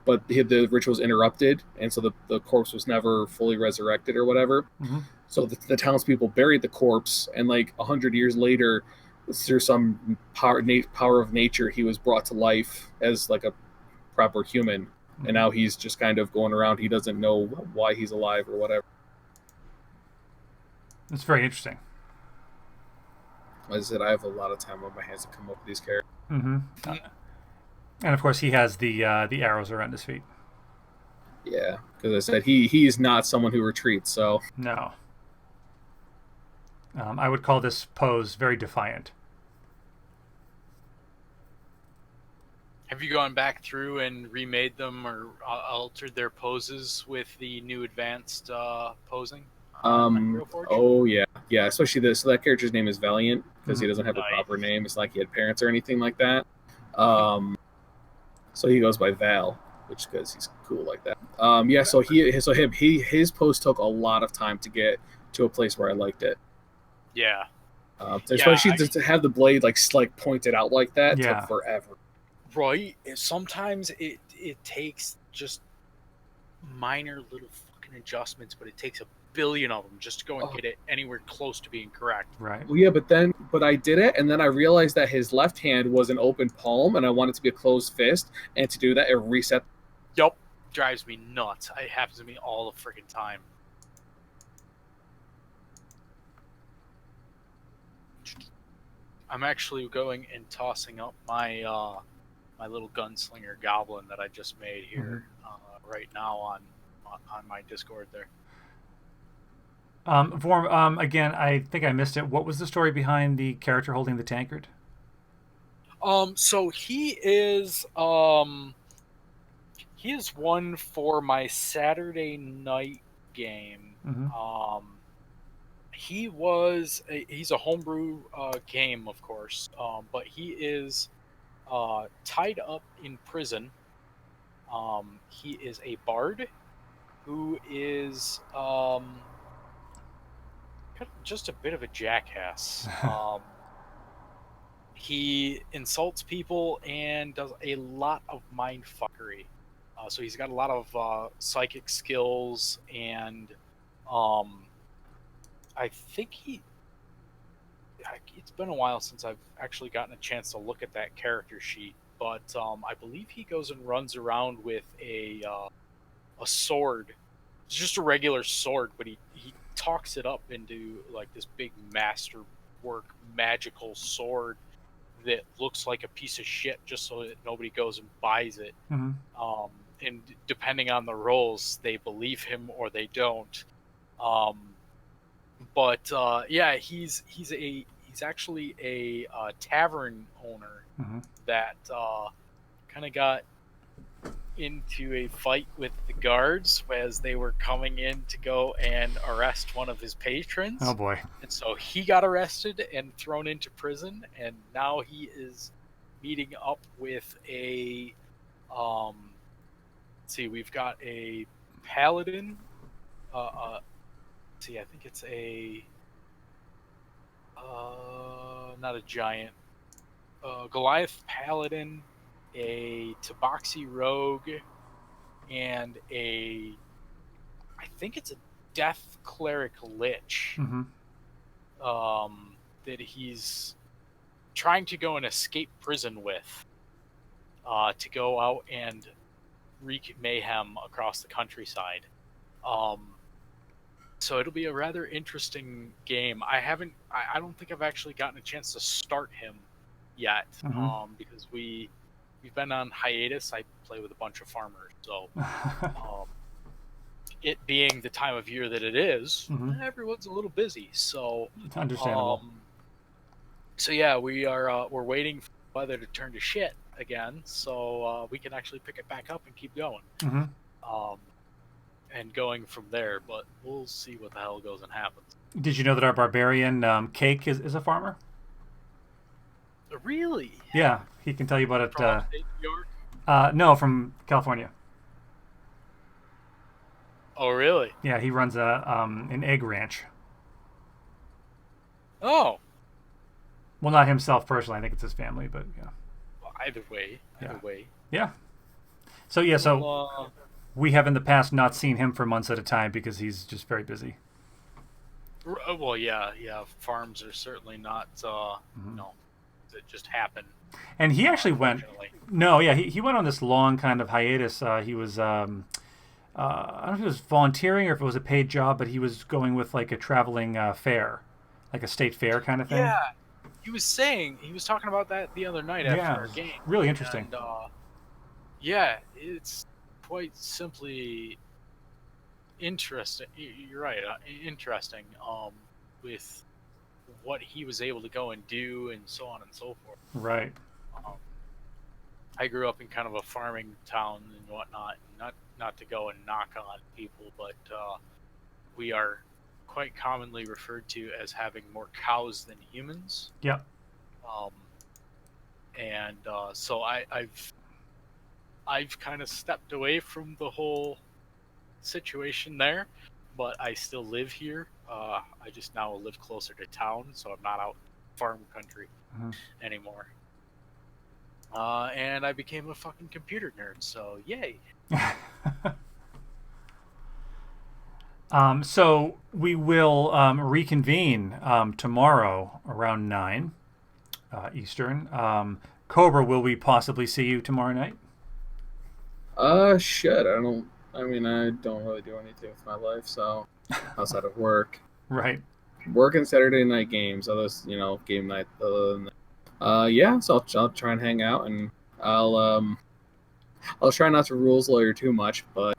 But the ritual was interrupted, and so the corpse was never fully resurrected or whatever. Mm-hmm. So the townspeople buried the corpse, and 100 years later, through some power of nature, he was brought to life as a proper human. Mm-hmm. And now he's just kind of going around. He doesn't know why he's alive or whatever. That's very interesting. As I said, I have a lot of time on my hands to come up with these characters. Mm-hmm. And of course, he has the arrows around his feet. Yeah, because I said he is not someone who retreats. So no, I would call this pose very defiant. Have you gone back through and remade them or altered their poses with the new advanced posing? Oh yeah, especially this. So that character's name is Valiant, because he doesn't have a proper name. It's like he had parents or anything like that. So he goes by Val, which because he's cool like that. So his pose took a lot of time to get to a place where I liked it. Yeah. Especially to have the blade pointed out like that took forever. Right. Sometimes it takes just minor little fucking adjustments, but it takes a billion of them just to go and get it anywhere close to being correct. Right. Well, yeah, but I did it, and then I realized that his left hand was an open palm, and I wanted it to be a closed fist, and to do that, it reset. Yup. Drives me nuts. It happens to me all the freaking time. I'm actually going and tossing up my my little gunslinger goblin that I just made here right now on my Discord there. Vorm, again, I think I missed it. What was the story behind the character holding the tankard? So he is one for my Saturday night game. Mm-hmm. He's a homebrew game, of course, but he is tied up in prison. He is a bard who is just a bit of a jackass. He insults people and does a lot of mind fuckery. So he's got a lot of psychic skills, and um, I think it's been a while since I've actually gotten a chance to look at that character sheet, but I believe he goes and runs around with a sword. It's just a regular sword, but he talks it up into like this big masterwork magical sword that looks like a piece of shit, just so that nobody goes and buys it. Mm-hmm. And depending on the roles, they believe him or they don't. Um, but yeah, he's actually a tavern owner Mm-hmm. that kind of got into a fight with the guards as they were coming in to go and arrest one of his Oh patrons. boy. And so he got arrested and thrown into prison, and now he is meeting up with a see, we've got a paladin. See, I think it's a not a giant. Goliath paladin, a Tabaxi rogue, and I think it's a death cleric lich. Mm-hmm. That he's trying to go and escape prison with. To go out and wreak mayhem across the countryside. So it'll be a rather interesting game. I don't think I've actually gotten a chance to start him yet, Mm-hmm. because we've been on hiatus. I play with a bunch of farmers, so it being the time of year that it is, Mm-hmm. everyone's a little busy. So, It's understandable. so yeah, we're waiting for the weather to turn to shit again, so we can actually pick it back up and keep going. Mm-hmm. And going from there, but we'll see what the hell goes and happens. Did you know that our barbarian Cake is a farmer? Really? Yeah, he can tell you about it. From upstate New York? No, from California. Oh, really? Yeah, he runs an egg ranch. Oh, Well, not himself personally. I think it's his family, but yeah. well, either way, Yeah. either way. Yeah. So yeah, so Well, we have in the past not seen him for months at a time because he's just very busy. well, yeah, yeah. Farms are certainly not, Mm-hmm. that just happen. And he actually went. Unfortunately. No, yeah, he went on this long kind of hiatus. He was I don't know if it was volunteering or if it was a paid job, but he was going with like a traveling fair, like a state fair kind of thing. Yeah, he was talking about that the other night after Yeah, it our was game, really interesting. and yeah, it's quite simply interesting. You're right, interesting. With what he was able to go and do, and so on and so forth. Right. Um, I grew up in kind of a farming town and whatnot. Not to go and knock on people, but we are quite commonly referred to as having more cows than humans. Yep. Um, and so I've kind of stepped away from the whole situation there, but I still live here. I just now live closer to town, so I'm not out in farm country Mhm. anymore. And I became a fucking computer nerd, so yay. So we will reconvene tomorrow around 9 Eastern. Cobra, will we possibly see you tomorrow night? Shit. I mean, I don't really do anything with my life, so outside of work, Right. working Saturday night games, others, game night. Other than that. Yeah. So I'll try and hang out, and I'll try not to rules lawyer too much. But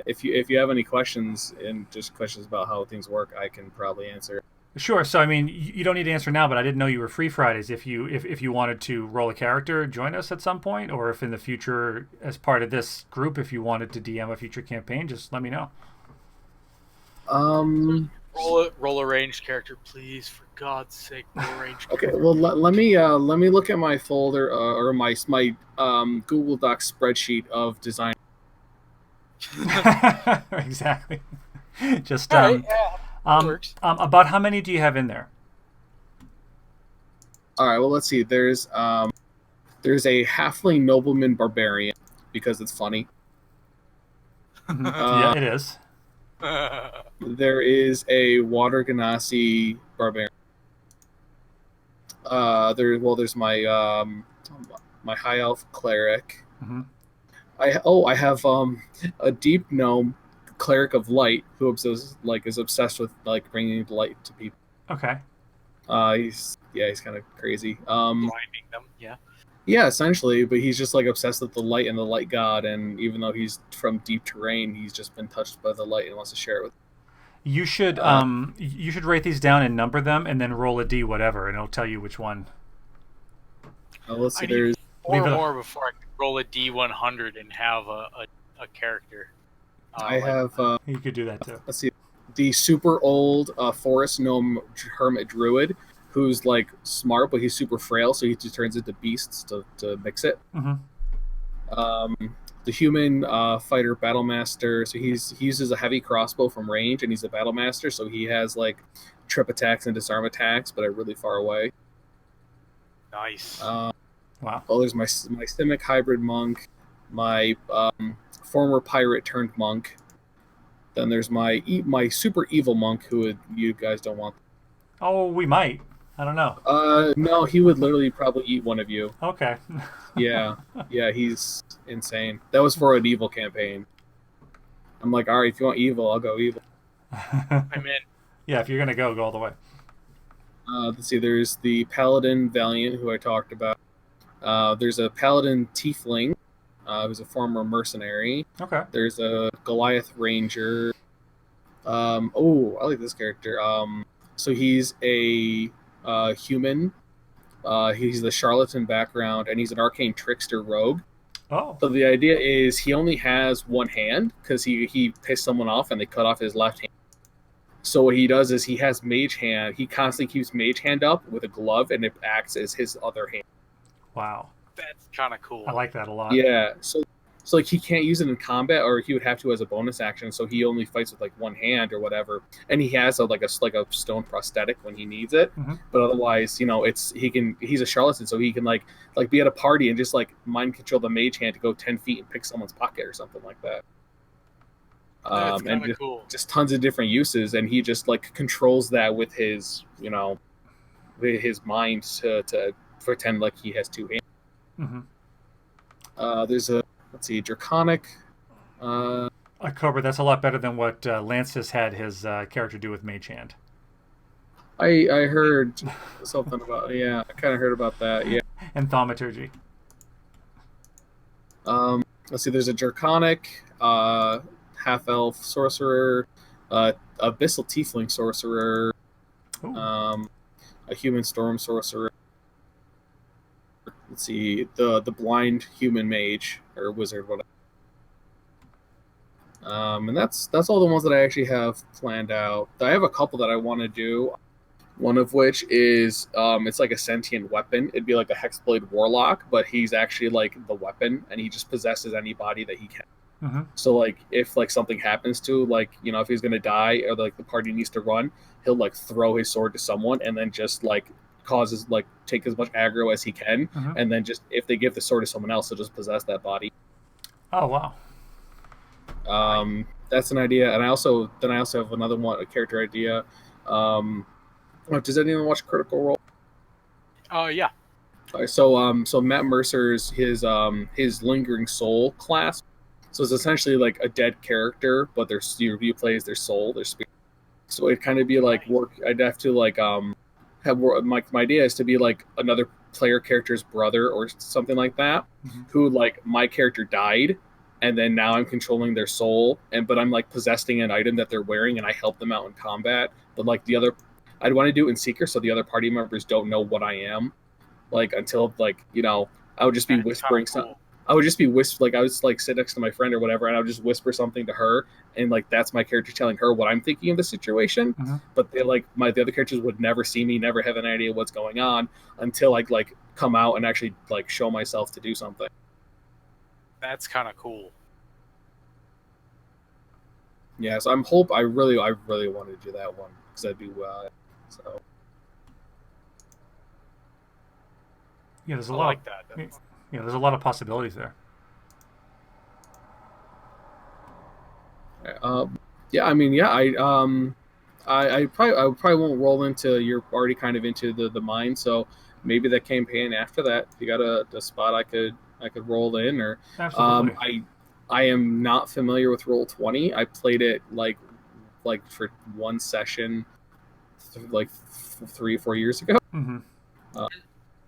if you have any questions and just questions about how things work, I can probably answer. Sure. So I mean, you don't need to answer now, but I didn't know you were free Fridays. If you wanted to roll a character, join us at some point, or if in the future, as part of this group, if you wanted to DM a future campaign, just let me know. Um. Roll a ranged character, please. For God's sake, roll a ranged Okay. character. Well, let me look at my folder or my Google Docs spreadsheet of design. Exactly. Just All right, yeah, that works. about how many do you have in there? All right. Well, let's see. There's a halfling nobleman barbarian because it's funny. Yeah, it is. There is a water ganassi barbarian. There's my high elf cleric. Mm-hmm. I have a deep gnome cleric of light who is obsessed with like bringing light to people. Okay. He's kind of crazy. Blinding them, yeah. Yeah, essentially, but he's just like obsessed with the light and the light god, and even though he's from deep terrain, he's just been touched by the light and wants to share it with. You should write these down and number them, and then roll a d whatever, and it'll tell you which one. Let's see. I need There's four more before I can roll a D100 and have a character. I have. You could do that too. Let's see. The super old forest gnome hermit druid, who's like smart, but he's super frail, so he just turns into beasts to mix it. Mm-hmm. The human fighter battle master, so he uses a heavy crossbow from range, and he's a battle master, so he has like trip attacks and disarm attacks, but are really far away. Nice. Wow. Oh, there's my Simic hybrid monk, my former pirate turned monk. Then there's my super evil monk who you guys don't want. Oh, we might. I don't know. No, he would literally probably eat one of you. Okay. Yeah, he's insane. That was for an evil campaign. I'm like, all right, if you want evil, I'll go evil. I'm in. Yeah, if you're gonna go all the way. Let's see. There's the paladin valiant who I talked about. There's a paladin tiefling, who's a former mercenary. Okay. There's a Goliath ranger. Oh, I like this character. So he's a human. He's the charlatan background, and he's an arcane trickster rogue. Oh. So the idea is he only has one hand because he pissed someone off and they cut off his left hand. So what he does is he has mage hand. He constantly keeps mage hand up with a glove, and it acts as his other hand. Wow. That's kind of cool. I like that a lot. Yeah. So like he can't use it in combat, or he would have to as a bonus action. So he only fights with like one hand or whatever, and he has like a stone prosthetic when he needs it. Mm-hmm. But otherwise, he's a charlatan, so he can like be at a party and just like mind control the mage hand to go 10 feet and pick someone's pocket or something like that. That's kind and of cool. Just tons of different uses, and he just like controls that with his with his mind to pretend like he has two hands. Mm-hmm. There's a draconic. Cobra, that's a lot better than what Lance's had his character do with Mage Hand. I heard something about I kind of heard about that. Yeah. And Thaumaturgy. Let's see. There's a draconic half elf sorcerer, abyssal tiefling sorcerer, a human storm sorcerer. Let's see, the blind human mage or wizard, whatever. And that's all the ones that I actually have planned out. I have a couple that I want to do. One of which is it's like a sentient weapon. It'd be like a hexblade warlock, but he's actually like the weapon, and he just possesses anybody that he can. Mm-hmm. So like if like something happens to if he's gonna die or like the party needs to run, he'll like throw his sword to someone and then just like causes like take as much aggro as he can, Mm-hmm. and then just if they give the sword to someone else, he'll just possess that body. Oh wow. That's an idea, and I also have another one, a character idea. Does anyone watch Critical Role? Yeah. All right, so Matt Mercer's his Lingering Soul class. So it's essentially like a dead character, but you play as their soul, their spirit. So it'd kind of be like work. I'd have to like have my idea is to be like another player character's brother or something like that, Mm-hmm. who like my character died, and then now I'm controlling their soul, but I'm like possessing an item that they're wearing, and I help them out in combat. But like the I'd want to do it in Seeker so the other party members don't know what I am, like until like I would just be whispering something. I would just be like I was like sit next to my friend or whatever, and I would just whisper something to her, and like that's my character telling her what I'm thinking of the situation. Mm-hmm. But they like the other characters would never see me, never have an idea what's going on until I like come out and actually like show myself to do something. That's kind of cool. Yeah, so I really want to do that one because that'd be so. Yeah, there's a I lot. like that. Yeah, there's a lot of possibilities there. Yeah, I mean, yeah, I probably won't roll into. You're already kind of into the mine, so maybe the campaign after that. If you got a spot I could roll in, or Absolutely. I am not familiar with Roll20. I played it like for one session, like 3 or 4 years ago. Mm-hmm.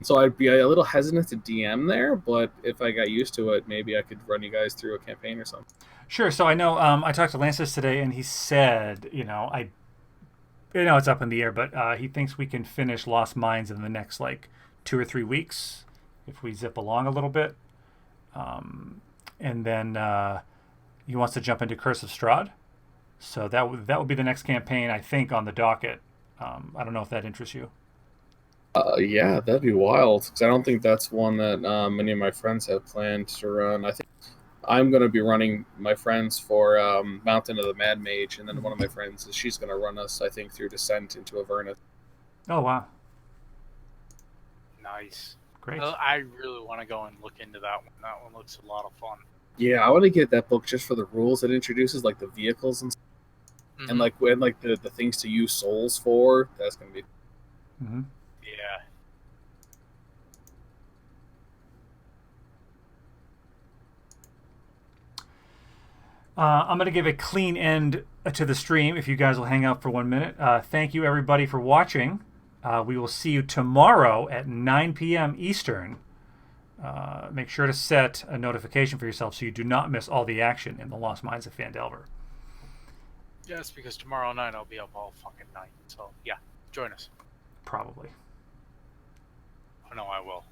So I'd be a little hesitant to DM there, but if I got used to it, maybe I could run you guys through a campaign or something. Sure. So I know I talked to Lances today, and he said, it's up in the air, but he thinks we can finish Lost Mines in the next like 2 or 3 weeks if we zip along a little bit, and then he wants to jump into Curse of Strahd. So that would be the next campaign, I think, on the docket. I don't know if that interests you. Yeah, that'd be wild because I don't think that's one that many of my friends have planned to run. I think I'm going to be running my friends for Mountain of the Mad Mage, and then one of my friends she's going to run us, I think, through Descent into Avernus. Oh wow! Nice. Great. I really want to go and look into that one. That one looks a lot of fun. Yeah, I want to get that book just for the rules it introduces, like the vehicles and stuff. Mm-hmm. And like the things to use souls for. That's going to be. Mm-hmm. Yeah. I'm going to give a clean end to the stream if you guys will hang out for 1 minute. Thank you, everybody, for watching. We will see you tomorrow at 9 p.m. Eastern. Make sure to set a notification for yourself so you do not miss all the action in the Lost Mines of Phandelver. Yes, because tomorrow night I'll be up all fucking night. So, yeah, join us. Probably. I know I will.